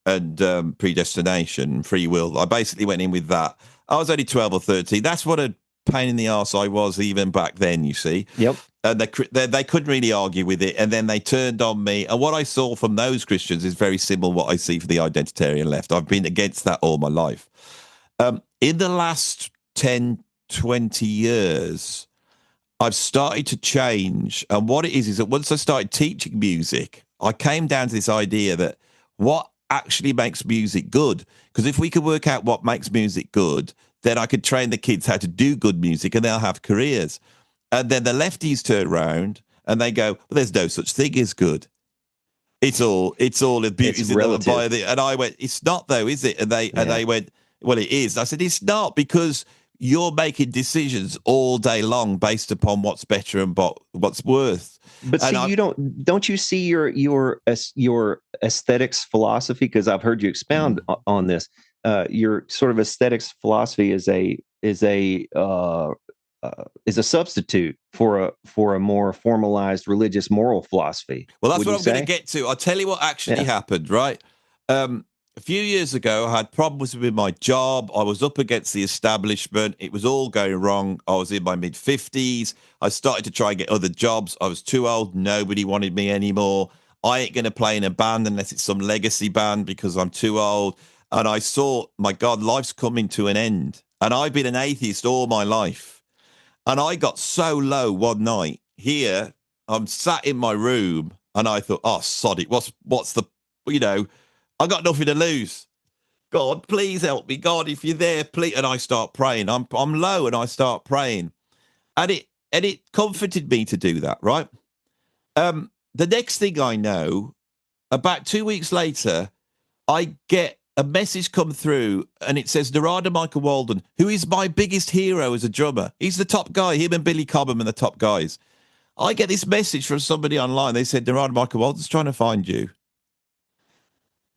and predestination and free will. I basically went in with that. I was only 12 or 13. That's what a pain in the arse I was even back then, you see. Yep. And they couldn't really argue with it. And then they turned on me. And what I saw from those Christians is very similar to what I see for the identitarian left. I've been against that all my life. In the last 10, 20 years, I've started to change. And what it is that once I started teaching music, I came down to this idea that what actually makes music good, because if we could work out what makes music good, then I could train the kids how to do good music and they'll have careers. And then the lefties turn around and they go, well, there's no such thing as good. It's all abuse. It's relative. And I went, it's not though, is it? And they went, well, it is. And I said, it's not, because you're making decisions all day long based upon what's better and what's worth. But see, don't you see your aesthetics philosophy? Because I've heard you expound on this. Your sort of aesthetics philosophy is a substitute for a more formalized religious moral philosophy. Well, that's what I'm going to get to. I'll tell you what actually happened, right? A few years ago, I had problems with my job. I was up against the establishment. It was all going wrong. I was in my mid-50s. I started to try and get other jobs. I was too old. Nobody wanted me anymore. I ain't going to play in a band unless it's some legacy band because I'm too old. And I saw, my God, life's coming to an end. And I've been an atheist all my life. And I got so low one night here. I'm sat in my room and I thought, oh, sod it. What's the, I got nothing to lose. God, please help me. God, if you're there, please. And I start praying. I'm low and I start praying. And it comforted me to do that, right? The next thing I know, about 2 weeks later, I get a message come through and it says Narada Michael Walden, who is my biggest hero as a drummer. He's the top guy. Him and Billy Cobham are the top guys. I get this message from somebody online. They said, Narada Michael Walden's trying to find you.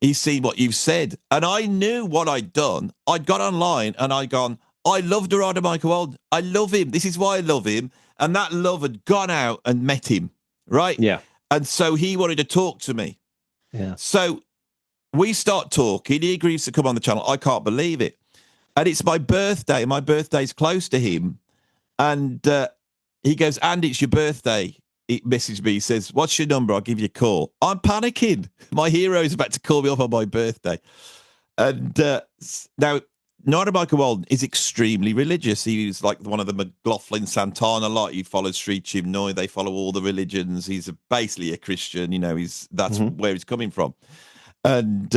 He's seen what you've said. And I knew what I'd done. I'd got online and I'd gone, I love Narada Michael Walden. I love him. This is why I love him. And that love had gone out and met him, right? Yeah. And so he wanted to talk to me. Yeah. So we start talking. He agrees to come on the channel. I can't believe it. And it's my birthday. My birthday's close to him. And he goes, "And it's your birthday." He messaged me. He says, "What's your number? I'll give you a call." I'm panicking. My hero's about to call me up on my birthday. And now, Nigel Michael Walden is extremely religious. He was like one of the McLaughlin Santana lot. He follows Sri Chinmoy. They follow all the religions. He's basically a Christian. You know, that's where he's coming from. And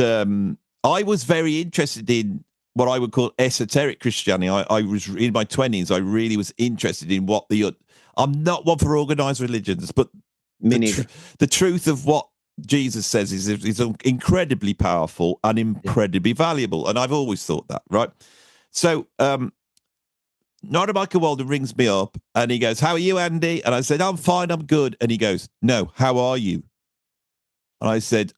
I was very interested in what I would call esoteric Christianity. I was in my 20s. I really was interested in what I'm not one for organized religions, but the truth of what Jesus says is incredibly powerful and incredibly valuable. And I've always thought that, right? So Nigel Michael Walden rings me up and he goes, "How are you, Andy?" And I said, "I'm fine, I'm good." And he goes, "No, how are you?" And I said,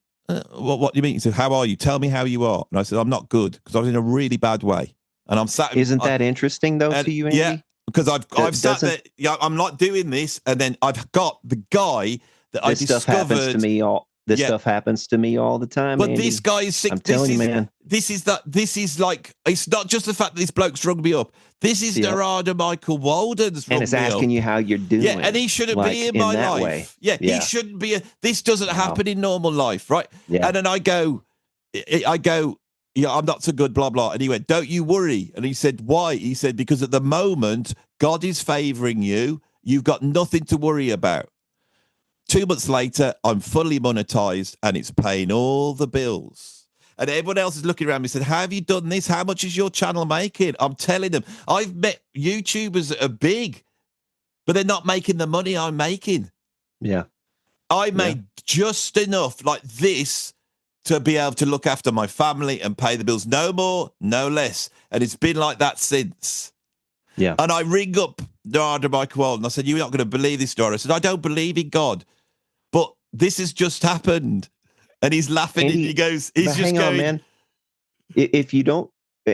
what do you mean? He said, "How are you? Tell me how you are." And I said, "I'm not good because I was in a really bad way." And I'm sat. Isn't that interesting though to you, Andy? Yeah, because I've sat there. Yeah, I'm not doing this, and then I've got the guy that I discovered. Stuff happens to me all. Stuff happens to me all the time. But Andy. This guy is sick. I'm telling you, man. This is like, it's not just the fact that this bloke's rung me up. This is Nigel Michael Walden's rung me up. And it's asking you how you're doing. Yeah, and he shouldn't be in my life. Way. Yeah, he shouldn't be. This doesn't happen in normal life, right? Yeah. And then I go, "Yeah, I'm not so good, blah, blah." And he went, "Don't you worry." And he said, "Why?" He said, "Because at the moment, God is favoring you. You've got nothing to worry about." 2 months later, I'm fully monetized and it's paying all the bills. And everyone else is looking around me and said, "How have you done this? How much is your channel making?" I'm telling them, I've met YouTubers that are big, but they're not making the money I'm making. Yeah. I made just enough like this to be able to look after my family and pay the bills. No more, no less. And it's been like that since. Yeah. And I ring up Nigel Michael Walden and I said, "You're not going to believe this story." I said, "I don't believe in God, but this has just happened." And he's laughing and he goes, he's just hang going, on, man. If you don't,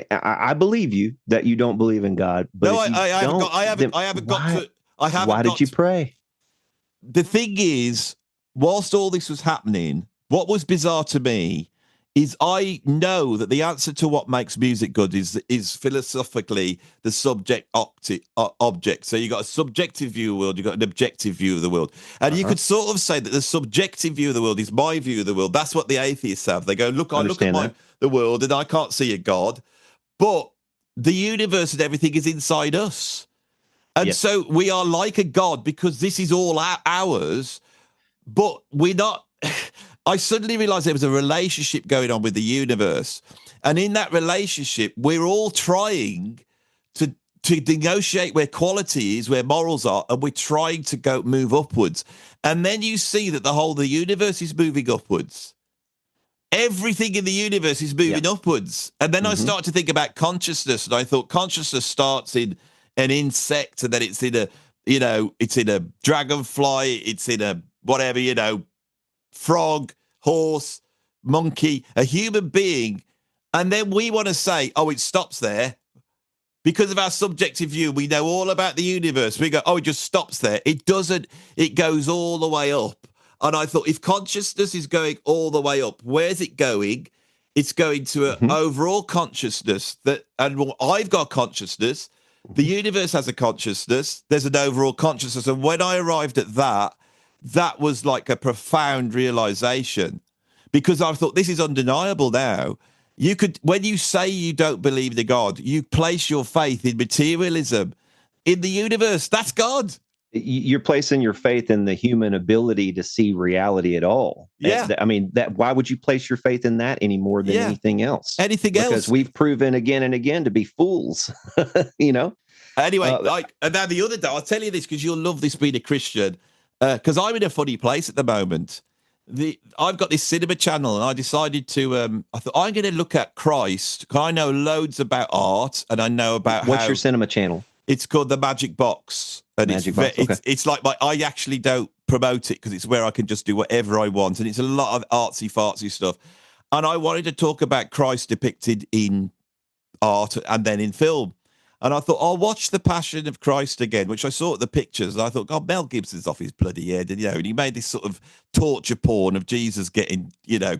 I believe you that you don't believe in God. But no, I haven't got to. Why did you pray? The thing is, whilst all this was happening, what was bizarre to me is I know that the answer to what makes music good is philosophically the subject object. So you got a subjective view of the world, you got an objective view of the world. And you could sort of say that the subjective view of the world is my view of the world. That's what the atheists have. They go, "Look, I look at the world and I can't see a God, but the universe and everything is inside us." And so we are like a God because this is all ours, but we're not. I suddenly realized there was a relationship going on with the universe. And in that relationship, we're all trying to negotiate where quality is, where morals are, and we're trying to move upwards. And then you see that the universe is moving upwards. Everything in the universe is moving upwards. And then I started to think about consciousness, and I thought consciousness starts in an insect, and then it's in a dragonfly, it's in a whatever, frog, horse, monkey, a human being. And then we want to say, "Oh, it stops there." Because of our subjective view, we know all about the universe. We go, "Oh, it just stops there." It doesn't. It goes all the way up. And I thought, if consciousness is going all the way up, where's it going? It's going to an overall consciousness and I've got consciousness. The universe has a consciousness. There's an overall consciousness. And when I arrived at that was like a profound realization, because I thought, this is undeniable now. When you say you don't believe in God, you place your faith in materialism, in the universe. That's God. You're placing your faith in the human ability to see reality at all. Yeah. I mean, why would you place your faith in that any more than anything else? Because we've proven again and again to be fools, Anyway, and now the other day, I'll tell you this because you'll love this being a Christian, because I'm in a funny place at the moment. I've got this cinema channel, and I decided to. I thought, I'm going to look at Christ because I know loads about art, and I know about what's your cinema channel? It's called the Magic Box, and it's like I actually don't promote it because it's where I can just do whatever I want, and it's a lot of artsy fartsy stuff. And I wanted to talk about Christ depicted in art and then in film. And I thought, I'll watch The Passion of Christ again, which I saw at the pictures. And I thought, God, Mel Gibson's off his bloody head. And, and he made this sort of torture porn of Jesus getting,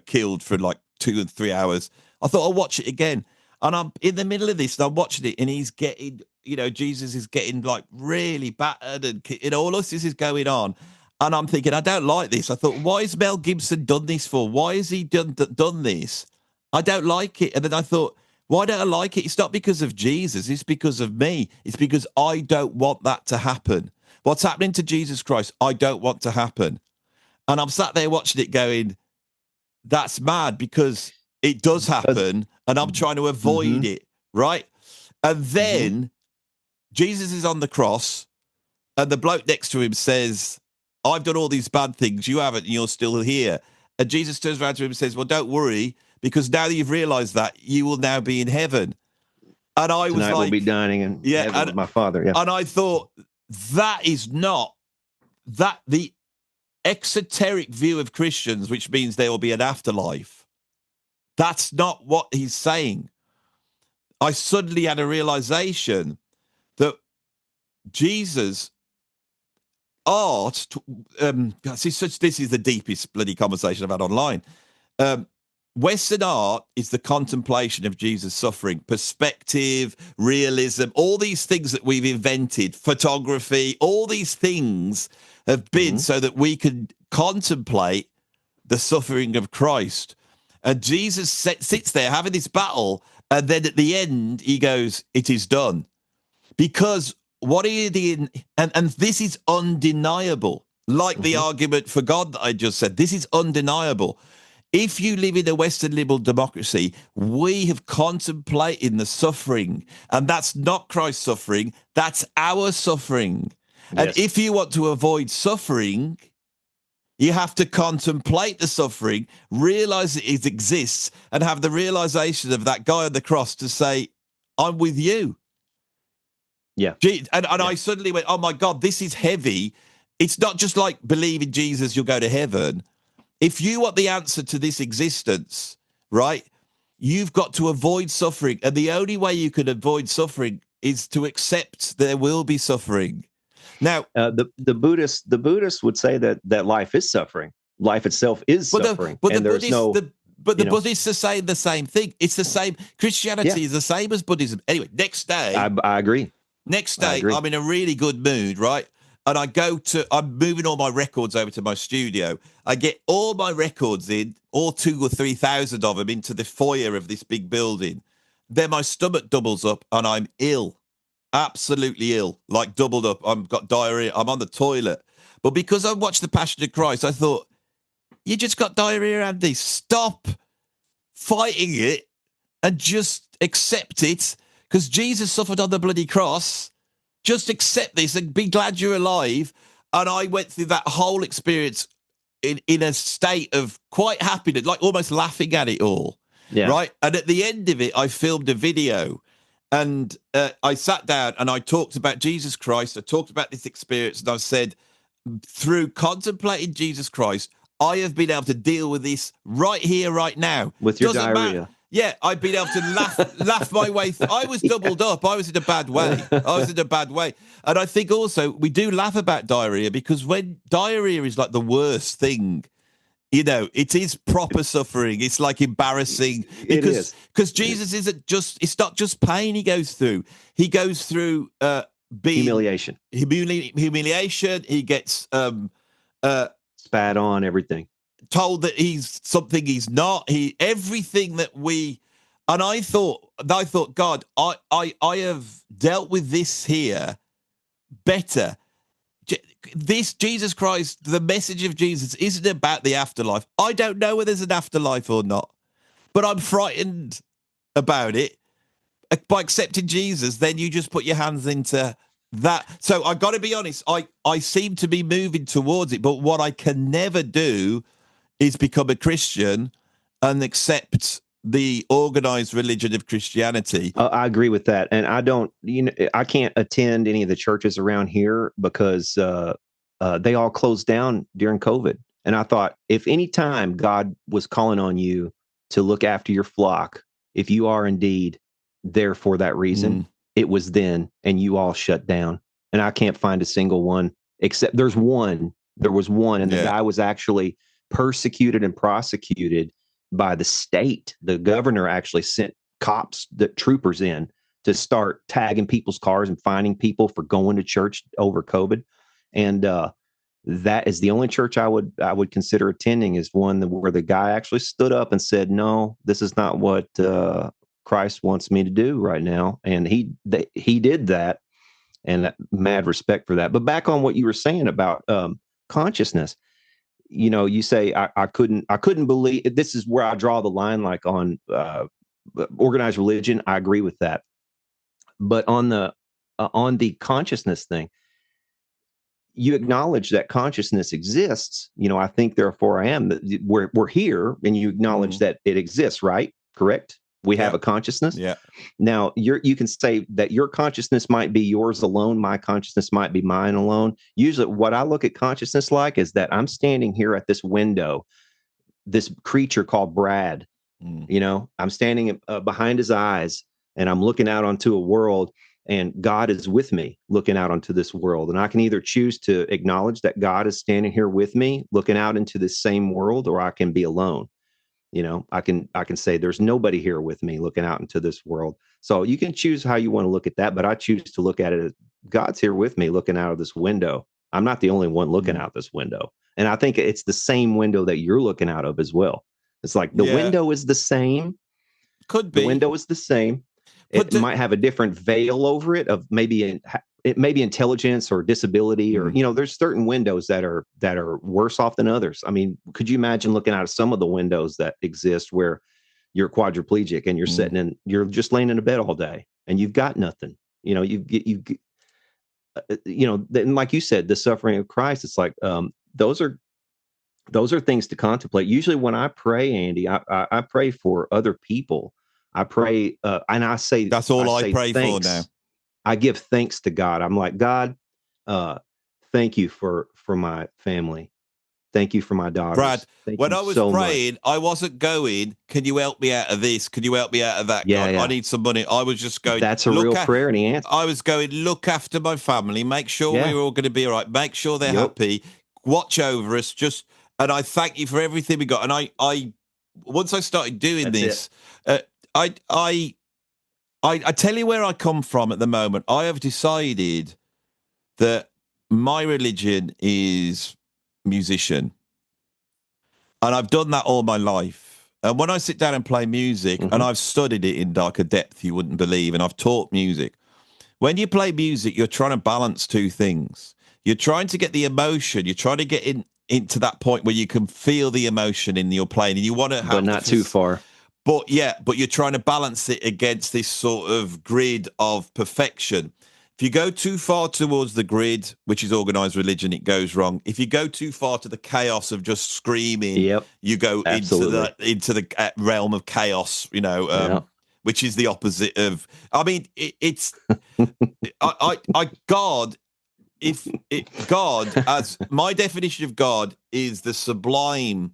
killed for like 2 and 3 hours. I thought, I'll watch it again. And I'm in the middle of this and I'm watching it and he's getting, Jesus is getting like really battered and all this is going on. And I'm thinking, I don't like this. I thought, why has Mel Gibson done this for? Why has he done this? I don't like it. And then I thought, why don't I like it? It's not because of Jesus. It's because of me. It's because I don't want that to happen. What's happening to Jesus Christ, I don't want to happen. And I'm sat there watching it going, that's mad because it does happen and I'm trying to avoid it, right? And then Jesus is on the cross and the bloke next to him says, I've done all these bad things, you haven't, and you're still here. And Jesus turns around to him and says, well, don't worry, because now that you've realized that, you will now be in heaven. And I was like, we'll be dining in heaven with my Father. Yeah. And I thought, that is not that the exoteric view of Christians, which means there will be an afterlife. That's not what he's saying. I suddenly had a realization that Jesus art, this is the deepest bloody conversation I've had online. Western art is the contemplation of Jesus' suffering, perspective, realism, all these things that we've invented, photography, all these things have been so that we can contemplate the suffering of Christ. And Jesus sits there having this battle, and then at the end, he goes, it is done. Because what he did, and this is undeniable, like the argument for God that I just said, this is undeniable. If you live in a Western liberal democracy, we have contemplated the suffering, and that's not Christ's suffering, that's our suffering. Yes. And if you want to avoid suffering, you have to contemplate the suffering, realize that it exists, and have the realization of that guy on the cross to say, I'm with you. Yeah. And I suddenly went, oh my God, this is heavy. It's not just like believe in Jesus, you'll go to heaven. If you want the answer to this existence, right, you've got to avoid suffering. And the only way you can avoid suffering is to accept there will be suffering. Now, the Buddhists would say that life is suffering. Life itself is suffering. But the Buddhists are saying the same thing. It's the same. Christianity is the same as Buddhism. Anyway, next day. I agree. Next day, I'm in a really good mood, right? And I'm moving all my records over to my studio. I get all my records in, all 2,000 or 3,000 of them, into the foyer of this big building. Then my stomach doubles up and I'm ill. Absolutely ill, like doubled up. I've got diarrhea. I'm on the toilet. But because I watched The Passion of Christ, I thought, you just got diarrhea, Andy. Stop fighting it and just accept it, because Jesus suffered on the bloody cross. Just accept this and be glad you're alive. And I went through that whole experience in a state of quite happiness, like almost laughing at it all. Yeah. Right. And at the end of it, I filmed a video and I sat down and I talked about Jesus Christ. I talked about this experience and I said, through contemplating Jesus Christ, I have been able to deal with this right here, right now. With your diarrhea. Yeah, I've been able to laugh my way through. I was doubled up. I was in a bad way. And I think also we do laugh about diarrhea because when diarrhea is like the worst thing, it is proper suffering. It's like embarrassing. Because Jesus isn't just, it's not just pain he goes through. He goes through being humiliation. Humiliation. He gets spat on, everything. Told that he's something he's not. Everything that we, and I thought, God, I have dealt with this here better. This Jesus Christ, the message of Jesus isn't about the afterlife. I don't know whether there's an afterlife or not, but I'm frightened about it. By accepting Jesus, then you just put your hands into that. So I got to be honest, I seem to be moving towards it, but what I can never do is become a Christian and accept the organized religion of Christianity. I agree with that. And I can't attend any of the churches around here because they all closed down during COVID. And I thought, if any time God was calling on you to look after your flock, if you are indeed there for that reason, it was then, and you all shut down. And I can't find a single one, except there was one, and the guy was actually persecuted and prosecuted by the state. The governor actually sent cops, the troopers in to start tagging people's cars and finding people for going to church over COVID. And that is the only church I would consider attending, is one where the guy actually stood up and said, "No, this is not what Christ wants me to do right now." And he did that, and mad respect for that. But back on what you were saying about consciousness, you say I couldn't believe. This is where I draw the line, like on organized religion. I agree with that, but on the consciousness thing, you acknowledge that consciousness exists. I think therefore I am. That we're here, and you acknowledge that it exists, right? Correct. We have a consciousness. Yeah. Now you can say that your consciousness might be yours alone. My consciousness might be mine alone. Usually what I look at consciousness like is that I'm standing here at this window, this creature called Brad, I'm standing behind his eyes, and I'm looking out onto a world, and God is with me looking out onto this world. And I can either choose to acknowledge that God is standing here with me looking out into this same world, or I can be alone. I can say there's nobody here with me looking out into this world. So you can choose how you want to look at that, but I choose to look at it as God's here with me looking out of this window. I'm not the only one looking out this window. And I think it's the same window that you're looking out of as well. It's like the window is the same. Could be. The window is the same. It might have a different veil over it of maybe it may be intelligence or disability, or there's certain windows that are worse off than others. I mean, could you imagine looking out of some of the windows that exist where you're quadriplegic and you're sitting and you're just laying in a bed all day and you've got nothing. And like you said, the suffering of Christ. It's like those are things to contemplate. Usually, when I pray, Andy, I pray for other people. I pray, and I say that's all I pray thanks. for now. I give thanks to God. I'm like, God, thank you for my family. Thank you for my daughters. Brad, thank when you I was so praying, much. I wasn't going, can you help me out of this? Can you help me out of that? Yeah, God, yeah. I need some money. I was just going, that's a real prayer, and he answered. I was going, look after my family, make sure we're all going to be all right, make sure they're happy, watch over us, and I thank you for everything we got. And I once I started doing this, I tell you where I come from at the moment. I have decided that my religion is musician. And I've done that all my life. And when I sit down and play music, and I've studied it in darker depth, you wouldn't believe, and I've taught music. When you play music, you're trying to balance two things. You're trying to get the emotion. You're trying to get into that point where you can feel the emotion in your playing, and you want to have, but not too far. But you're trying to balance it against this sort of grid of perfection. If you go too far towards the grid, which is organized religion, it goes wrong. If you go too far to the chaos of just screaming, you go into the realm of chaos, which is the opposite of. I mean, it's God. God, as my definition of God, is the sublime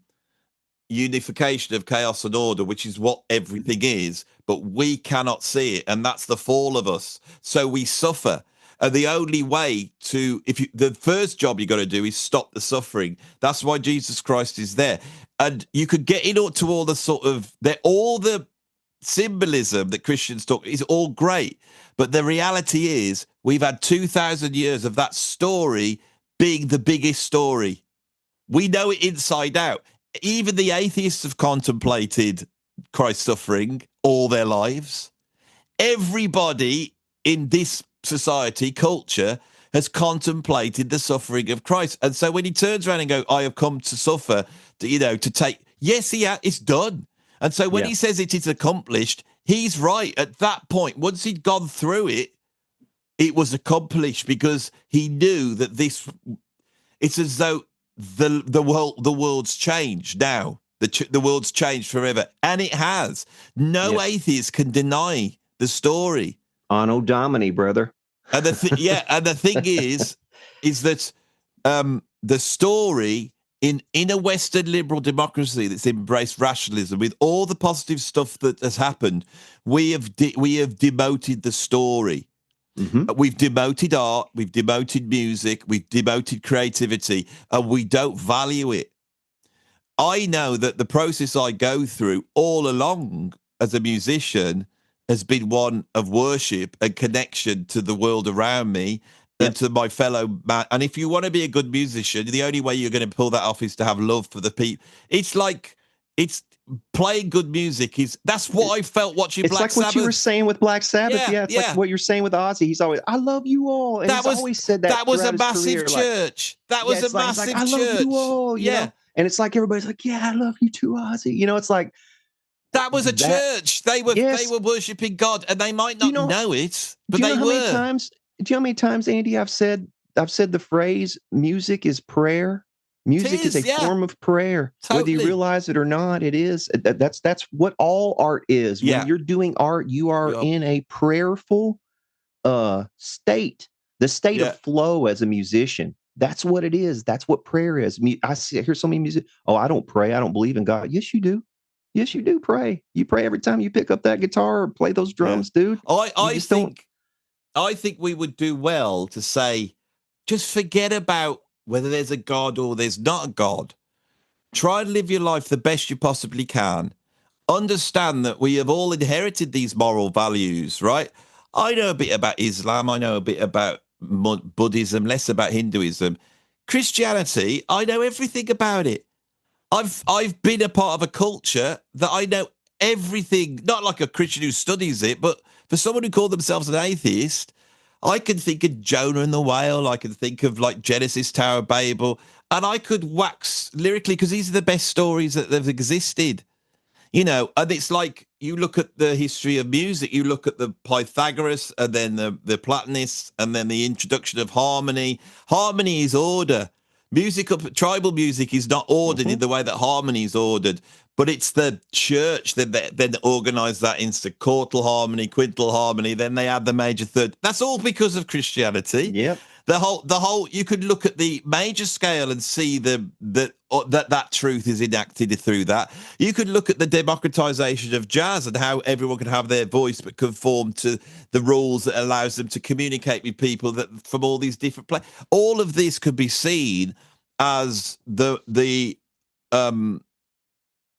unification of chaos and order, which is what everything is, but we cannot see it, and that's the fall of us. So we suffer, and the only way the first job you got to do is stop the suffering. That's why Jesus Christ is there. And you could get into all the sort of all the symbolism that Christians talk is all great, but the reality is we've had 2,000 years of that story being the biggest story. We know it inside out. Even the atheists have contemplated Christ's suffering all their lives. Everybody in this society, culture, has contemplated the suffering of Christ. And so when he turns around and goes, I have come to suffer, to take, yes, it's done. And so when he says it is accomplished, he's right. At that point, once he'd gone through it, it was accomplished, because he knew that it's as though the world's changed now. The world's changed forever, and it has. No atheist can deny the story. Anno Domini, brother. And the thing is that the story in a Western liberal democracy that's embraced rationalism, with all the positive stuff that has happened, we have demoted the story. We've demoted art, we've demoted music, we've demoted creativity, and we don't value it. I know that the process I go through all along as a musician has been one of worship and connection to the world around me and to my fellow man. And if you want to be a good musician, the only way you're going to pull that off is to have love for the people. It's like, it's playing good music that's what I felt watching Black Sabbath. It's like what you were saying with Black Sabbath. Yeah, it's like what you're saying with Ozzy. He's always, I love you all. And he's always said that. That was a massive church. That was a massive church. I love you all. You know? And it's like everybody's like, yeah, I love you too, Ozzy. You know, it's like that was a church. They were worshiping God, and they might not know it, but they were. Do you know how many times, Andy, I've said the phrase "music is prayer." Music is a form of prayer, whether you realize it or not. It is. That's what all art is. When you're doing art, you are in a prayerful state, the state of flow as a musician. That's what it is. That's what prayer is. I hear so many music. Oh, I don't pray. I don't believe in God. Yes, you do. Yes, you do pray. You pray every time you pick up that guitar or play those drums, dude. I think we would do well to say, just forget about whether there's a God or there's not a God. Try and live your life the best you possibly can. Understand that we have all inherited these moral values, right? I know a bit about Islam. I know a bit about Buddhism, less about Hinduism. Christianity, I know everything about it. I've been a part of a culture that I know everything, not like a Christian who studies it, but for someone who called themselves an atheist, I can think of Jonah and the whale. I can think of like Genesis, Tower of Babel, and I could wax lyrically because these are the best stories that have existed. You know, and it's like you look at the history of music, you look at the Pythagoras and then the Platonists and then the introduction of harmony. Harmony is order. Tribal music is not ordered in the way that harmony is ordered, but it's the church that then organize that into quartal harmony, quintal harmony. Then they add the major third. That's all because of Christianity. Yep. The whole. You could look at the major scale and see that truth is enacted through that. You could look at the democratization of jazz and how everyone can have their voice but conform to the rules that allows them to communicate with people that from all these different places. All of this could be seen as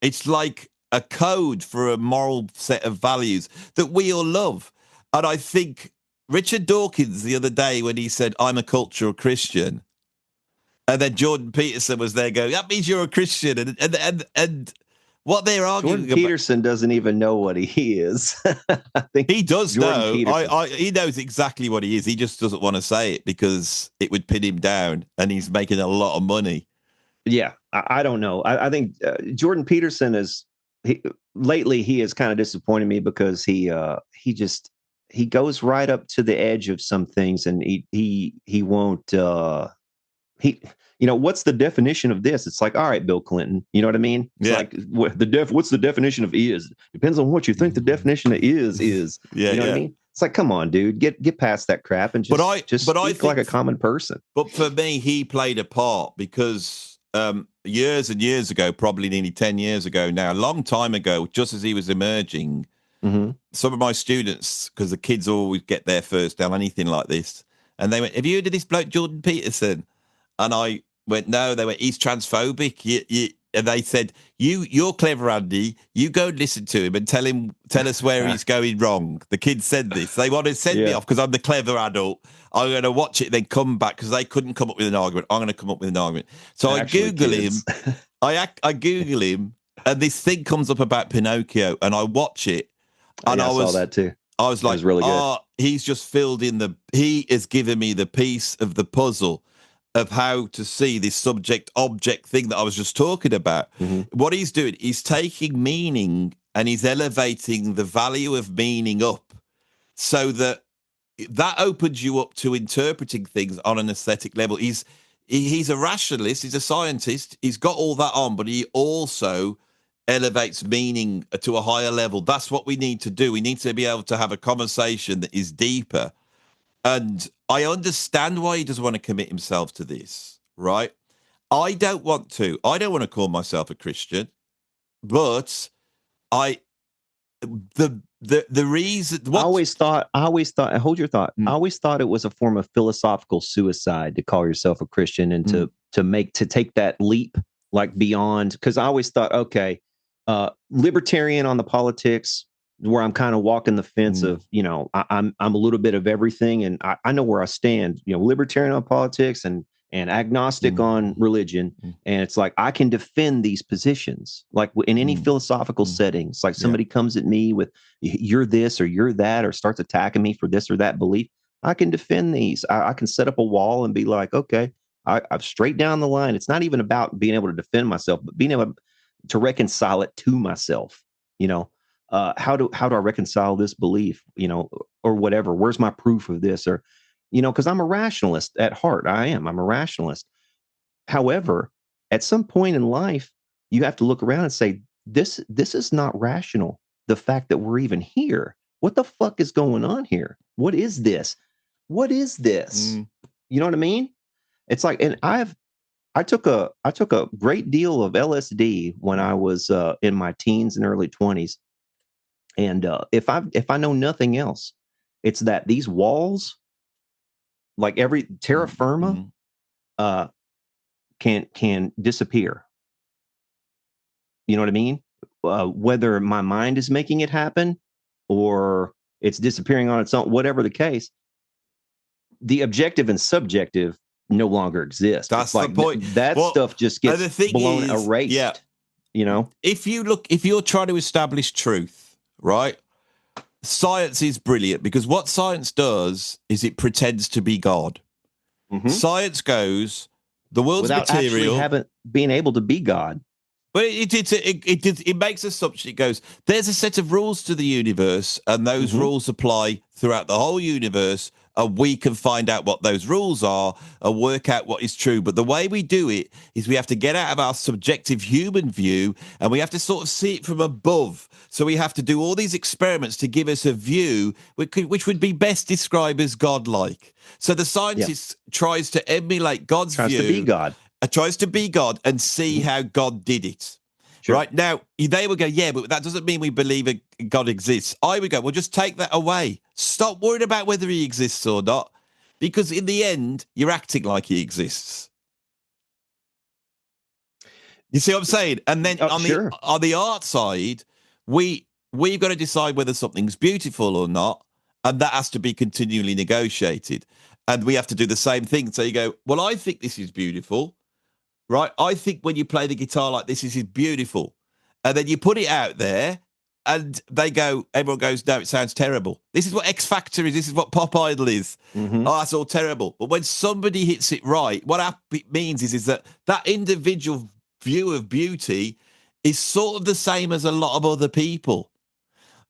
it's like a code for a moral set of values that we all love. And I think Richard Dawkins the other day when he said, I'm a cultural Christian, and then Jordan Peterson was there going, that means you're a Christian. And what they're arguing Jordan Peterson doesn't even know what he is. I think he does know. He knows exactly what he is. He just doesn't want to say it because it would pin him down, and he's making a lot of money. Yeah, I don't know. I think Jordan Peterson lately he has kind of disappointed me because he goes right up to the edge of some things, and he won't what's the definition of this? It's like, all right, Bill Clinton, you know what I mean? It's like what's the definition of is? Depends on what you think the definition of is. Yeah, you know what I mean? It's like, come on, dude, get past that crap and just speak like a common person. But for me, he played a part because years and years ago, probably nearly 10 years ago now, a long time ago, just as he was emerging, some of my students, because the kids always get there first down anything like this, and they went, have you heard of this bloke Jordan Peterson? And I went, no. They went, he's transphobic. And they said, you're clever, Andy. You go and listen to him and tell us where he's going wrong. The kids said this. They want to send me off because I'm the clever adult. I'm going to watch it and then come back because they couldn't come up with an argument. I'm going to come up with an argument. So I Google him. I Google him, and this thing comes up about Pinocchio, and I watch it. And I saw that too. I was like, it was really good. He's just filled in he has given me the piece of the puzzle of how to see this subject-object thing that I was just talking about. What he's doing, he's taking meaning and he's elevating the value of meaning up so that opens you up to interpreting things on an aesthetic level. He's a rationalist, he's a scientist, he's got all that on, but he also elevates meaning to a higher level. That's what we need to do. We need to be able to have a conversation that is deeper. And I understand why he doesn't want to commit himself to this, right? I don't want to call myself a Christian, but the reason I always thought, hold your thought. I always thought it was a form of philosophical suicide to call yourself a Christian and to take that leap like beyond, because I always thought, okay, libertarian on the politics, where I'm kind of walking the fence of, I'm a little bit of everything, and I know where I stand, libertarian on politics and agnostic on religion. And it's like, I can defend these positions, like in any philosophical settings. Like somebody comes at me with, you're this or you're that, or starts attacking me for this or that belief. I can defend these. I can set up a wall and be like, okay, I'm straight down the line. It's not even about being able to defend myself, but being able to reconcile it to myself. How do I reconcile this belief, or whatever? Where's my proof of this? Or, because I'm a rationalist at heart. I'm a rationalist. However, at some point in life, you have to look around and say, this is not rational. The fact that we're even here. What the fuck is going on here? What is this? What is this? You know what I mean? It's like, and I took a great deal of LSD when I was in my teens and early 20s. And if I know nothing else, it's that these walls, like every terra firma, can disappear. You know what I mean? Whether my mind is making it happen or it's disappearing on its own, whatever the case, the objective and subjective no longer exist. That's it's like the point. That stuff just gets erased. Yeah. If you're trying to establish truth, right? Science is brilliant, because what science does is it pretends to be God. Science goes, the world's without material, actually being able to be God. But it makes assumption. It goes, there's a set of rules to the universe, and those rules apply throughout the whole universe, and we can find out what those rules are and work out what is true. But the way we do it is we have to get out of our subjective human view, and we have to sort of see it from above. So we have to do all these experiments to give us a view which would be best described as godlike. So the scientist tries to emulate God's view. Tries to be God. Tries to be God and see how God did it. Sure. Right now, they would go, yeah, but that doesn't mean we believe God exists. I would go, well, just take that away. Stop worrying about whether he exists or not, because in the end, you're acting like he exists. You see what I'm saying? And then on the art side, we've got to decide whether something's beautiful or not, and that has to be continually negotiated. And we have to do the same thing. So you go, well, I think this is beautiful. Right, I think when you play the guitar like this is beautiful, and then you put it out there, and everyone goes, no, it sounds terrible. This is what X Factor is. This is what Pop Idol is. Oh, that's all terrible. But when somebody hits it right, what it means is that individual view of beauty is sort of the same as a lot of other people,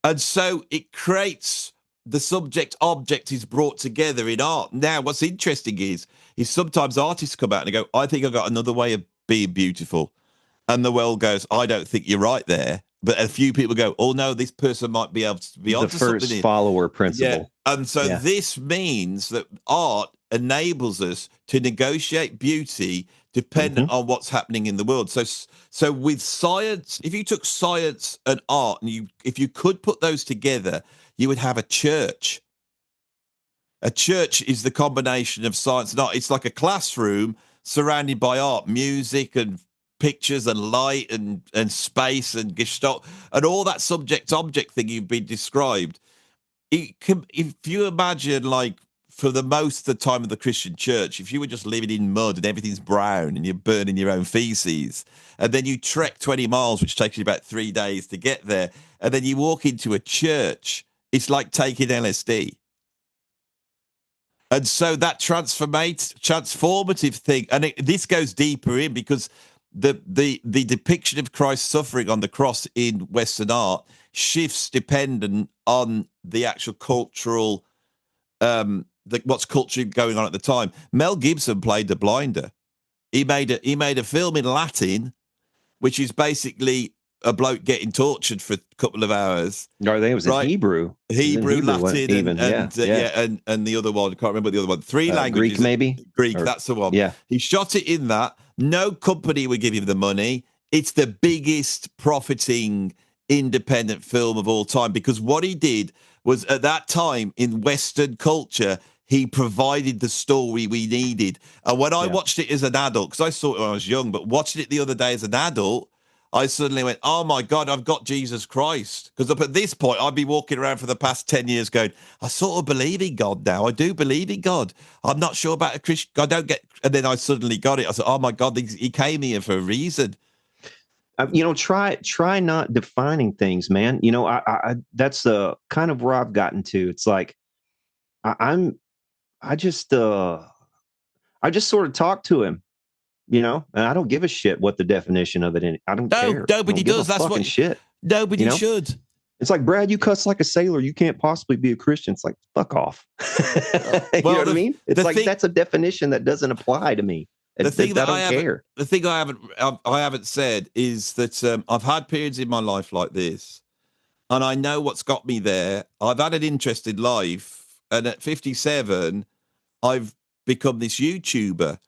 and so it creates the subject object is brought together in art. Now, what's interesting is sometimes artists come out and go, I think I've got another way of being beautiful. And the world goes, I don't think you're right there. But a few people go, oh, no, this person might be able to be onto something. The first follower principle. Yeah. And so this means that art enables us to negotiate beauty dependent on what's happening in the world. So with science, if you took science and art and if you could put those together, you would have a church. A church is the combination of science and art. It's like a classroom surrounded by art, music and pictures and light and space and gestalt and all that subject-object thing you've been described. If you imagine, like, for the most of the time of the Christian church, if you were just living in mud and everything's brown and you're burning your own feces, and then you trek 20 miles, which takes you about 3 days to get there, and then you walk into a church, it's like taking LSD. And so that transformative thing, and this goes deeper in, because the depiction of Christ suffering on the cross in Western art shifts dependent on the actual cultural, what's culturally going on at the time. Mel Gibson played the blinder. He made a film in Latin, which is basically a bloke getting tortured for a couple of hours. No, I think it was in Hebrew. Hebrew, Latin, and the other one, I can't remember the other one. 3 languages. Greek, maybe? Greek, that's the one. Yeah. He shot it in that. No company would give him the money. It's the biggest profiting independent film of all time, because what he did was, at that time in Western culture, he provided the story we needed. And when I watched it as an adult, because I saw it when I was young, but watching it the other day as an adult, I suddenly went, oh my God, I've got Jesus Christ. Because up at this point, I'd be walking around for the past 10 years going, I sort of believe in God now. I do believe in God. I'm not sure about a Christian. I don't get. And then I suddenly got it. I said, oh my God, he came here for a reason. Try not defining things, man. That's kind of where I've gotten to. It's like I, I'm, I just sort of talk to him, and I don't give a shit what the definition of it is. I don't No, care. I nobody don't give does. a That's fucking what shit. nobody You know, should. it's like, Brad, you cuss like a sailor. You can't possibly be a Christian. It's like, fuck off. You know what I mean? It's the like, thing, that's a definition that doesn't apply to me. the thing I that don't care. the thing I haven't said is that I've had periods in my life like this, and I know what's got me there. I've had an interesting life, and at 57, I've become this YouTuber,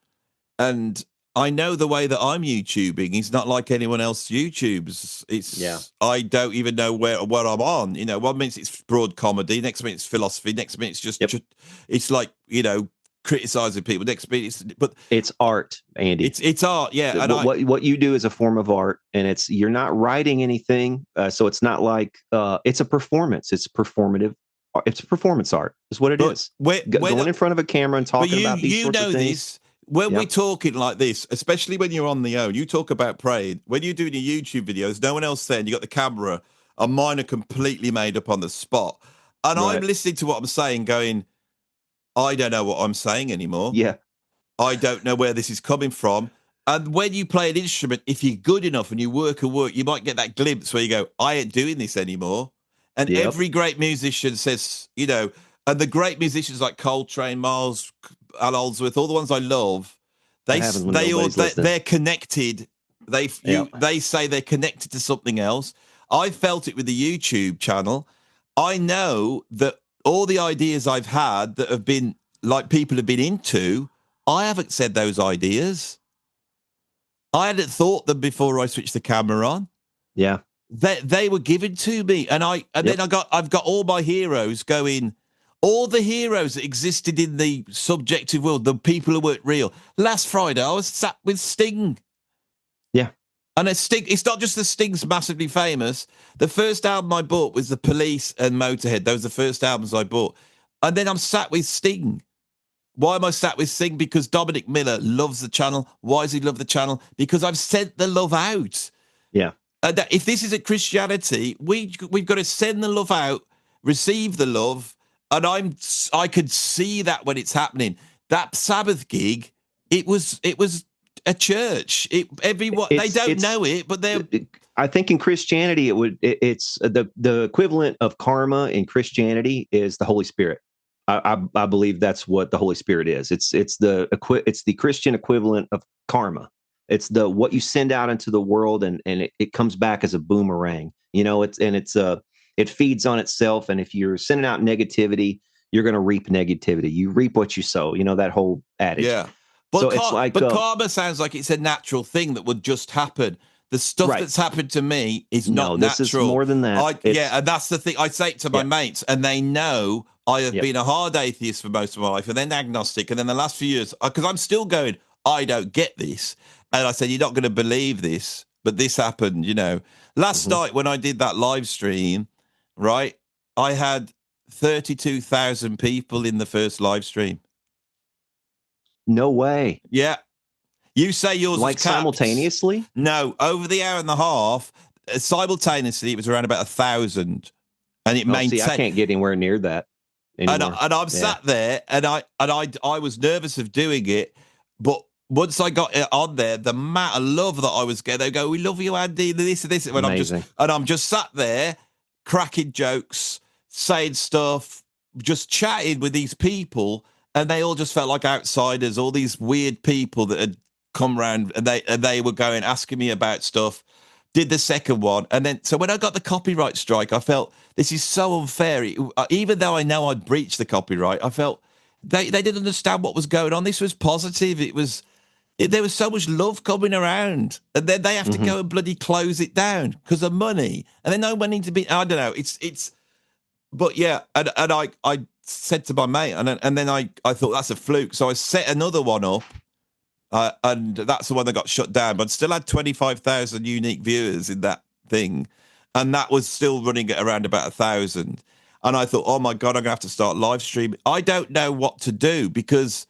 and I know the way that I'm YouTubing is not like anyone else YouTubes. Yeah. I don't even know where I'm on. 1 minute it's broad comedy, next minute it's philosophy, next minute it's Yep. it's like criticizing people. Next minute It's art, Andy. it's art, yeah. And What you do is a form of art, and you're not writing anything, so it's not like it's a performance. It's performative. It's performance art. Is what it is. Going in front of a camera and talking about these sorts of things. This. When we're talking like this, especially when you're on the own, you talk about praying. When you're doing your YouTube videos, no one else there, and you got the camera, and mine are completely made up on the spot. And Right. I'm listening to what I'm saying, going, I don't know what I'm saying anymore. Yeah. I don't know where this is coming from. And when you play an instrument, if you're good enough and you work, you might get that glimpse where you go, I ain't doing this anymore. And Yep. every great musician says, and the great musicians like Coltrane, Miles, Al Oldsworth, all the ones I love, they're connected. They say they're connected to something else. I felt it with the YouTube channel. I know that all the ideas I've had that have been like people have been into, I haven't said those ideas. I hadn't thought them before I switched the camera on. Yeah. They were given to me, and then I've got all my heroes going. All the heroes that existed in the subjective world, the people who weren't real. Last Friday, I was sat with Sting. Yeah. And it's not just the Sting's massively famous. The first album I bought was The Police and Motorhead. Those are the first albums I bought. And then I'm sat with Sting. Why am I sat with Sting? Because Dominic Miller loves the channel. Why does he love the channel? Because I've sent the love out. Yeah. And if this isn't Christianity, we've got to send the love out, receive the love. And I could see that when it's happening. That Sabbath gig, it was a church. They don't know it, but they're. I think in Christianity, it's the equivalent of karma in Christianity is the Holy Spirit. I believe that's what the Holy Spirit is. It's the Christian equivalent of karma. It's what you send out into the world, and it comes back as a boomerang. It feeds on itself, and if you're sending out negativity, you're going to reap negativity. You reap what you sow. That whole adage. Yeah, but so it's like, but karma sounds like it's a natural thing that would just happen. The stuff that's happened to me is not natural. This is more than that. And that's the thing. I say it to my mates, and they know I have been a hard atheist for most of my life, and then agnostic, and then the last few years, because I'm still going, I don't get this. And I said, you're not going to believe this, but this happened, Last night when I did that live stream, right, I had 32,000 people in the first live stream. No way. Yeah. You say yours like simultaneously? No, over the hour and a half, simultaneously, it was around about 1,000. And it maintained. See, I can't get anywhere near that anymore. And I'm sat there, and I was nervous of doing it, but once I got it on there, the amount of love that I was getting, they go, "We love you, Andy." This and this. When I'm just sat there, cracking jokes, saying stuff, just chatting with these people, and they all just felt like outsiders. All these weird people that had come around, and they were going asking me about stuff. Did the second one, and then so when I got the copyright strike, I felt this is so unfair. Even though I know I'd breached the copyright, I felt they didn't understand what was going on. This was positive. There was so much love coming around, and then they have to go and bloody close it down because of money, and then no money to be. I don't know. It's, but yeah, and I said to my mate, and then I thought that's a fluke, so I set another one up, and that's the one that got shut down, but still had 25,000 unique viewers in that thing, and that was still running at around about 1,000. And I thought, oh my god, I'm gonna have to start live streaming. I don't know what to do, because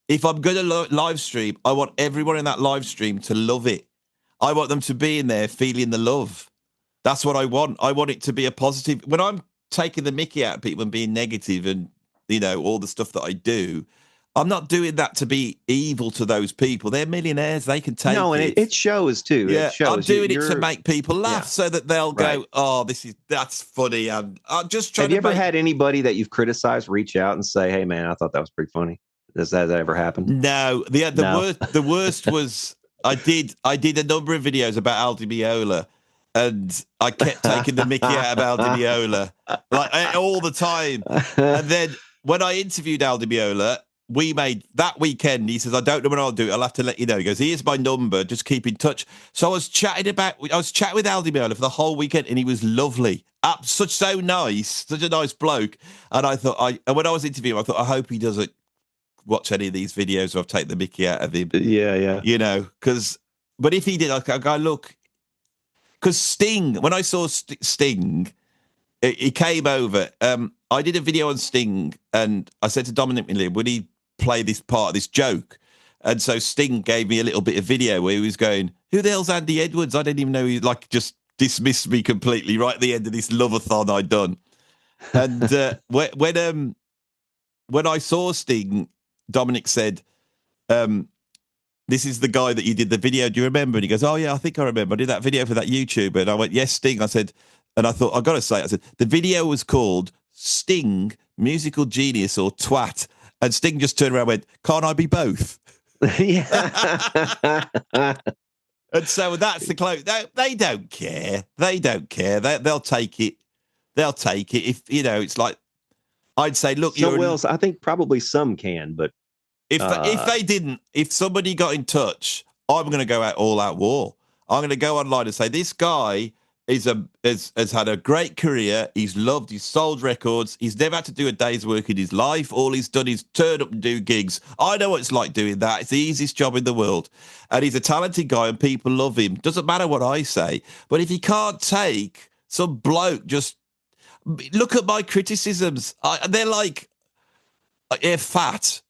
if I'm going to live stream, I want everyone in that live stream to love it. I want them to be in there feeling the love. That's what I want. I want it to be a positive. When I'm taking the mickey out of people and being negative and, all the stuff that I do, I'm not doing that to be evil to those people. They're millionaires. They can take No, and it. it shows too. Yeah, It shows. I'm doing it to You're- make people laugh, Yeah. so that they'll Right. go, "Oh, that's funny." And I'm just trying Have you to ever make. had anybody that you've criticized reach out and say, "Hey, man, I thought that was pretty funny"? Has that ever happened? No, the No. worst was I did a number of videos about Al Di Meola, and I kept taking the mickey out of Al Di Meola like all the time. And then when I interviewed Al Di Meola, we made that weekend. He says, "I don't know when I'll do it. I'll have to let you know." He goes, "Here's my number. Just keep in touch." So I was chatting with Al Di Meola for the whole weekend, and he was lovely. So nice, such a nice bloke. And I thought, and when I was interviewing him, I thought, I hope he doesn't watch any of these videos where I've taken the mickey out of him. Yeah. But if he did, I go, look, because Sting, when I saw Sting, he came over. I did a video on Sting, and I said to Dominic Miller, would he play this part of this joke? And so Sting gave me a little bit of video where he was going, "Who the hell's Andy Edwards?" I didn't even know he just dismissed me completely right at the end of this love-a-thon I'd done. And when I saw Sting, Dominic said, "This is the guy that you did the video. Do you remember?" And he goes, "Oh yeah, I think I remember. I did that video for that YouTuber." And I went, "Yes, Sting." I said, and I thought, I got to say, I said, the video was called Sting, Musical Genius or Twat. And Sting just turned around and went, "Can't I be both?" Yeah. And so that's the close. They don't care. They don't care. They'll take it. They'll take it. If, it's like, I'd say, look, I think probably some can, but if they didn't, if somebody got in touch, I'm going to go all out war. I'm going to go online and say, this guy has had a great career. He's loved. He's sold records. He's never had to do a day's work in his life. All he's done is turn up and do gigs. I know what it's like doing that. It's the easiest job in the world. And he's a talented guy, and people love him. Doesn't matter what I say. But if he can't take some bloke, just look at my criticisms. They're like, they're fat.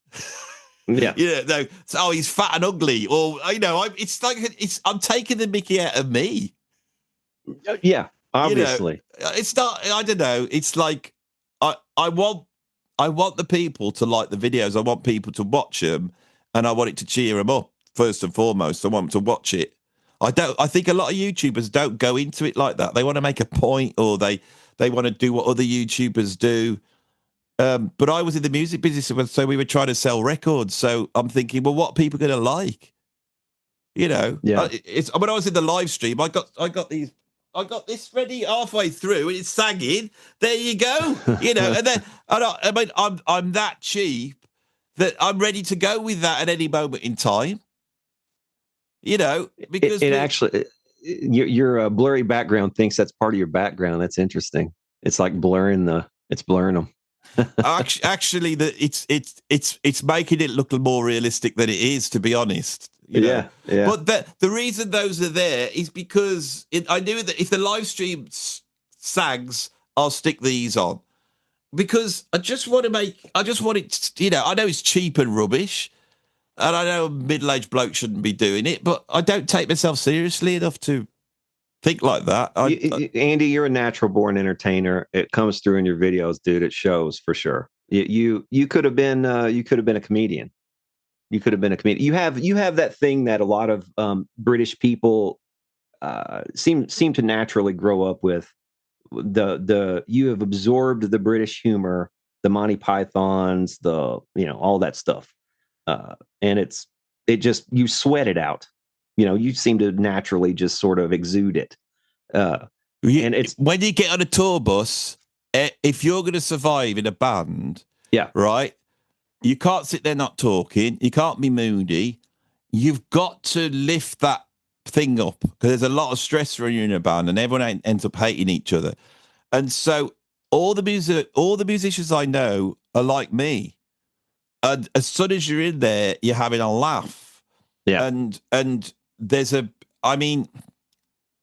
Yeah. No. So, he's fat and ugly, or it's like I'm taking the mickey out of me. Yeah, obviously. It's not. I don't know. It's like I want the people to like the videos. I want people to watch them, and I want it to cheer them up first and foremost. I want them to watch it. I think a lot of YouTubers don't go into it like that. They want to make a point, or they want to do what other YouTubers do. But I was in the music business, so we were trying to sell records. So I'm thinking, well, what are people going to like? Yeah. It's when I was in the live stream, I got this ready halfway through, and it's sagging. There you go. And then I'm that cheap that I'm ready to go with that at any moment in time. Because it actually, your blurry background thinks that's part of your background. That's interesting. It's like blurring them. Actually, it's making it look more realistic than it is, to be honest. Yeah. But the reason those are there is because I knew that if the live stream sags, I'll stick these on, because I just want it. I know it's cheap and rubbish, and I know a middle-aged bloke shouldn't be doing it, but I don't take myself seriously enough to think like that. Andy, you're a natural born entertainer. It comes through in your videos, dude. It shows for sure. You could have been a comedian. You could have been a comedian. You have that thing that a lot of British people seem to naturally grow up with. You have absorbed the British humor, the Monty Pythons, all that stuff, and you sweat it out. You seem to naturally just sort of exude it. And it's when you get on a tour bus, if you're going to survive in a band, yeah, right, you can't sit there not talking. You can't be moody. You've got to lift that thing up, because there's a lot of stress when you're in a band, and everyone ends up hating each other. And so all the musicians I know are like me. And as soon as you're in there, you're having a laugh. Yeah. And there's I mean,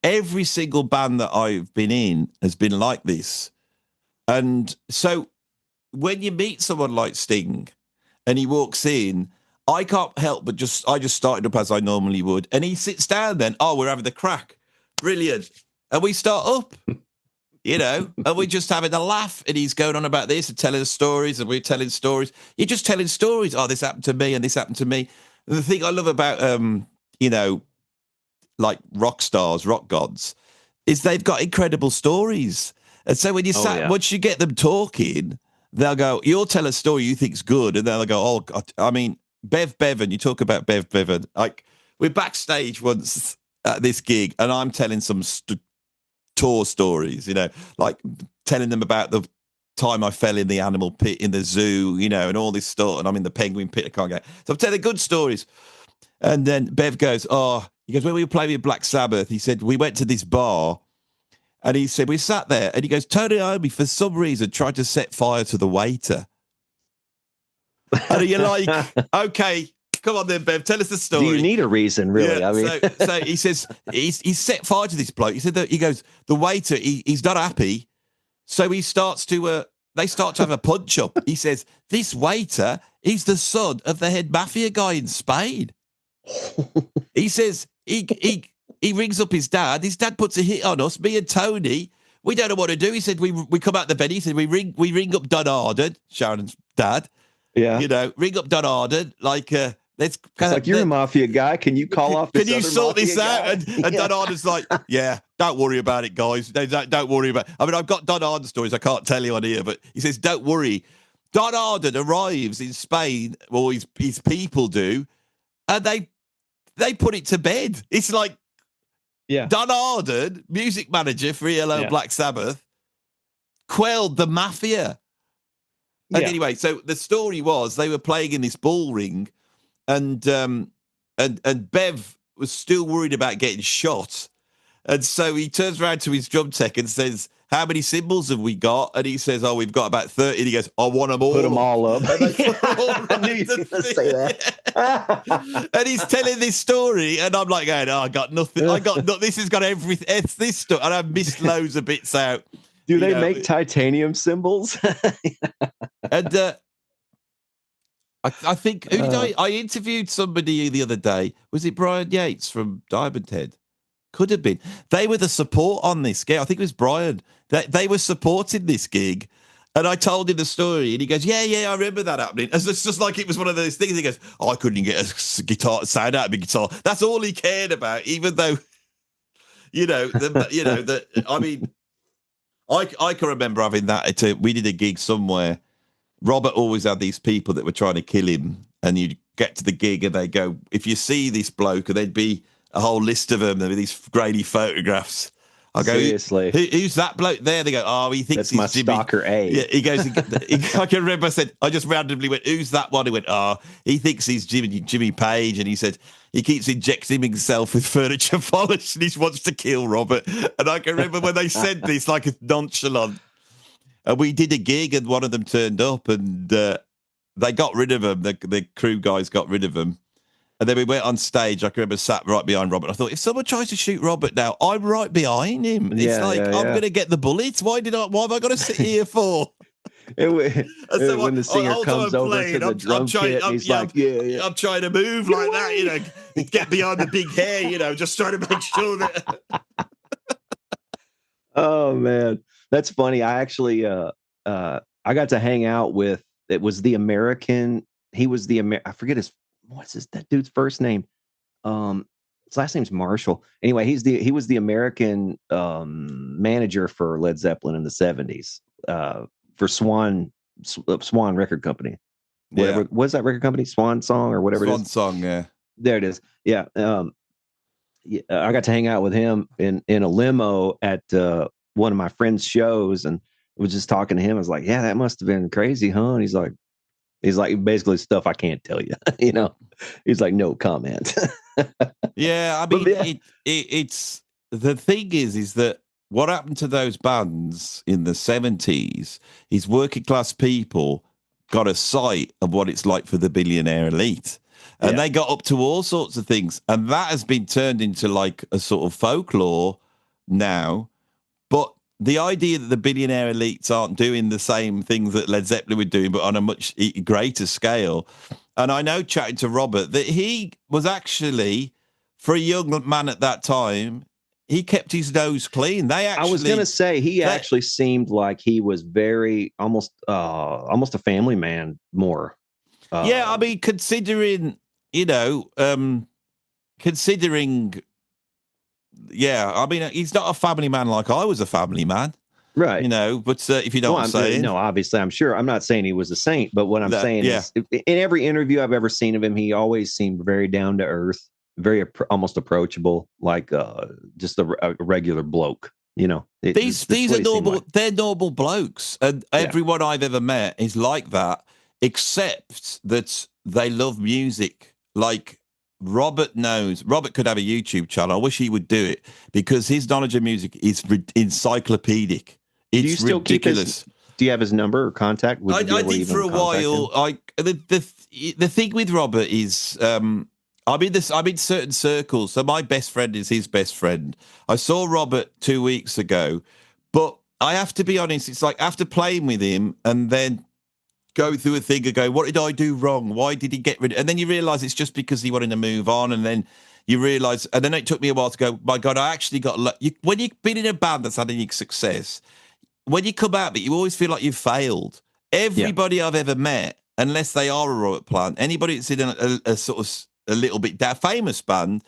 every single band that I've been in has been like this. And so when you meet someone like Sting and he walks in, I can't help but I just started up as I normally would. And he sits down then, oh, we're having the crack. Brilliant. And we start up, and we're just having a laugh. And he's going on about this and telling us stories, and we're telling stories. You're just telling stories. Oh, this happened to me and this happened to me. And the thing I love about, like rock stars, rock gods, is they've got incredible stories. And so when once you get them talking, they'll go, you'll tell a story you think's good, and then they'll go, oh, God. I mean, Bev Bevan, you talk about Bev Bevan. Like, we're backstage once at this gig, and I'm telling some tour stories, like telling them about the time I fell in the animal pit in the zoo, and all this stuff, and I'm in the penguin pit, I can't get. So I'm telling good stories. And then Bev goes, when we were playing with Black Sabbath, he said, we went to this bar, and he said, we sat there, and he goes, Tony Iommi, for some reason, tried to set fire to the waiter. And you're like, okay, come on then, Bev, tell us the story. Do you need a reason, really? Yeah, I mean, so he says, he's set fire to this bloke. He said that, he goes, the waiter, he's not happy. So he starts to, they start to have a punch up. He says, this waiter, he's the son of the head mafia guy in Spain. He says, he rings up his dad. His dad puts a hit on us, me and Tony. We don't know what to do. He said, we come out the bed. He said, we ring up Don Arden, Sharon's dad. Yeah. Ring up Don Arden, like, let's you're a mafia guy. Can you call off this Can you sort this out? Guy? And Don Arden's like, yeah, don't worry about it, guys. Don't worry about it. I mean, I've got Don Arden stories I can't tell you on here, but he says, don't worry. Don Arden arrives in Spain, or his people do, and they put it to bed. It's like, Don Arden, music manager for ELO Black Sabbath, quelled the mafia. And anyway, so the story was they were playing in this ball ring, and Bev was still worried about getting shot. And so he turns around to his drum tech and says, how many cymbals have we got? And he says, we've got about 30. And he goes, I want them all. Put them all up. I knew you were going to say that. And he's telling this story, and I'm like, I got nothing. This has got everything. It's this stuff. And I've missed loads of bits out. Do they make titanium cymbals? And I think, who did I interviewed somebody the other day. Was it Brian Yates from Diamond Head? Could have been. They were the support on this gig. I think it was Brian. They were supporting this gig. And I told him the story, and he goes, yeah, I remember that happening. And it's just like it was one of those things. He goes, I couldn't get a guitar sound out of my guitar. That's all he cared about, even though, I mean, I can remember having that. We did a gig somewhere. Robert always had these people that were trying to kill him, and you'd get to the gig and they go, if you see this bloke, and there'd be a whole list of them, there'd be these grainy photographs. I go, seriously, who's that bloke there? They go, he thinks that's he's my Jimmy. stalker A. Yeah, he goes, I can remember I just randomly went, who's that one? He went, he thinks he's Jimmy Page, and he said he keeps injecting himself with furniture polish, and he wants to kill Robert. And I can remember when they said this, like it's nonchalant. And we did a gig, and one of them turned up, and they got rid of him. The crew guys got rid of him. And then we went on stage. I can remember sat right behind Robert. I thought, if someone tries to shoot Robert now, I'm right behind him. It's I'm going to get the bullets. Why have I got to sit here for? When the singer comes over to the drum kit, and he's like, yeah. I'm trying to move like that, get behind the big hair, just trying to make sure that. Oh, man. That's funny. I actually, I got to hang out with, it was the American, he was I forget that dude's first name? His last name's Marshall. Anyway, he was the American manager for Led Zeppelin in the 70s, for Swan Record Company. Whatever, what was that record company? Swan Song or whatever Swan it is? Song, yeah. There it is. Yeah. I got to hang out with him in a limo at one of my friend's shows, and was just talking to him. I was like, yeah, that must have been crazy, huh? And he's like basically stuff I can't tell you, he's like, no comment. Yeah. I mean, it's the thing is that what happened to those bands in the 70s is working class people got a sight of what it's like for the billionaire elite. and Yeah. they got up to all sorts of things, and that has been turned into like a sort of folklore now. But the idea that the billionaire elites aren't doing the same things that Led Zeppelin were doing, but on a much greater scale. And I know, chatting to Robert, that he was actually, for a young man at that time, he kept his nose clean. I was going to say he actually seemed like he was very almost a family man more. Yeah, I mean, considering, considering, yeah, I mean, he's not a family man like I was a family man. Right. But if you know what I'm saying. No, obviously, I'm sure. I'm not saying he was a saint, but what I'm saying yeah. is in every interview I've ever seen of him, he always seemed very down to earth, very almost approachable, like just a regular bloke. These are normal. Like. They're normal blokes, and everyone I've ever met is like that, except that they love music. Like Robert knows. Robert could have a YouTube channel. I wish he would do it because his knowledge of music is encyclopedic. It's ridiculous. Do you have his number or contact? I did for a while. The thing with Robert is, I'm in certain circles. So my best friend is his best friend. I saw Robert 2 weeks ago, but I have to be honest. It's like after playing with him and then go through a thing and go, what did I do wrong? Why did he get rid of? And then you realize it's just because he wanted to move on. And then you realize, and then it took me a while to go, my God, I actually got when you've been in a band that's had any success, when you come out of it, you always feel like you've failed. Everybody I've ever met, unless they are a Robert Plant, anybody that's in a sort of a little bit famous band,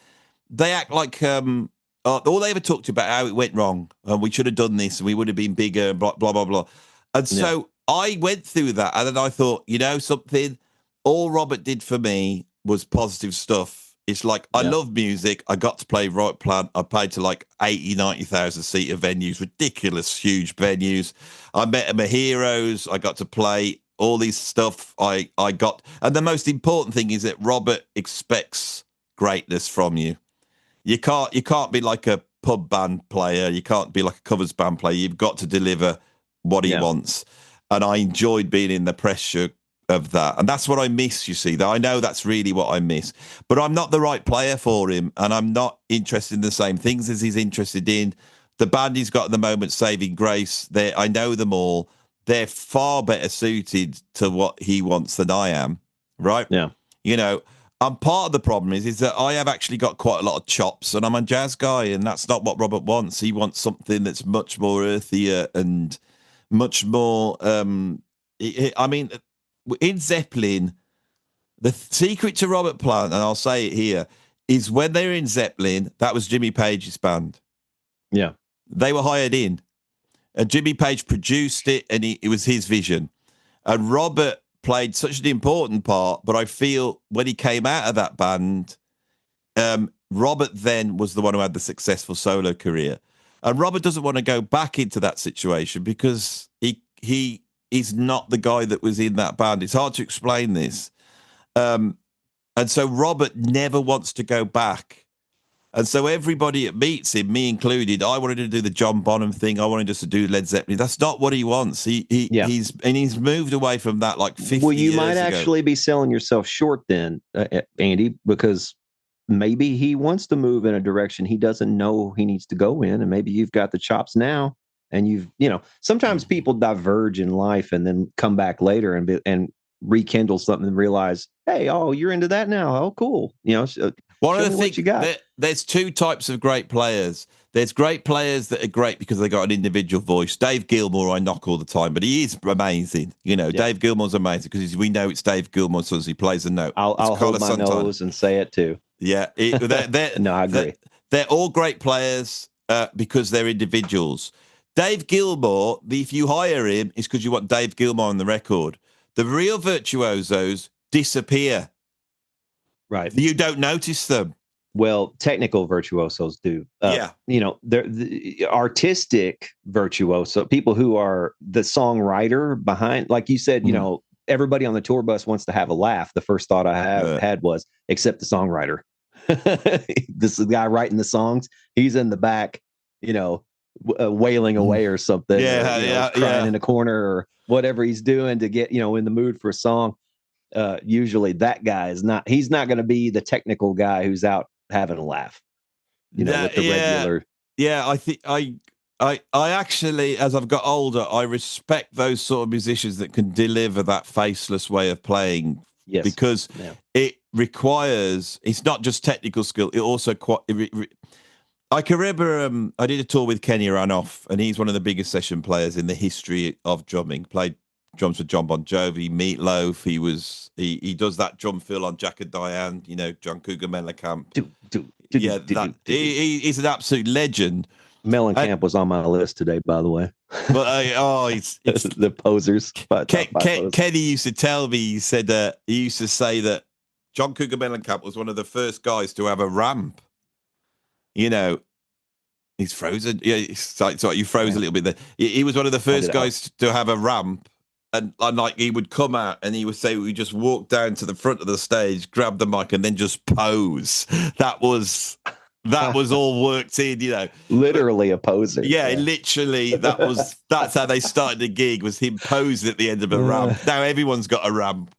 they act like all they ever talked about how it went wrong and we should have done this and we would have been bigger, blah blah blah blah. And so I went through that, and then I thought, something. All Robert did for me was positive stuff. It's like, I love music. I got to play Robert Plant. I played to like 80, 90,000 seater venues, ridiculous, huge venues. I met my heroes. I got to play all these stuff. I got, and the most important thing is that Robert expects greatness from you. You can't be like a pub band player. You can't be like a covers band player. You've got to deliver what he wants. And I enjoyed being in the pressure of that, and that's what I miss. You see, that I know that's really what I miss, but I'm not the right player for him, and I'm not interested in the same things as he's interested in. The band he's got at the moment, Saving Grace, I know them all. They're far better suited to what he wants than I am, right? Yeah. And part of the problem is that I have actually got quite a lot of chops, and I'm a jazz guy, and that's not what Robert wants. He wants something that's much more earthier and much more. I mean, in Zeppelin, the secret to Robert Plant, and I'll say it here, is when they were in Zeppelin, that was Jimmy Page's band. Yeah. They were hired in, and Jimmy Page produced it, and it was his vision. And Robert played such an important part, but I feel when he came out of that band, Robert then was the one who had the successful solo career. And Robert doesn't want to go back into that situation because he is not the guy that was in that band. It's hard to explain this. And so Robert never wants to go back. And so everybody that meets him, me included, I wanted to do the John Bonham thing. I wanted us to do Led Zeppelin. That's not what he wants. He's moved away from that like 50 years ago. Well, you might actually be selling yourself short then, Andy, because maybe he wants to move in a direction he doesn't know he needs to go in. And maybe you've got the chops now. And sometimes people diverge in life and then come back later and rekindle something and realize, hey, you're into that now. Oh, cool. One of the things you got. There's two types of great players. There's great players that are great because they got an individual voice. Dave Gilmour, I knock all the time, but he is amazing. Dave Gilmour's amazing because we know it's Dave Gilmour as soon as he plays a note. I'll hold my nose and say it too. Yeah. No, I agree. They're all great players because they're individuals. Dave Gilmour, if you hire him, it's because you want Dave Gilmour on the record. The real virtuosos disappear. Right. You don't notice them. Well, technical virtuosos do. They're the artistic virtuoso, people who are the songwriter behind, like you said, everybody on the tour bus wants to have a laugh. The first thought I had was, except the songwriter. This is the guy writing the songs. He's in the back, wailing away or something, crying in a corner or whatever he's doing to get in the mood for a song. usually that guy is not. He's not going to be the technical guy who's out having a laugh. With the regular. Yeah, I think I actually, as I've got older, I respect those sort of musicians that can deliver that faceless way of playing. Yes, because it requires. It's not just technical skill. It also I can remember I did a tour with Kenny Ranoff, and he's one of the biggest session players in the history of drumming. Played drums for John Bon Jovi, Meatloaf. He does that drum fill on Jack and Diane. John Cougar Mellencamp. He's an absolute legend. Mellencamp was on my list today, by the way. But it's the posers. Kenny used to tell me. He said he used to say that John Cougar Mellencamp was one of the first guys to have a ramp. He's frozen. Yeah, sorry, you froze a little bit there. He was one of the first guys to have a ramp, and like he would come out and he would say, "We just walk down to the front of the stage, grab the mic, and then just pose." That was all worked in, Literally a poser. Yeah, literally. That's how they started the gig, was him posing at the end of a ramp. Now everyone's got a ramp,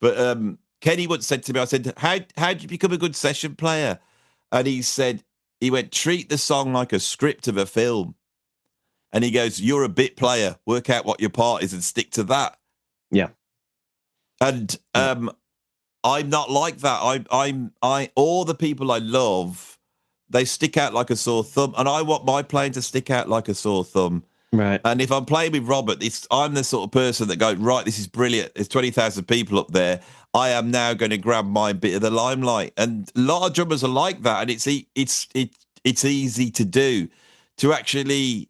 but Kenny once said to me, I said, "How did you become a good session player?" And he said. He went, treat the song like a script of a film. And he goes, you're a bit player. Work out what your part is and stick to that. Yeah. And I'm not like that. I all the people I love, they stick out like a sore thumb. And I want my playing to stick out like a sore thumb. Right. And if I'm playing with Robert, I'm the sort of person that goes, right, this is brilliant. There's 20,000 people up there. I am now going to grab my bit of the limelight. And a lot of drummers are like that. And it's easy to do. To actually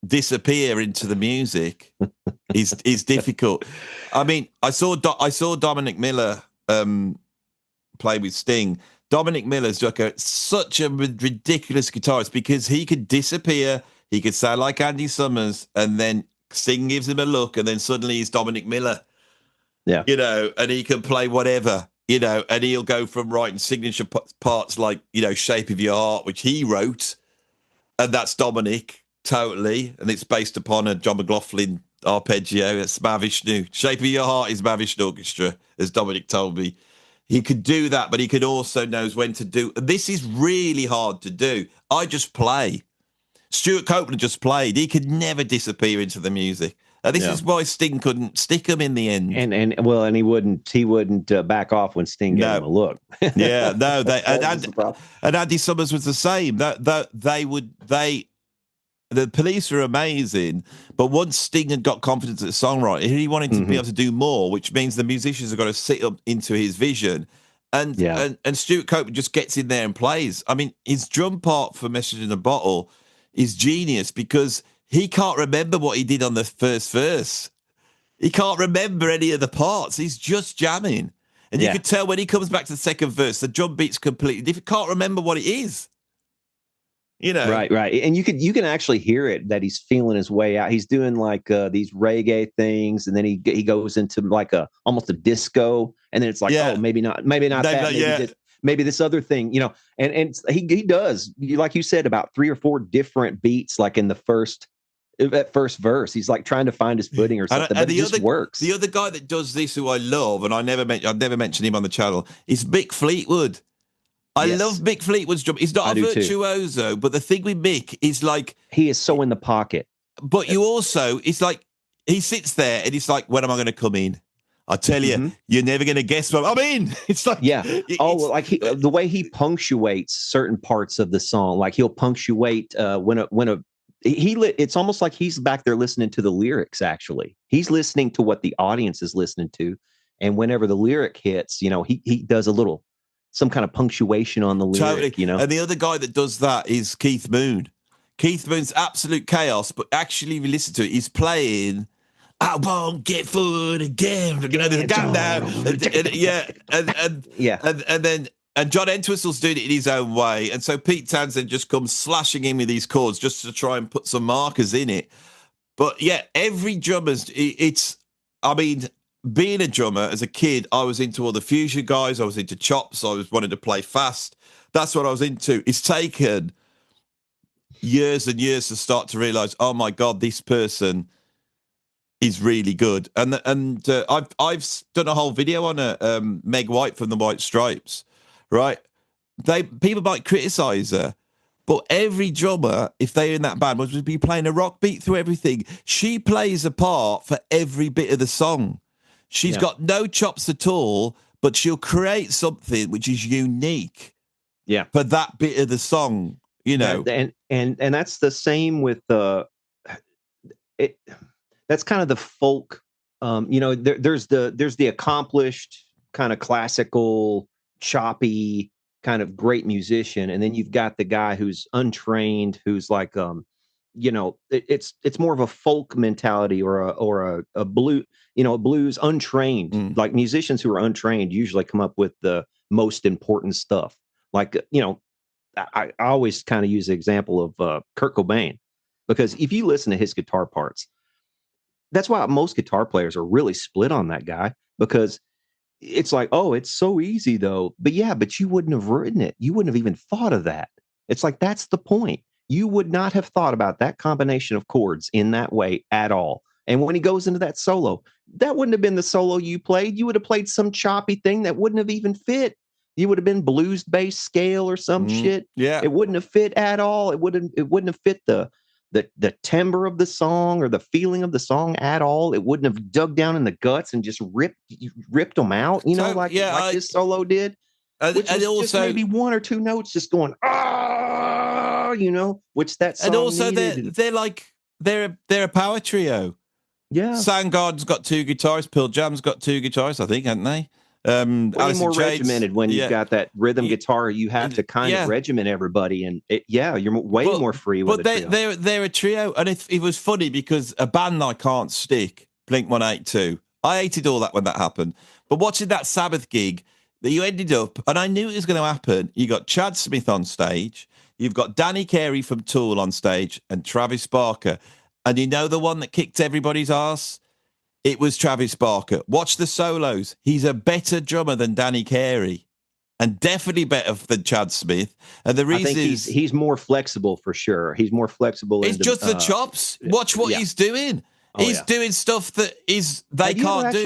disappear into the music is difficult. I mean, I saw Dominic Miller play with Sting. Dominic Miller's such a ridiculous guitarist because he could disappear. He could sound like Andy Summers, and then Sting gives him a look, and then suddenly he's Dominic Miller. Yeah. And he can play whatever, and he'll go from writing signature parts like, Shape of Your Heart, which he wrote, and that's Dominic, totally, and it's based upon a John McLaughlin arpeggio. It's Mahavishnu. Shape of Your Heart is Mahavishnu Orchestra, as Dominic told me. He could do that, but he could also knows when to do. This is really hard to do. I just play. Stuart Copeland just played. He could never disappear into the music. This is why Sting couldn't stick him in the end. And he wouldn't back off when Sting gave him a look. Yeah, no. And Andy Summers was the same. The Police are amazing, but once Sting had got confidence as a songwriter, he wanted to be able to do more, which means the musicians have got to sit up into his vision. And Stuart Copeland just gets in there and plays. I mean, his drum part for Message in a Bottle is genius because he can't remember what he did on the first verse. He can't remember any of the parts. He's just jamming. And you could tell when he comes back to the second verse, the drum beat's completely different. Can't remember what it is. Right. And you can actually hear it that he's feeling his way out. He's doing like these reggae things, and then he goes into like almost a disco, and then it's like, oh, maybe not that. Maybe this other thing, and he does, like you said, about 3 or 4 different beats, like in the first verse. He's like trying to find his footing or something, but it just works. The other guy that does this, who I love, and I've never mentioned him on the channel, is Mick Fleetwood. I love Mick Fleetwood's drum. He's not a virtuoso, but the thing with Mick is like he is so in the pocket. But you also, it's like he sits there and it's like, when am I going to come in? I tell you, you're never going to guess what I'm in. It's like, the way he punctuates certain parts of the song, like he'll punctuate it's almost like he's back there listening to the lyrics. Actually, he's listening to what the audience is listening to, and whenever the lyric hits, he does some kind of punctuation on the lyric. Totally. And the other guy that does that is Keith Moon. Keith Moon's absolute chaos, but actually, if you listen to it, he's playing. I won't get food again. There's a gap now. And John Entwistle's doing it in his own way. And so Pete Townsend just comes slashing in with these chords just to try and put some markers in it. But yeah, every drummer's, being a drummer as a kid, I was into all the fusion guys. I was into chops. I was wanting to play fast. That's what I was into. It's taken years and years to start to realize, oh my God, this person is really good. And I've done a whole video on Meg White from the White Stripes, right? People might criticize her, but every drummer, if they're in that band, would be playing a rock beat through everything. She plays a part for every bit of the song. She's got no chops at all, but she'll create something which is unique. Yeah, for that bit of the song, you know. And that's the same with it. That's kind of the folk. You know, there's the accomplished kind of classical, choppy kind of great musician, and then you've got the guy who's untrained, who's like, you know, it's more of a folk mentality or a blue, you know, a blues untrained. Like musicians who are untrained usually come up with the most important stuff. Like, you know, I always kind of use the example of Kurt Cobain, because if you listen to his guitar parts, that's why most guitar players are really split on that guy, because it's like, oh, it's so easy though. But yeah, but you wouldn't have written it. You wouldn't have even thought of that. It's like, that's the point. You would not have thought about that combination of chords in that way at all. And when he goes into that solo, that wouldnn't have been the solo you played. You would have played some choppy thing that wouldn't have even fit. You would have been blues based scale or some shit. Yeah. It wouldn't have fit at all. It wouldn't have fit the timbre of the song or the feeling of the song at all. It wouldn't have dug down in the guts and just ripped them out, you know, like this solo did. Which was also just maybe one or two notes just going, you know, which that song and also needed. they're a power trio. Yeah. Soundgarden's got two guitarists, Pearl Jam's got two guitarists, I think, haven't they? Way more regimented when you've got that rhythm guitar. You have to kind of regiment everybody, and you're way more free with it. But they're a trio, and it was funny because a band I can't stick, Blink-182, I hated all that when that happened. But watching that Sabbath gig, that you ended up, and I knew it was going to happen. You got Chad Smith on stage, you've got Danny Carey from Tool on stage, and Travis Barker, and you know the one that kicked everybody's ass. It was Travis Barker. Watch the solos. He's a better drummer than Danny Carey, and definitely better than Chad Smith. And the reason is he's more flexible for sure. He's more flexible. It's just the chops. Watch what he's doing. He's doing stuff that they can't do.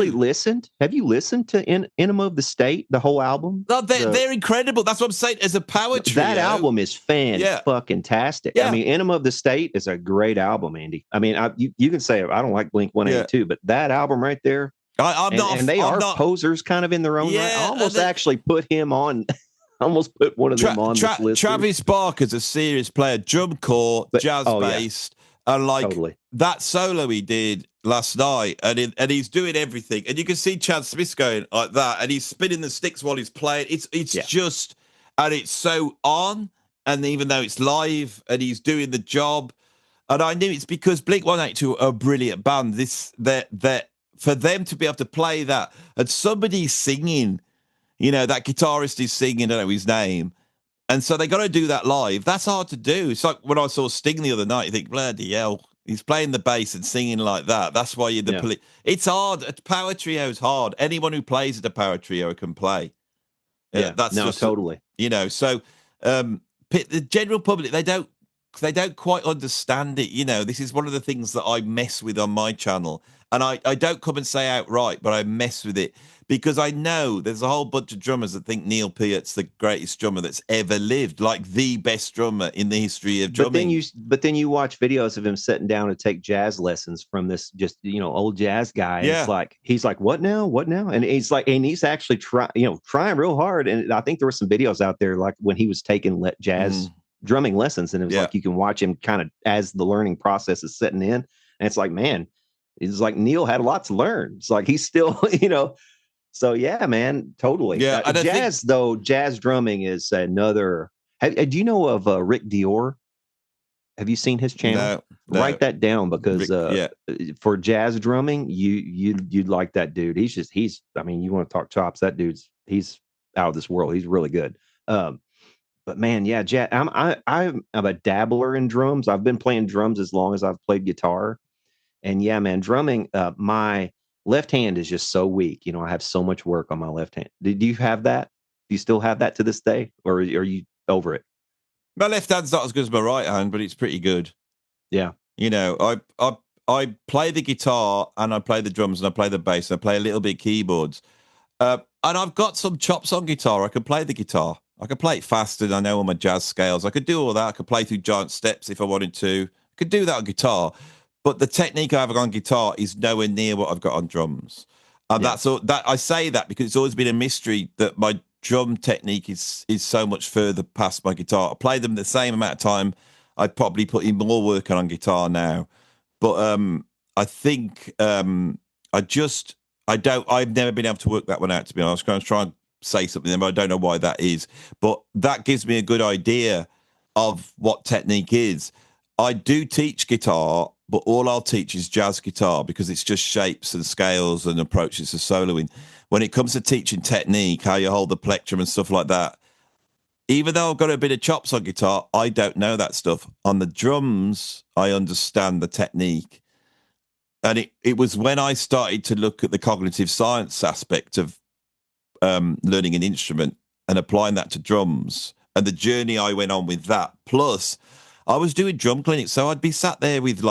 Have you listened to Enema of the State, the whole album? No, they're incredible. That's what I'm saying. As a power trio, that album is fan-fucking-tastic. I mean, Enema of the State is a great album, Andy. I mean, you can say I don't like Blink-182, but that album right there, they are posers kind of in their own right. I almost actually put him on. Almost put one of them on this list. Travis Barker's a serious player, drum corps, jazz based. And that solo he did last night, and he's doing everything, and you can see Chad Smith going like that, and he's spinning the sticks while he's playing. It's just, and it's so on, and even though it's live, and he's doing the job, and I knew it's because Blink-182 are a brilliant band. That for them to be able to play that, and somebody's singing, you know, that guitarist is singing, I don't know his name. And so they got to do that live. That's hard to do. It's like when I saw Sting the other night, you think, bloody hell, he's playing the bass and singing like that. That's why it's hard. A power trio is hard. Anyone who plays at a power trio can play. Totally. You know, so the general public, they don't quite understand it. You know, this is one of the things that I mess with on my channel. And I don't come and say outright, but I mess with it because I know there's a whole bunch of drummers that think Neil Peart's the greatest drummer that's ever lived, like the best drummer in the history of drumming. But then you watch videos of him sitting down to take jazz lessons from this just, you know, old jazz guy. Yeah. He's like, what now? And he's actually trying real hard. And I think there were some videos out there like when he was taking jazz drumming lessons, and it was like you can watch him kind of as the learning process is setting in, and it's like, man. It's like Neil had a lot to learn. It's like he's still, you know. So yeah, man, totally. Yeah, jazz drumming is another. Do you know of Rick Dior? Have you seen his channel? No. Write that down because for jazz drumming, you'd like that dude. I mean, you want to talk chops? That he's out of this world. He's really good. But man, yeah, jazz. I'm a dabbler in drums. I've been playing drums as long as I've played guitar. And yeah, man, drumming, my left hand is just so weak. You know, I have so much work on my left hand. Do you have that? Do you still have that to this day? Or are you over it? My left hand's not as good as my right hand, but it's pretty good. Yeah. You know, I play the guitar and I play the drums and I play the bass and I play a little bit keyboards. And I've got some chops on guitar. I can play the guitar. I can play it fast and I know all my jazz scales. I could do all that. I could play through giant steps if I wanted to. I could do that on guitar. But the technique I have on guitar is nowhere near what I've got on drums. And that's all that I say that because it's always been a mystery that my drum technique is so much further past my guitar. I play them the same amount of time. I'd probably put in more work on guitar now. But I think I've never been able to work that one out, to be honest. I was going to try and say something there, but I don't know why that is. But that gives me a good idea of what technique is. I do teach guitar, but all I'll teach is jazz guitar because it's just shapes and scales and approaches to soloing. When it comes to teaching technique, how you hold the plectrum and stuff like that, even though I've got a bit of chops on guitar, I don't know that stuff. On the drums, I understand the technique. And it was when I started to look at the cognitive science aspect of learning an instrument and applying that to drums and the journey I went on with that. Plus, I was doing drum clinics. So I'd be sat there with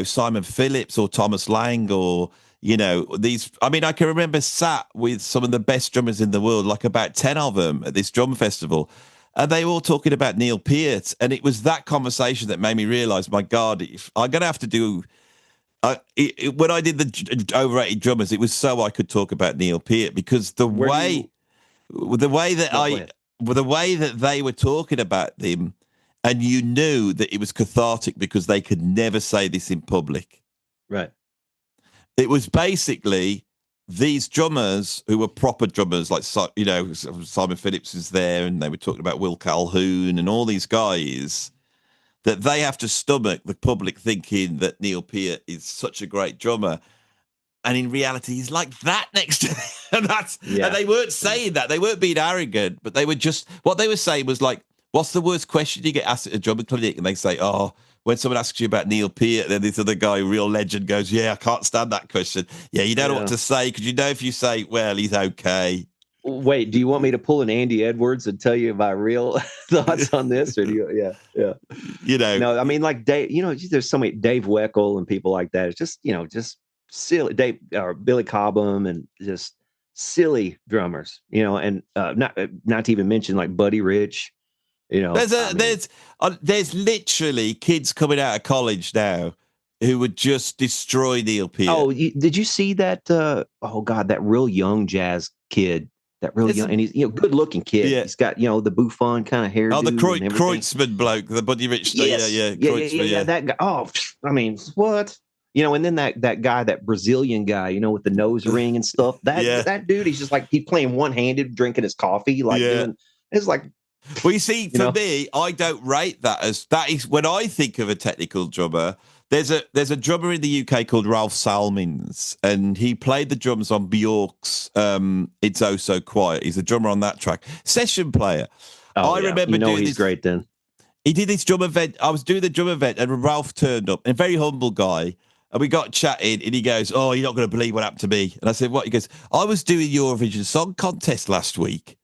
Simon Phillips or Thomas Lang or, these. I mean, I can remember sat with some of the best drummers in the world, like about 10 of them at this drum festival. And they were all talking about Neil Peart. And it was that conversation that made me realize, my God, if I'm going to have to do... when I did the overrated drummers, it was so I could talk about Neil Peart because the way that they were talking about them, and you knew that it was cathartic because they could never say this in public. Right. It was basically these drummers who were proper drummers, like Simon Phillips is there, and they were talking about Will Calhoun and all these guys. That they have to stomach the public thinking that Neil Peart is such a great drummer. And in reality, he's like that next to them. And they weren't saying that. They weren't being arrogant, but they were just, what they were saying was like, what's the worst question you get asked at a drumming clinic? And they say, when someone asks you about Neil Peart, then this other guy, real legend, goes, yeah, I can't stand that question. Yeah, you don't know what to say because if you say, well, he's okay. Wait, do you want me to pull an Andy Edwards and tell you my real thoughts on this? Or do you, yeah. No, I mean, like Dave, there's so many Dave Weckl and people like that. It's just, just silly Dave or Billy Cobham and just silly drummers, and not to even mention like Buddy Rich, There's literally kids coming out of college now who would just destroy Neil Peart. Oh, did you see that? That real young jazz kid. That really young, and he's good looking kid. Yeah. He's got the Buffon kind of hair. Oh, the Kreutzmann bloke, the Buddy Rich. Yes. Yeah. That guy. Oh, I mean, what? And then that guy, that Brazilian guy, with the nose ring and stuff. That dude, he's just like he's playing one handed, drinking his coffee, it's like. Well, you see, for me, I don't rate that as that is when I think of a technical drummer. There's a drummer in the UK called Ralph Salmins, and he played the drums on Bjork's "It's Oh So Quiet." He's a drummer on that track, session player. I remember doing he's great. Then he did this drum event. I was doing the drum event, and Ralph turned up, a very humble guy, and we got chatting, and he goes, "Oh, you're not going to believe what happened to me." And I said, "What?" He goes, "I was doing Eurovision Song Contest last week."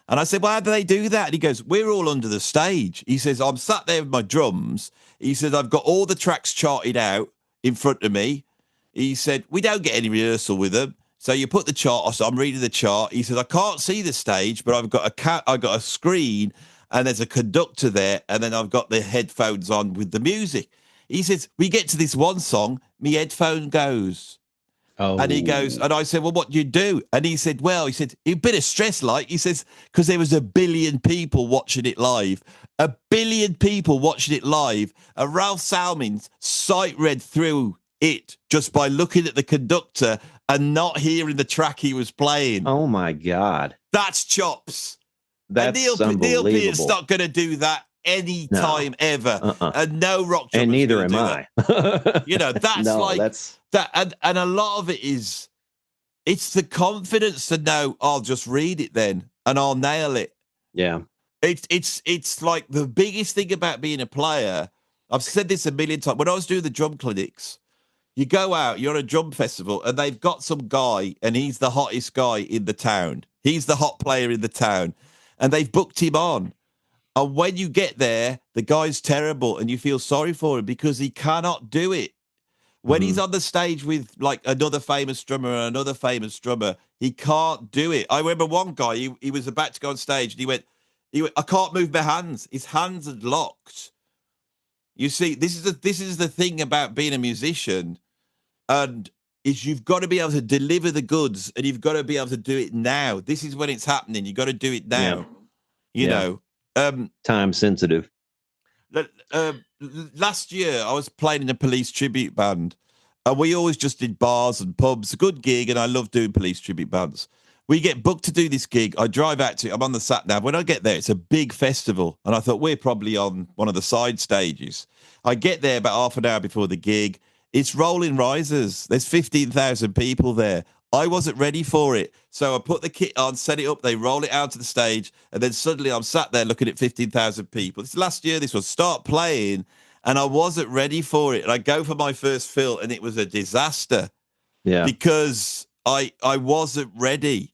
And I said, well, how do they do that? And he goes, we're all under the stage. He says, I'm sat there with my drums. He said, I've got all the tracks charted out in front of me. He said, we don't get any rehearsal with them. So you put the chart, so I'm reading the chart. He said, I can't see the stage, but I've got a screen and there's a conductor there. And then I've got the headphones on with the music. He says, we get to this one song, my headphone goes. Oh. And he goes, and I said, well, what do you do? And he said, a bit of stress, like, he says, because there was 1 billion people watching it live. 1 billion people watching it live. And Ralph Salmins sight read through it just by looking at the conductor and not hearing the track he was playing. Oh, my God. That's chops. That's unbelievable. Neil Peart's not going to do that any time ever. And no rock drummer's and neither am I. That's that, and a lot of it is it's the confidence to know I'll just read it then and I'll nail it. Yeah. It's like the biggest thing about being a player. I've said this a million times. When I was doing the drum clinics, you go out, you're at a drum festival, and they've got some guy, and he's the hottest guy in the town. He's the hot player in the town, and they've booked him on. And when you get there, the guy's terrible and you feel sorry for him because he cannot do it. when he's on the stage with like another famous drummer and another famous drummer, he can't do it. I remember one guy, he was about to go on stage and he went, I can't move my hands. His hands had locked. You see, this is the thing about being a musician, and is you've got to be able to deliver the goods, and you've got to be able to do it now. This is when it's happening. You got to do it now. You know, time sensitive. Last year I was playing in a Police tribute band, and we always just did bars and pubs. A good gig, and I love doing Police tribute bands. We get booked to do this gig. I drive out to it. I'm on the sat nav. When I get there, it's a big festival, and I thought we're probably on one of the side stages. I get there about half an hour before the gig. It's rolling risers. There's 15,000 people there. I wasn't ready for it. So I put the kit on, set it up, they roll it out to the stage, and then suddenly I'm sat there looking at 15,000 people. This last year, this was start playing, and I wasn't ready for it. And I go for my first fill, and it was a disaster. Yeah. Because I wasn't ready.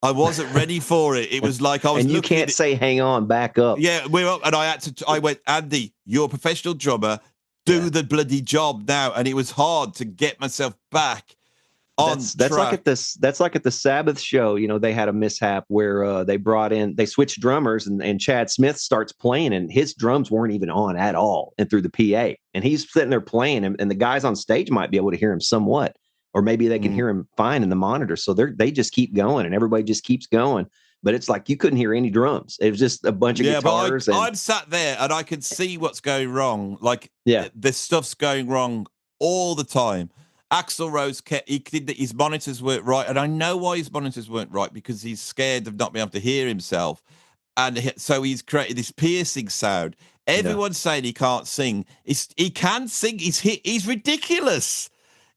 I wasn't ready for it. It was like I was. And you can't say, "Hang on, back up." Yeah, we're up, and I went, Andy, you're a professional drummer. Do the bloody job now. And it was hard to get myself back on track. That's like at the Sabbath show. You know, they had a mishap where they switched drummers, and Chad Smith starts playing, and his drums weren't even on at all, and through the PA, and he's sitting there playing, and the guys on stage might be able to hear him somewhat. Or maybe they can hear him fine in the monitor. So they just keep going, and everybody just keeps going. But it's like you couldn't hear any drums. It was just a bunch of guitars. But I'm sat there, and I can see what's going wrong. Like, the stuff's going wrong all the time. Axl Rose, his monitors weren't right. And I know why his monitors weren't right, because he's scared of not being able to hear himself. And so he's created this piercing sound. Everyone's saying he can't sing. He can sing. He's ridiculous.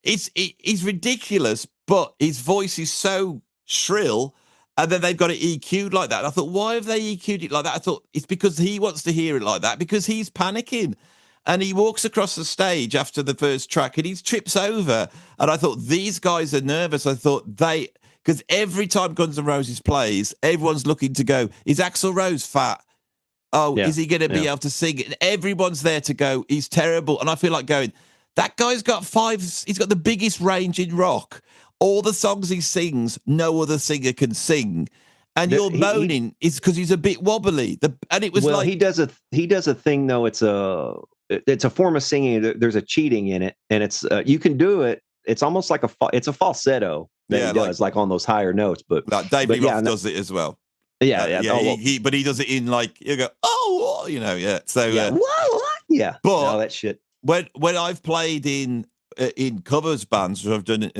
He's ridiculous, but his voice is so shrill, and then they've got it EQ'd like that. And I thought, why have they EQ'd it like that? I thought it's because he wants to hear it like that, because he's panicking. And he walks across the stage after the first track, and he trips over. And I thought, these guys are nervous. I thought because every time Guns N' Roses plays, everyone's looking to go, is Axl Rose fat? Oh, is he going to be able to sing? And everyone's there to go, he's terrible. And I feel like going, that guy's got he's got the biggest range in rock. All the songs he sings, no other singer can sing. And you're moaning it's because he's a bit wobbly. And it was he does a thing though. It's a form of singing. There's a cheating in it, and it's you can do it. It's almost like it's a falsetto that he does, like on those higher notes. But like Dave Lee Roth does it as well. Yeah. But he does it in like you go, oh, you know, yeah. So but all that shit. When I've played in covers bands, which I've done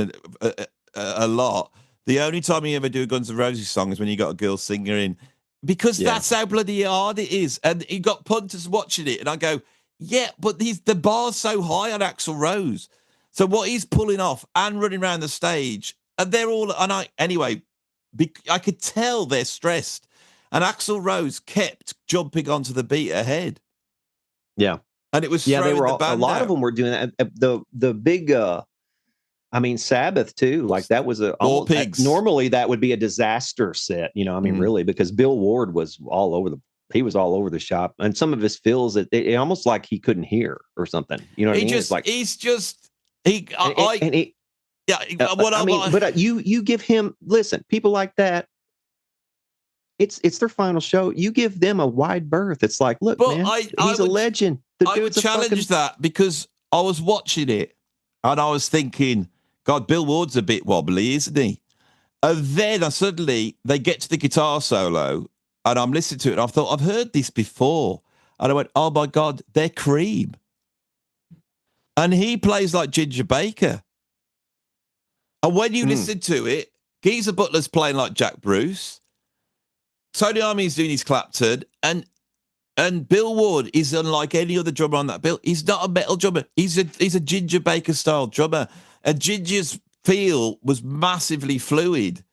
a lot, the only time you ever do a Guns N' Roses song is when you got a girl singer in, because that's how bloody hard it is. And you got punters watching it, and I go, yeah, but the bar's so high on Axl Rose. So what he's pulling off and running around the stage, and they're all, I could tell they're stressed. And Axl Rose kept jumping onto the beat ahead. Yeah. And it was a lot of them were doing that. The big, Sabbath too. Like that was normally that would be a disaster set. You know, really, because Bill Ward was all over the shop, and some of his fills it almost like he couldn't hear or something. You know what I mean? But you give him, listen, people like that. It's their final show. You give them a wide berth. It's like, look, man, he's a legend. I would challenge that, because I was watching it and I was thinking, God, Bill Ward's a bit wobbly, isn't he? And then suddenly they get to the guitar solo, and I'm listening to it, and I thought, I've heard this before. And I went, oh my God, they're Cream. And he plays like Ginger Baker. And when you listen to it, Geezer Butler's playing like Jack Bruce. Tony Iommi's doing his Clapton, and Bill Ward is unlike any other drummer on that bill. He's not a metal drummer. He's a Ginger Baker style drummer. And Ginger's feel was massively fluid.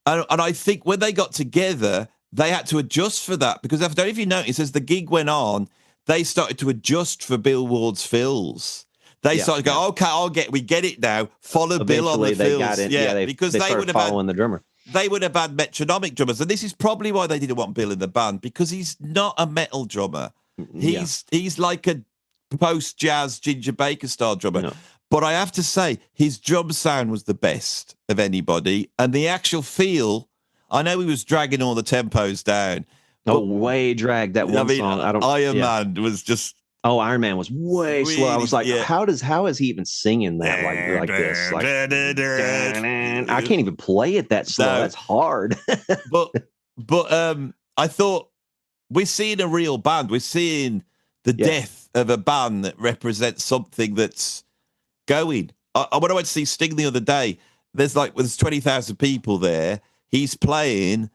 And I think when they got together, they had to adjust for that, because I don't know if you noticed, as the gig went on, they started to adjust for Bill Ward's fills. They started to go, okay, we get it now. Follow Bill on the fills. Got it. Because they would have following the drummer. They would have had metronomic drummers, and this is probably why they didn't want Bill in the band, because he's not a metal drummer. He's like a post-jazz Ginger Baker style drummer. No. But I have to say, his drum sound was the best of anybody. And the actual feel, I know he was dragging all the tempos down. Oh, But way dragged that I one mean, song. Iron Man was just Oh, Iron Man was way slow. I really, was like, yeah. how is he even singing that like this? Like, I can't even play it that slow. No. That's hard. but I thought we're seeing a real band. We're seeing the death of a band that represents something that's going. When I went to see Sting the other day, there's 20,000 people there. He's playing,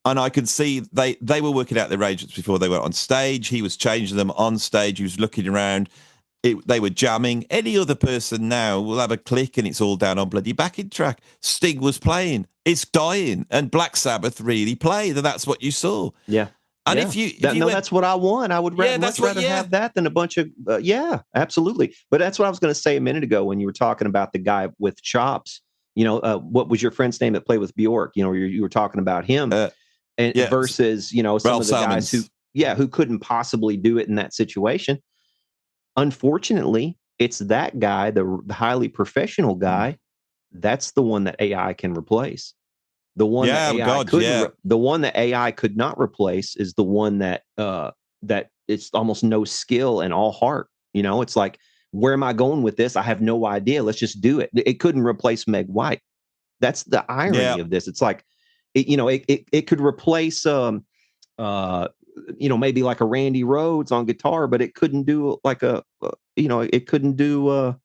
and I could see they were working out their arrangements before they went on stage. He was changing them on stage. He was looking around. They were jamming. Any other person now will have a click and it's all down on bloody backing track. Sting was playing. It's dying. And Black Sabbath really played, and that's what you saw. Yeah. And yeah. That's what I want. I would much rather have that than a bunch of, absolutely. But that's what I was going to say a minute ago when you were talking about the guy with chops. What was your friend's name that played with Bjork? You were talking about him versus, some Ralph of the Salmons. guys who couldn't possibly do it in that situation. Unfortunately, it's that guy, the highly professional guy, that's the one that AI can replace. The one the one that AI could not replace is the one that it's almost no skill and all heart. It's like, where am I going with this? I have no idea. Let's just do it. It couldn't replace Meg White. That's the irony of this. It's like, it could replace maybe like a Randy Rhoads on guitar, but it couldn't do like it couldn't do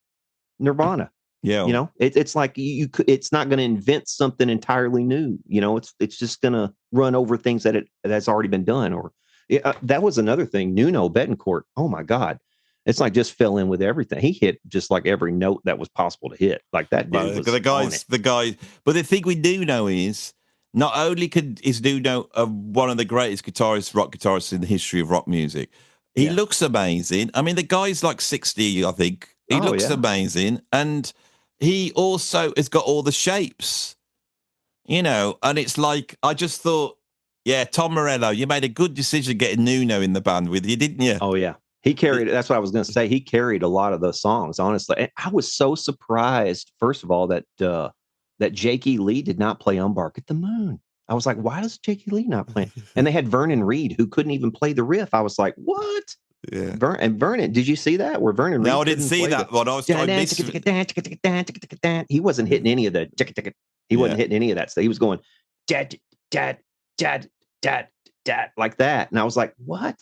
Nirvana. Yeah. It's like it's not going to invent something entirely new. It's just going to run over things that's already been done. Or that was another thing. Nuno Betancourt. Oh my God. It's like just fell in with everything. He hit just like every note that was possible to hit. Like that dude was the guy. But the thing we do know is, not only is Nuno one of the greatest rock guitarists in the history of rock music, he looks amazing. I mean, the guy's like 60, I think. He looks amazing. And he also has got all the shapes, and it's like, I just thought, Tom Morello, you made a good decision getting Nuno in the band with you, didn't you? Oh, yeah. He carried it. That's what I was going to say. He carried a lot of those songs, honestly. And I was so surprised, first of all, that Jake E. Lee did not play Embark at the Moon. I was like, why does Jake E. Lee not play? And they had Vernon Reid, who couldn't even play the riff. I was like, what? Yeah. Vernon, did you see that? Where Vernon Reid? No, I didn't see that one. He wasn't hitting any of the. He wasn't hitting any of that stuff. He was going dad, dad, dad, dad, dad, like that. And I was like, what?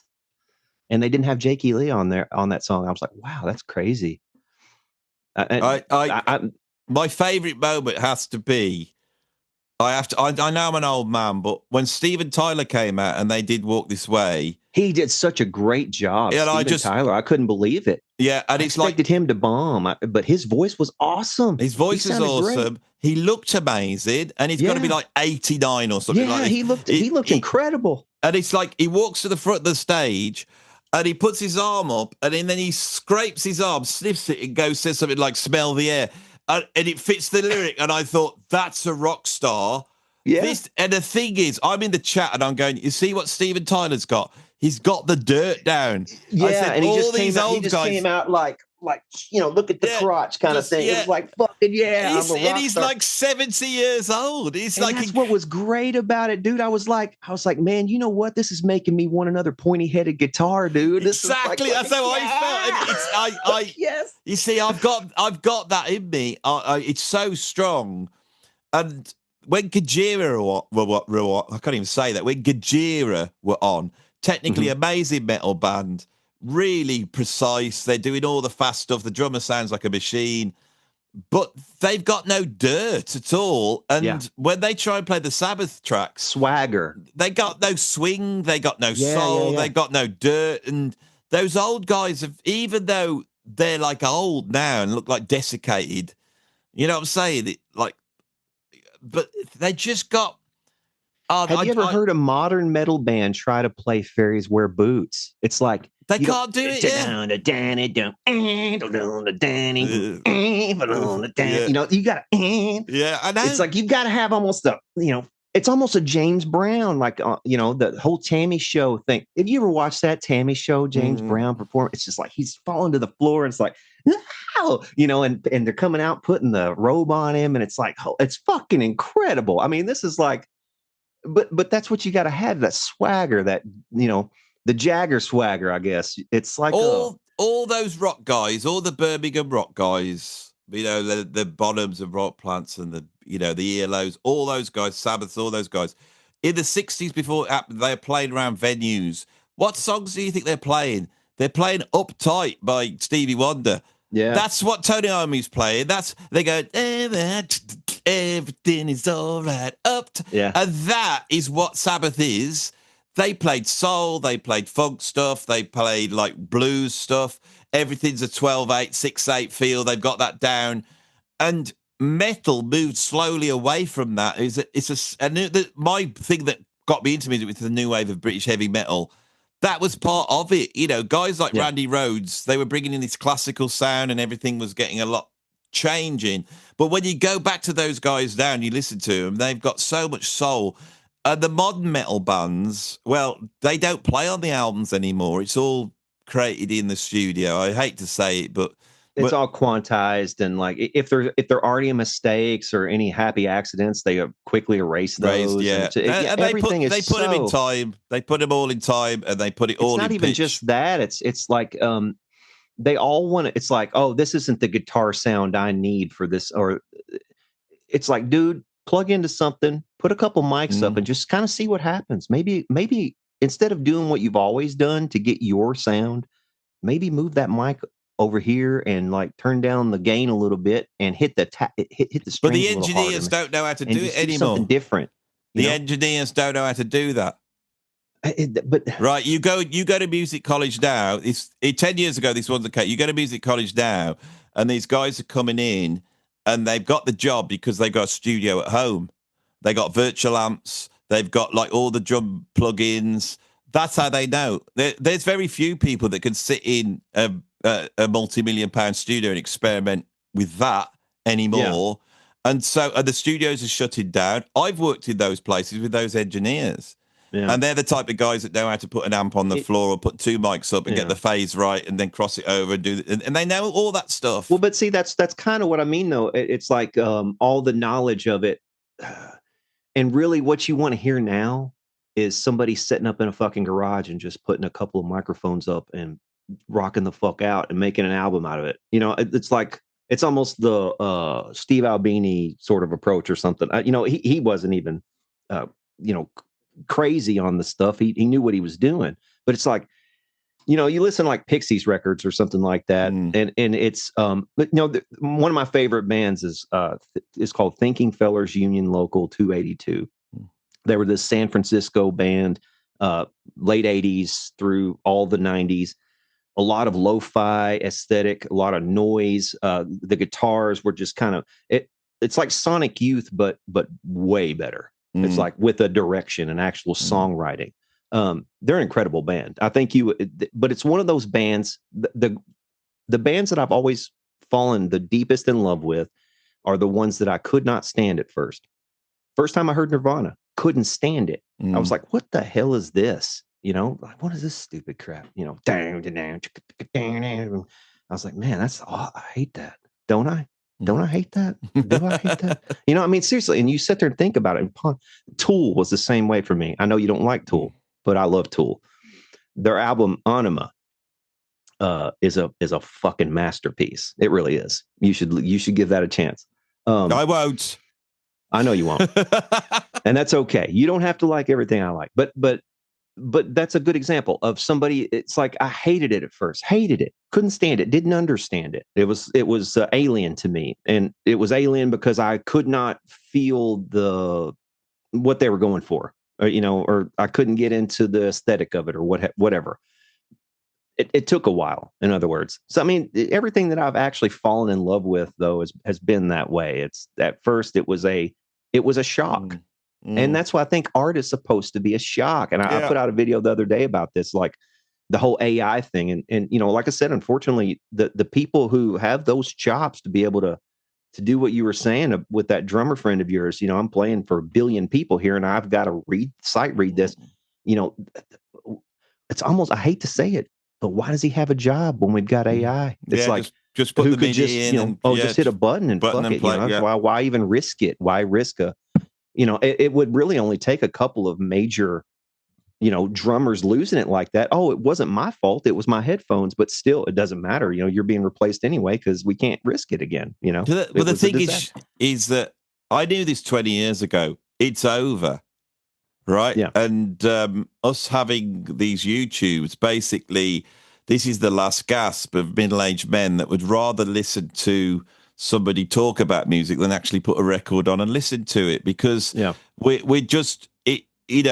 And they didn't have Jake E. Lee on that song. I was like, wow, that's crazy. My favorite moment has to be, I know I'm an old man, but when Steven Tyler came out and they did Walk This Way, he did such a great job. And Steven Tyler, I couldn't believe it. Yeah, and I expected him to bomb, but his voice was awesome. His voice is awesome. Great. He looked amazing, and he's got to be like 89 or something. Yeah, he looked incredible. And it's like he walks to the front of the stage, and he puts his arm up, and then he scrapes his arm, sniffs it, and says something like, "Smell the air," and it fits the lyric. And I thought, that's a rock star. Yeah. And the thing is, I'm in the chat, and I'm going, you see what Steven Tyler's got? He's got the dirt down. Yeah, and he just came out like look at the crotch kind of thing. It was like, fucking and he's like 70 years old. That's what was great about it, dude. I was like, man, you know what? This is making me want another pointy-headed guitar, dude. Exactly. That's how I felt. Yes. You see, I've got that in me. It's so strong. And when Gojira I can't even say that. When Gojira were on, technically amazing metal band, really precise. They're doing all the fast stuff. The drummer sounds like a machine, but they've got no dirt at all. And when they try and play the Sabbath tracks, swagger, they got no swing. They got no soul. They got no dirt. And those old guys even though they're like old now and look like desiccated, you know what I'm saying? But they just got. Have you ever heard a modern metal band try to play Fairies Wear Boots? It's like they can't do it. You got. Yeah, I know. It's like you've got to have almost it's almost a James Brown, like, you know, the whole Tammy show thing. If you ever watched that Tammy show, James Brown perform, it's just like he's falling to the floor. And it's like, wow, you know, and they're coming out putting the robe on him, and it's like, oh, it's fucking incredible. I mean, this is like, but that's what you got to have, that swagger, that, you know, the Jagger swagger, I guess. It's like all those rock guys, all the Birmingham rock guys, you know, the Bonhams and Rock Plants and the, you know, the ELOs, all those guys, Sabbaths, all those guys. In the 60s, before it happened, they were playing around venues. What songs do you think they're playing? They're playing Uptight by Stevie Wonder. yeah, That's what Tony Iommi's playing. They go, everything is all right. yeah. And that is what Sabbath is. They played soul, they played funk stuff, they played like blues stuff. Everything's a 12/8, 6/8 feel. They've got that down. And metal moved slowly away from that. My thing that got me into music with the new wave of British heavy metal. That was part of it. You know, guys like Yeah. Randy Rhoads, they were bringing in this classical sound and everything was getting a lot changing. But when you go back to those guys now and you listen to them, they've got so much soul. The modern metal bands, well, they don't play on the albums anymore. It's all created in the studio. I hate to say it, but It's all quantized, and like if there are any mistakes or any happy accidents, they quickly erase those. raised, And and everything they put them in time. They put them all in time, and they put it all. It's not in even pitch. just that. It's like they all want to. It's like, oh, this isn't the guitar sound I need for this, or it's like, dude, plug into something, put a couple mics up, and just kind of see what happens. Maybe instead of doing what you've always done to get your sound, maybe move that mic over here and like turn down the gain a little bit and hit the hit the strings. But the engineers don't know how to do it anymore. Something different. The engineers don't know how to do that. But right, you go to music college now. 10 years ago, this wasn't the case. You go to music college now, and these guys are coming in, and they've got the job because they've got a studio at home. They got virtual amps. They've got like all the drum plugins. That's how they know. There's very few people that can sit in a multi-million-pound studio and experiment with that anymore. Yeah. And so the studios are shutting down. I've worked in those places with those engineers. Yeah. And they're the type of guys that know how to put an amp on the floor or put two mics up and get the phase right and then cross it over and do and they know all that stuff. Well, but see, that's kind of what I mean, though. It's like all the knowledge of it. And really what you want to hear now is somebody sitting up in a fucking garage and just putting a couple of microphones up and rocking the fuck out and making an album out of it. You know, it's like, it's almost the Steve Albini sort of approach or something. You know, he wasn't even, you know, crazy on the stuff. He knew what he was doing, but it's like, you know, you listen to like Pixies records or something like that. And it's, but you know, one of my favorite bands is called Thinking Fellers Union Local 282. They were this San Francisco band, late 80s through all the 90s. A lot of lo-fi aesthetic, a lot of noise. The guitars were just kind of it's like Sonic Youth, but way better. It's like with a direction and actual songwriting. They're an incredible band. I think but it's one of those bands. The bands that I've always fallen the deepest in love with are the ones that I could not stand at first. First time I heard Nirvana, couldn't stand it. I was like, what the hell is this? You know, like, what is this stupid crap? You know, I was like, man, I hate that. Don't I? Don't I hate that? Do I hate that? You know, I mean, seriously. And you sit there and think about it. Tool was the same way for me. I know you don't like Tool, but I love Tool. Their album Anima is a fucking masterpiece. It really is. You should give that a chance. I won't. I know you won't, and that's okay. You don't have to like everything I like, but that's a good example of somebody. It's like, I hated it at first, hated it, couldn't stand it, didn't understand it. It was alien to me, and it was alien because I could not feel what they were going for, or I couldn't get into the aesthetic of it or whatever. It took a while, in other words. So, I mean, everything that I've actually fallen in love with, though, has been that way. It's at first it was a shock. And that's why I think art is supposed to be a shock. And I put out a video the other day about this, like the whole AI thing. And like I said, unfortunately, the people who have those chops to be able to to do what you were saying with that drummer friend of yours. I'm playing for a billion people here, and I've got to sight read this. You know, it's almost, I hate to say it, but why does he have a job when we've got AI? It's Yeah, like, just put who the could MIDI just, in and just hit a button and button fuck and it. play. Yeah. Why even risk it? Why risk it would really only take a couple of major, drummers losing it like that. Oh, it wasn't my fault. It was my headphones, but still, it doesn't matter. You're being replaced anyway because we can't risk it again. But It the was a thing disaster. is that I knew this 20 years ago. It's over, right? Yeah. And us having these YouTubes, basically, this is the last gasp of middle-aged men that would rather listen to somebody talk about music than actually put a record on and listen to it, because Yeah. we're just it. And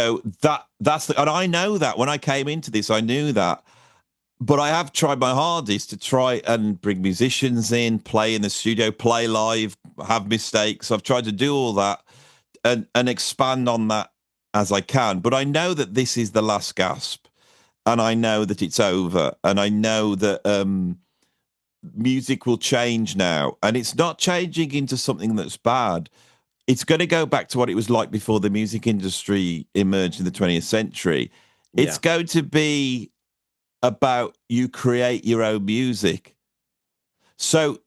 I know that when I came into this, I knew that. But I have tried my hardest to try and bring musicians in, play in the studio, play live, have mistakes. I've tried to do all that and expand on that as I can. But I know that this is the last gasp, and I know that it's over, and I know that music will change now, and it's not changing into something that's bad. It's going to go back to what it was like before the music industry emerged in the 20th century. It's Yeah. going to be about you create your own music. So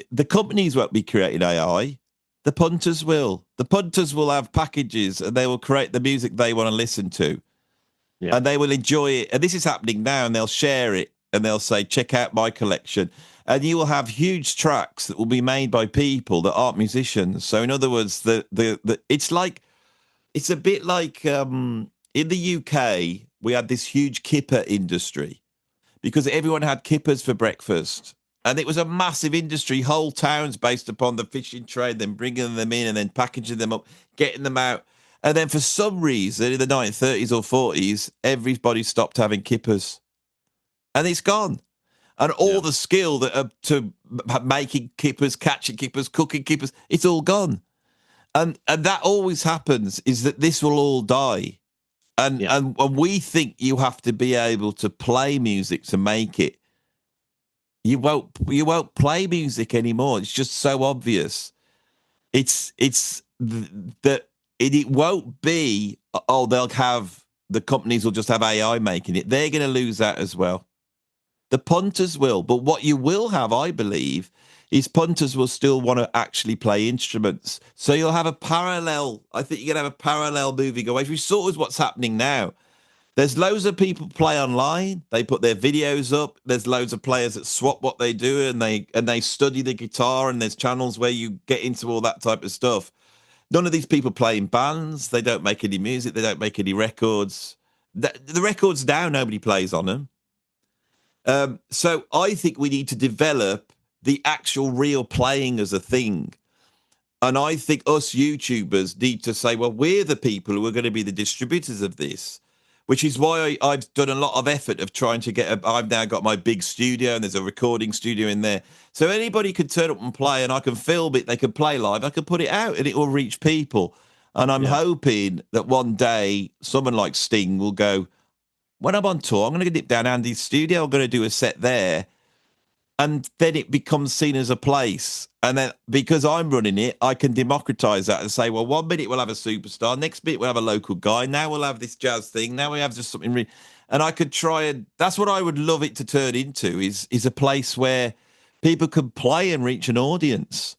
the companies won't be creating AI. The punters will. The punters will have packages and they will create the music they want to listen to. Yeah. And they will enjoy it. And this is happening now, and they'll share it and they'll say, check out my collection. And you will have huge tracks that will be made by people that aren't musicians. So in other words, it's a bit like in the UK, we had this huge kipper industry because everyone had kippers for breakfast. And it was a massive industry, whole towns based upon the fishing trade, then bringing them in and then packaging them up, getting them out. And then for some reason in the 1930s or 40s, everybody stopped having kippers. And it's gone. And all the skill that to making kippers, catching kippers, cooking kippers, it's all gone. And that always happens, is that this will all die. And we think you have to be able to play music to make it. You won't play music anymore. It's just so obvious. That it won't be. Oh, the companies will just have AI making it. They're going to lose that as well. The punters will, but what you will have, I believe, is punters will still want to actually play instruments. So you'll have a parallel. I think you're going to have a parallel moving away, which sort of is what's happening now. There's loads of people play online. They put their videos up. There's loads of players that swap what they do, and they study the guitar. And there's channels where you get into all that type of stuff. None of these people play in bands. They don't make any music. They don't make any records. The records now, nobody plays on them. So I think we need to develop the actual real playing as a thing. And I think us YouTubers need to say, well, we're the people who are going to be the distributors of this, which is why I've done a lot of effort of trying to I've now got my big studio, and there's a recording studio in there. So anybody could turn up and play, and I can film it. They can play live. I can put it out and it will reach people. And I'm hoping that one day someone like Sting will go, when I'm on tour, I'm going to dip down Andy's studio. I'm going to do a set there. And then it becomes seen as a place. And then because I'm running it, I can democratize that and say, well, 1 minute we'll have a superstar. Next minute we'll have a local guy. Now we'll have this jazz thing. Now we have just something. And I could try, and that's what I would love it to turn into, is a place where people can play and reach an audience.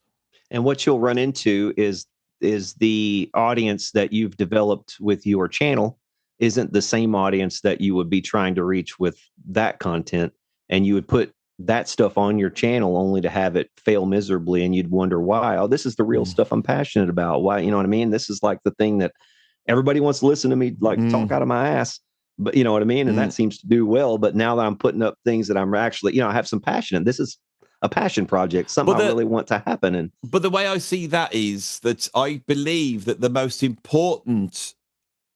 And what you'll run into is the audience that you've developed with your channel isn't the same audience that you would be trying to reach with that content. And you would put that stuff on your channel only to have it fail miserably. And you'd wonder why. Oh, this is the real stuff I'm passionate about. Why? You know what I mean? This is like the thing that everybody wants to listen to me like talk out of my ass. But you know what I mean? And that seems to do well. But now that I'm putting up things that I'm actually, I have some passion in, this is a passion project, something I really want to happen. But the way I see that is that I believe that the most important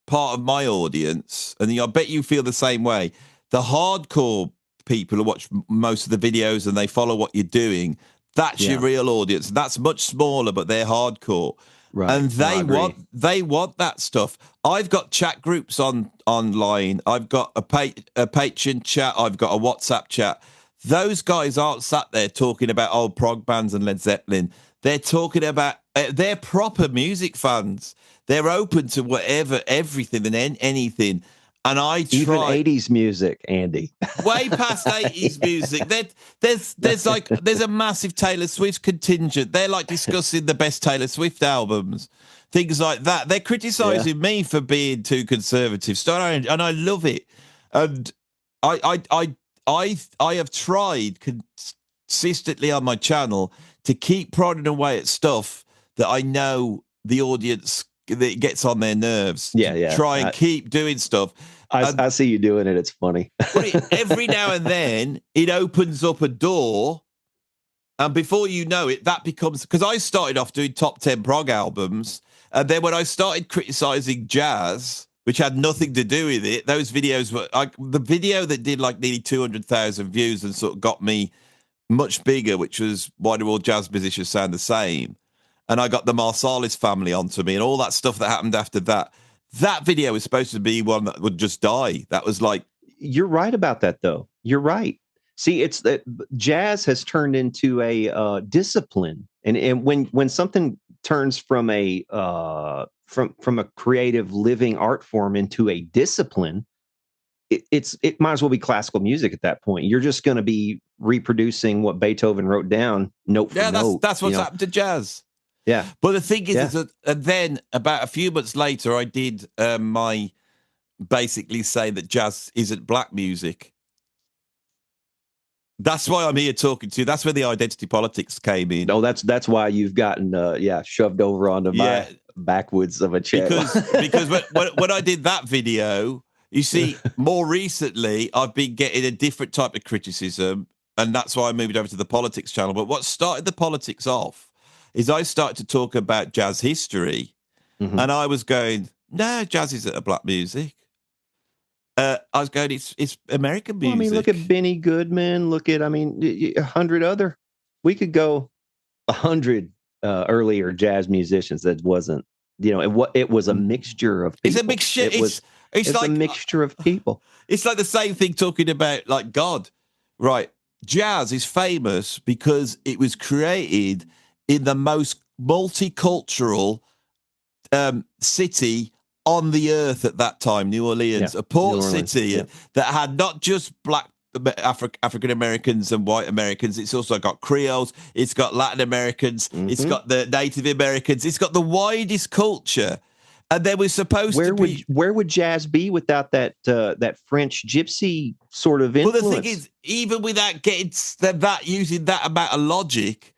part of my audience, and I bet you feel the same way, the hardcore people who watch most of the videos and they follow what you're doing, that's your real audience. That's much smaller, but they're hardcore. Right. And they want that stuff. I've got chat groups online. I've got a Patreon chat. I've got a WhatsApp chat. Those guys aren't sat there talking about old prog bands and Led Zeppelin. They're talking about they're proper music fans. They're open to whatever, everything, and anything. And I Even try 80s music, Andy. way past 80s music. There's a massive Taylor Swift contingent. They're like discussing the best Taylor Swift albums, things like that. They're criticizing me for being too conservative, and I love it. And I have tried consistently on my channel to keep prodding away at stuff that I know the audience that it gets on their nerves. Yeah. Try and keep doing stuff. I see you doing it. It's funny. Every now and then it opens up a door, and before you know it, that becomes, because I started off doing top 10 prog albums, and then when I started criticizing jazz, which had nothing to do with it, those videos were like the video that did like nearly 200,000 views and sort of got me much bigger, which was Why Do All Jazz Musicians Sound the Same? And I got the Marsalis family onto me and all that stuff that happened after that. That video was supposed to be one that would just die. That was like... You're right about that, though. You're right. See, it's that jazz has turned into a discipline, and when something turns from a from a creative living art form into a discipline, it might as well be classical music at that point. You're just going to be reproducing what Beethoven wrote down note for note. That's what's happened to jazz. Yeah. But the thing is that, and then about a few months later, I did my basically say that jazz isn't black music. That's why I'm here talking to you. That's where the identity politics came in. No, that's why you've gotten shoved over onto my backwoods of a chair. Because when I did that video, you see, more recently I've been getting a different type of criticism, and that's why I moved over to the politics channel. But what started the politics off is I started to talk about jazz history, and I was going, no, jazz isn't a black music. I was going, it's American music. Well, I mean, look at Benny Goodman. Look at, 100 other. We could go 100 earlier jazz musicians that wasn't, it was a mixture of people. It's a mixture. It's like a mixture of people. It's like the same thing talking about like God, right? Jazz is famous because it was created in the most multicultural city on the earth at that time, New Orleans, a port city that had not just black African Americans and white Americans. It's also got Creoles. It's got Latin Americans. It's got the Native Americans. It's got the widest culture. And there was supposed to be... Where would jazz be without that French gypsy sort of influence? Well, the thing is, even without getting using that amount of logic,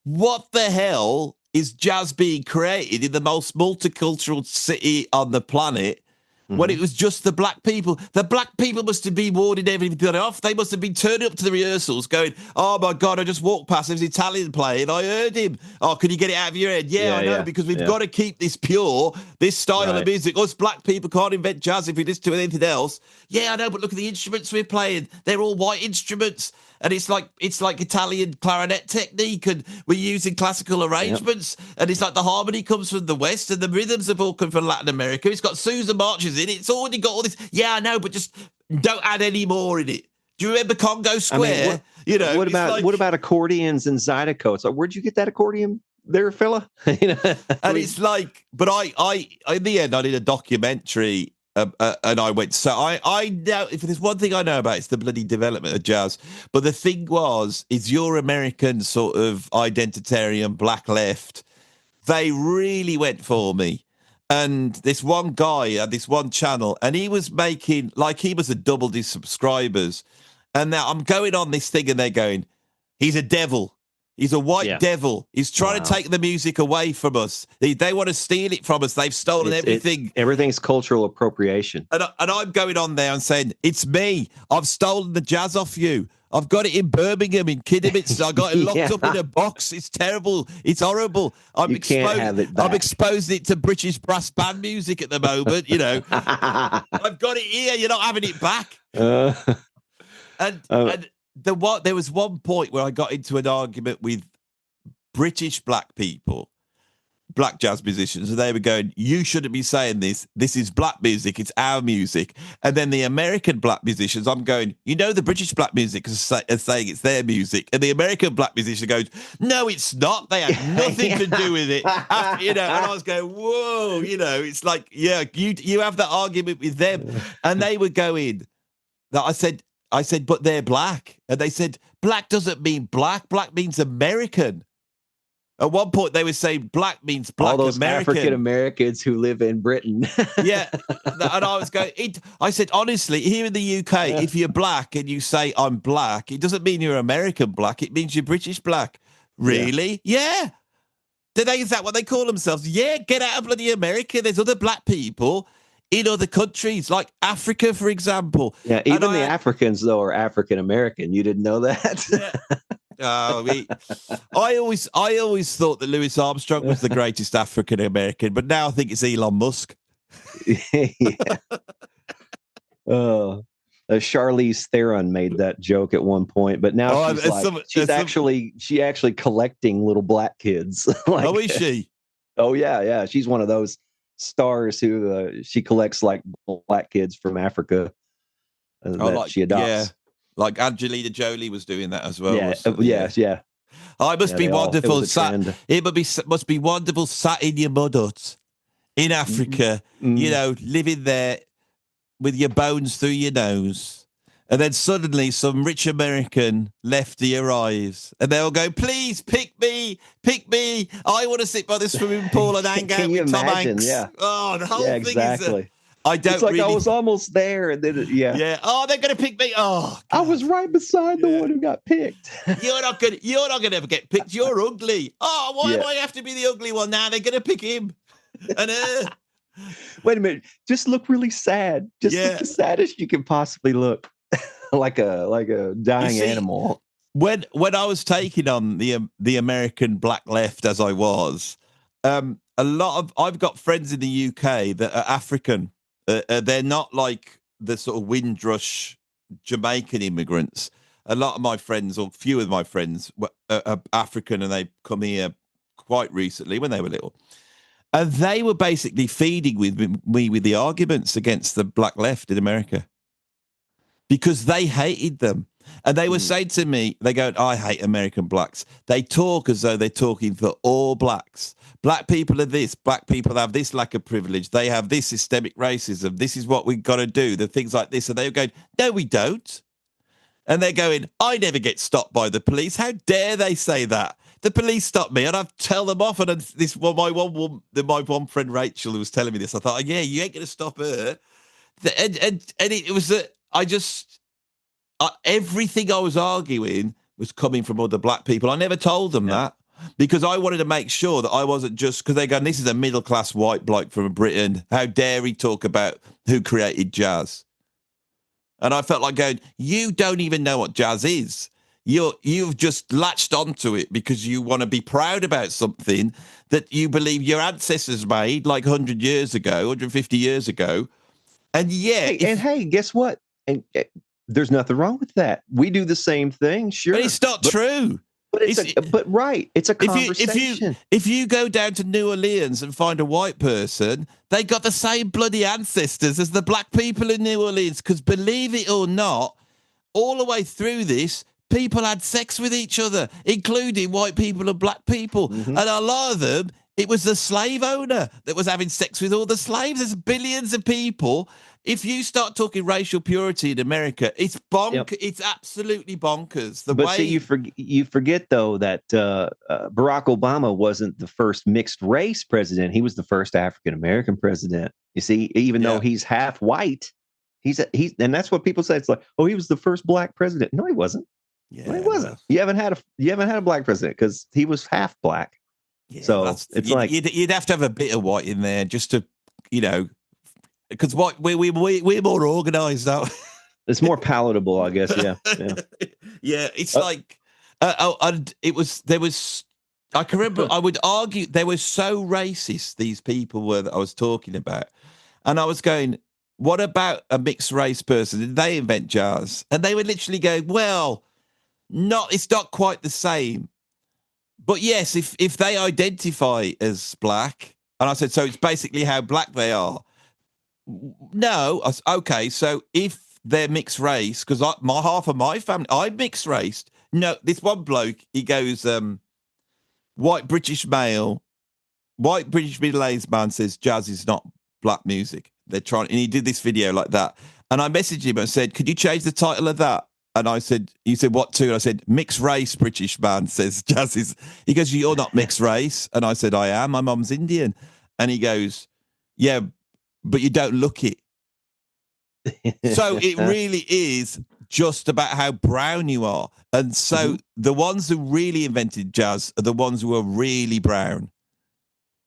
what the hell is jazz being created in the most multicultural city on the planet when it was just the black people? The black people must have been warding everything off. They must have been turning up to the rehearsals going, oh my God, I just walked past, there was an Italian playing, I heard him. Oh, can you get it out of your head? Yeah, I know, because we've got to keep this pure, this style of music. Us black people can't invent jazz if we listen to anything else. Yeah, I know, but look at the instruments we're playing. They're all white instruments. And it's like Italian clarinet technique, and we're using classical arrangements, and it's like the harmony comes from the West, and the rhythms have all come from Latin America. It's got Sousa marches in it. It's already got all this. Yeah, I know, but just don't add any more in it. Do you remember Congo Square? What about accordions and zydeco? It's like, where'd you get that accordion there, fella? And it's like, but I in the end, I did a documentary. And I went, so I know, if there's one thing I know about, it's the bloody development of jazz. But the thing is your American sort of identitarian black left, they really went for me. And this one guy had this one channel, and he was making, like, he was a double his subscribers. And now I'm going on this thing, and they're going, he's a devil. He's a white devil. He's trying to take the music away from us. They want to steal it from us. They've stolen everything. Everything's cultural appropriation. And I'm going on there and saying, it's me. I've stolen the jazz off you. I've got it in Birmingham, in Kidderminster. I got it locked up in a box. It's terrible. It's horrible. Can't have it back. I'm exposing it to British brass band music at the moment. I've got it here. You're not having it back. There was one point where I got into an argument with British black people, black jazz musicians, and they were going, "You shouldn't be saying this. This is black music. It's our music." And then the American black musicians, I'm going, the British black music is saying it's their music, and the American black musician goes, "No, it's not. They had nothing to do with it." And I was going, "Whoa!" It's like, you have that argument with them, and they were going. That I said, but they're black, and they said, "Black doesn't mean black. Black means American." At one point, they were saying black means black all those American. African Americans who live in Britain. Yeah. And I was going, I said, honestly, here in the UK, if you're black and you say I'm black, it doesn't mean you're American black. It means you're British black. Really? Yeah. Is that what they call themselves? Yeah, get out of bloody America. There's other black people in other countries, like Africa, for example. Yeah, even the Africans, though, are African American. You didn't know that? Yeah. I always thought that Louis Armstrong was the greatest African American, but now I think it's Elon Musk. Charlize Theron made that joke at one point, but now she's actually collecting little black kids. Is she? Oh yeah. She's one of those stars who she collects like black kids from Africa that she adopts. Yeah. Like Angelina Jolie was doing that as well. Yeah. Oh, it must be wonderful. It must be wonderful sat in your mud hut in Africa, living there with your bones through your nose. And then suddenly some rich American lefty arrives and they'll go, "Please pick me. I want to sit by the swimming pool and hang out with Tom Hanks." Yeah. Oh, the whole thing exactly. is I was almost there, and then yeah. Oh, they're gonna pick me. Oh, God. I was right beside the one who got picked. You're not gonna ever get picked. You're ugly. Oh, why do I have to be the ugly one now? They're gonna pick him. And wait a minute, just look really sad. Just look the saddest you can possibly look, like a dying animal. When I was taking on the American black left as I was, I've got friends in the UK that are African. They're not like the sort of Windrush Jamaican immigrants. A lot of my friends, or few of my friends, are African, and they come here quite recently when they were little. And they were basically feeding me with the arguments against the black left in America because they hated them. And they were saying to me, they go, "I hate American blacks. They talk as though they're talking for all blacks. Black people are this. Black people have this lack of privilege. They have this systemic racism. This is what we've got to do. The things like this." And they were going, "No, we don't." And they're going, "I never get stopped by the police. How dare they say that? The police stop me and I tell them off." And my one friend Rachel who was telling me this, I thought, "Yeah, you ain't going to stop her." And it was everything I was arguing was coming from other black people. I never told them that because I wanted to make sure that I wasn't just, because they're going, "This is a middle-class white bloke from Britain. How dare he talk about who created jazz?" And I felt like going, "You don't even know what jazz is. You've just latched onto it because you want to be proud about something that you believe your ancestors made like 100 years ago, 150 years ago." And hey, guess what? And there's nothing wrong with that. We do the same thing, sure. But it's not true. But it's a conversation. If you go down to New Orleans and find a white person, they got the same bloody ancestors as the black people in New Orleans. Because believe it or not, all the way through this, people had sex with each other, including white people and black people. And a lot of them, it was the slave owner that was having sex with all the slaves. There's billions of people. If you start talking racial purity in America, it's It's absolutely bonkers. You forget though that Barack Obama wasn't the first mixed race president. He was the first African American president. You see, even though he's half white, he's and that's what people say. It's like, "Oh, he was the first black president." No, he wasn't. Yeah, no, he wasn't. You haven't had a black president because he was half black. Yeah, so it's like you'd have to have a bit of white in there just to, because we're more organized now. It's more palatable, I guess. Yeah. Yeah. It's like, I can remember, I would argue they were so racist, these people were that I was talking about. And I was going, "What about a mixed race person? Did they invent jazz?" And they would literally go, "Well, it's not quite the same." But yes, if they identify as black, and I said, so it's basically how black they are. No, okay. So if they're mixed race, because my half of my family, I'm mixed race. No, this one bloke, he goes, white British male, white British middle-aged man says jazz is not black music. They're trying, and he did this video like that. And I messaged him and said, could you change the title of that? And I said, he said, what to? And I said, mixed race British man says jazz is. He goes, you're not mixed race. And I said, I am. My mum's Indian. And he goes, yeah, but you don't look it. So it really is just about how brown you are. And so the ones who really invented jazz are the ones who are really brown.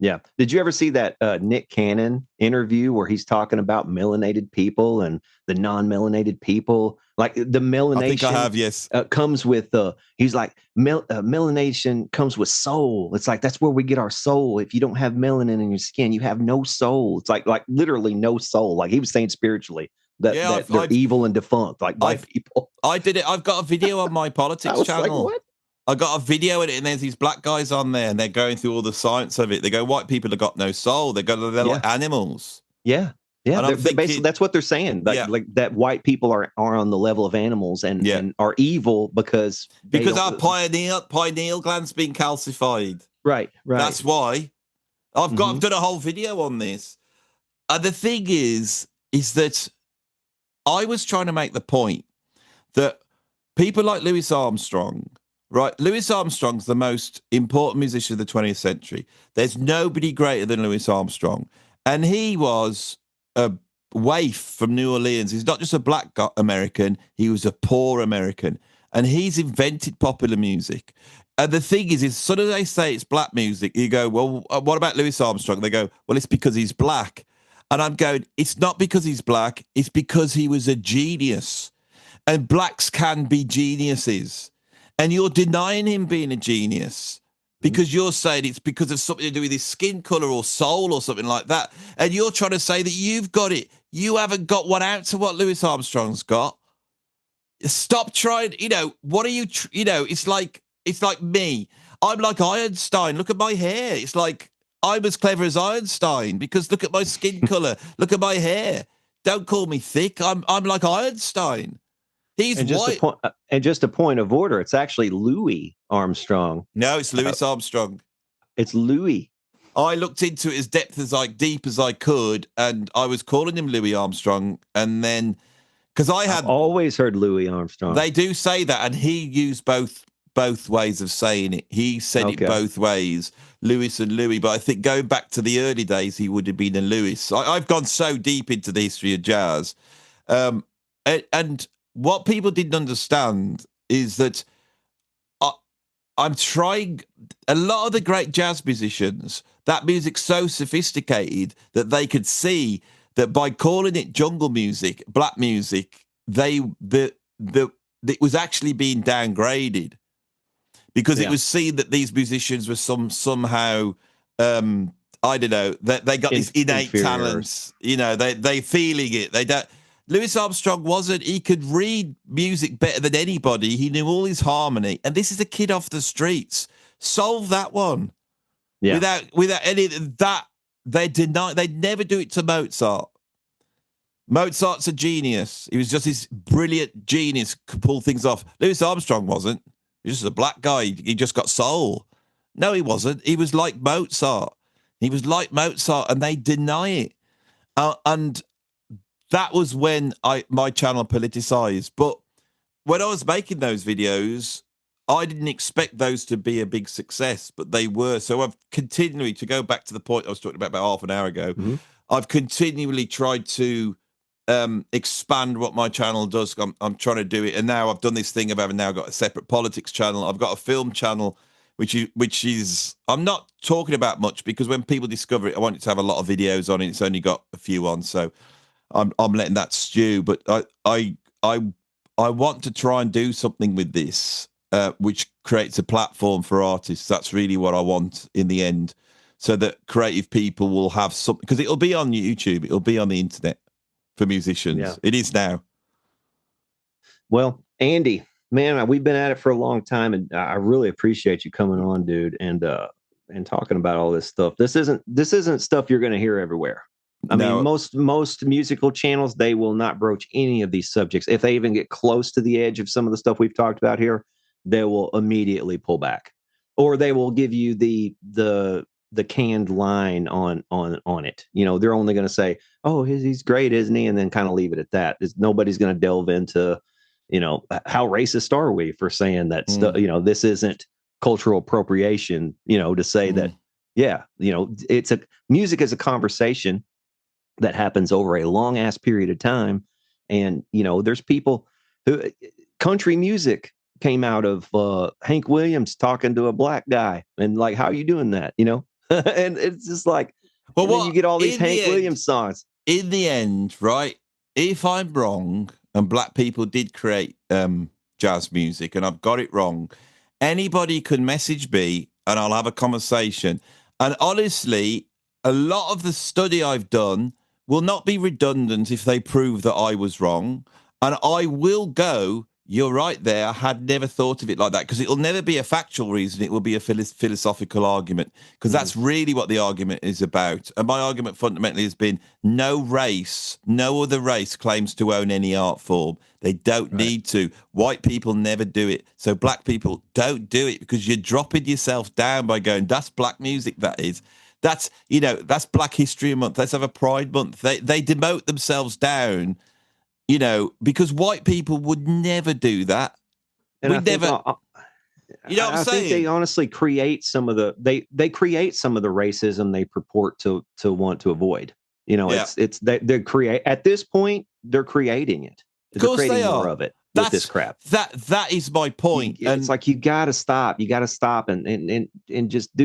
Yeah. Did you ever see that Nick Cannon interview where he's talking about melanated people and the non-melanated people? Like the melanation, I think I have, yes. Comes with he's like melanation comes with soul. It's like that's where we get our soul. If you don't have melanin in your skin, you have no soul. It's like literally no soul. Like he was saying spiritually that they're evil and defunct, like white people. I did it. I've got a video on my politics channel. Like, what? I got a video in it, and there's these black guys on there, and they're going through all the science of it. They go, white people have got no soul. They're like animals. Yeah. Yeah. Basically, that's what they're saying. Like that white people are on the level of animals and are evil because our pineal gland's been calcified. Right. That's why. I've done a whole video on this. And the thing is that I was trying to make the point that people like Louis Armstrong, right? Louis Armstrong's the most important musician of the 20th century. There's nobody greater than Louis Armstrong. And he was a waif from New Orleans. He's not just a black American, he was a poor American. And he's invented popular music. And the thing is as soon as they say it's black music, you go, well, what about Louis Armstrong? They go, well, it's because he's black. And I'm going, it's not because he's black, it's because he was a genius. And blacks can be geniuses. And you're denying him being a genius because you're saying it's because of something to do with his skin color or soul or something like that. And you're trying to say that you've got it. You haven't got one out to what Louis Armstrong's got. Stop trying. What are you? It's like me. I'm like Einstein. Look at my hair. It's like I'm as clever as Einstein because look at my skin color. Look at my hair. Don't call me thick. I'm like Einstein. He's white. And just a point of order. It's actually Louis Armstrong. No, it's Louis Armstrong. It's Louis. I looked into it as deep as I could, and I was calling him Louis Armstrong. And then, because I've always heard Louis Armstrong. They do say that, and he used both ways of saying it. He said it both ways, Louis and Louis. But I think going back to the early days, he would have been a Louis. I've gone so deep into the history of jazz, and what people didn't understand is that I'm trying. A lot of the great jazz musicians, that music's so sophisticated that they could see that by calling it jungle music, black music, it was actually being downgraded because it was seen that these musicians were somehow I don't know, they got these innate talents. They feeling it. They don't. Louis Armstrong wasn't. He could read music better than anybody. He knew all his harmony. And this is a kid off the streets. Solve that one. Yeah. Without any of that, they'd never do it to Mozart. Mozart's a genius. He was just this brilliant genius, could pull things off. Louis Armstrong wasn't. He was just a black guy. He just got soul. No, he wasn't. He was like Mozart. And they deny it. And that was when my channel politicized. But when I was making those videos, I didn't expect those to be a big success, but they were. So I've continually, to go back to the point I was talking about half an hour ago, I've continually tried to expand what my channel does. I'm trying to do it. And now I've done this thing of having now got a separate politics channel. I've got a film channel, which is I'm not talking about much because when people discover it, I want it to have a lot of videos on it. It's only got a few on. So I'm letting that stew, but I want to try and do something with this, which creates a platform for artists. That's really what I want in the end, so that creative people will have something, because it'll be on YouTube, it'll be on the internet for musicians. Yeah. It is now. Well, Andy, man, we've been at it for a long time, and I really appreciate you coming on, dude, and talking about all this stuff. This isn't stuff you're going to hear everywhere. I mean, No, most musical channels, they will not broach any of these subjects. If they even get close to the edge of some of the stuff we've talked about here, they will immediately pull back, or they will give you the canned line on it. You know, they're only going to say, "Oh, he's great, isn't he?" and then kind of leave it at that. Nobody's going to delve into, you know, how racist are we for saying that stuff? You know, this isn't cultural appropriation. You know, to say that, yeah, you know, music is a conversation that happens over a long ass period of time. And, you know, there's people who country music came out of Hank Williams talking to a black guy and like, how are you doing that? You know, and it's just like, well, and then you get all these Hank Williams songs. In the end, right? If I'm wrong, and black people did create jazz music, and I've got it wrong, anybody can message me, and I'll have a conversation. And honestly, a lot of the study I've done will not be redundant if they prove that I was wrong. And I will go, you're right there. I had never thought of it like that, because it'll never be a factual reason. It will be a philosophical argument, because that's really what the argument is about. And my argument fundamentally has been no other race claims to own any art form. They don't need to. White people never do it. So black people don't do it, because you're dropping yourself down by going, that's black music, that is. That's, you know, that's Black History Month. Let's have a Pride Month. They demote themselves down, you know, because white people would never do that. And we never. You know what I'm saying? I think they honestly create some of the they create some of the racism they purport to want to avoid. You know, it's they create at this point they're creating it. Of course, they're creating they more are. of it with this crap. That is my point. And it's like you got to stop. You got to stop and just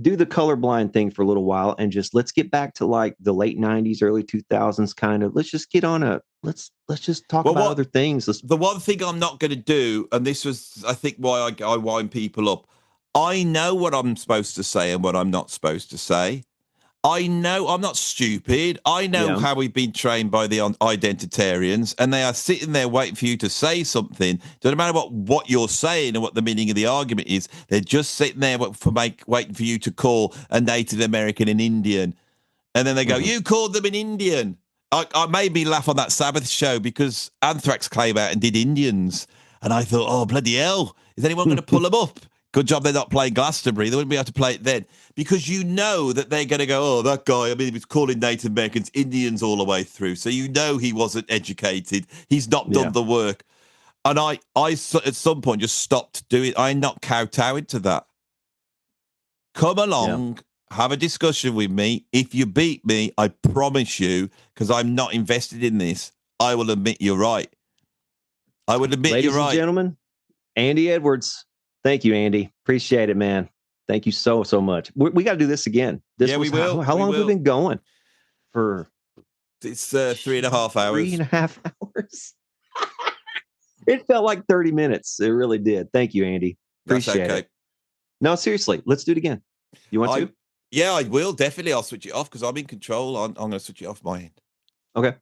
do the colorblind thing for a little while, and just let's get back to like the late 90s, early 2000s kind of. Let's just get on let's just talk about other things. The one thing I'm not going to do, and this was, I think, why I wind people up. I know what I'm supposed to say and what I'm not supposed to say. I know I'm not stupid. I know how we've been trained by the identitarians, and they are sitting there waiting for you to say something. Doesn't matter what you're saying and what the meaning of the argument is. They're just sitting there waiting for you to call a Native American an Indian. And then they go, you called them an Indian. I made me laugh on that Sabbath show because Anthrax came out and did Indians. And I thought, oh, bloody hell, is anyone going to pull them up? Good job they're not playing Glastonbury. They wouldn't be able to play it then. Because you know that they're going to go, oh, that guy, I mean, he was calling Native Americans Indians all the way through. So you know he wasn't educated. He's not done the work. And I at some point just stopped doing. I not kowtowing to that. Come along, have a discussion with me. If you beat me, I promise you, because I'm not invested in this, I will admit you're right. I would admit Ladies you're right. Ladies and gentlemen, Andy Edwards. Thank you, Andy. Appreciate it, man. Thank you so much. We got to do this again. We will. How long have we been going? For it's 3.5 hours. 3.5 hours. It felt like 30 minutes. It really did. Thank you, Andy. Appreciate it. No, seriously, let's do it again. You want to? Yeah, I will. Definitely. I'll switch it off because I'm in control. I'm going to switch it off my end. Okay.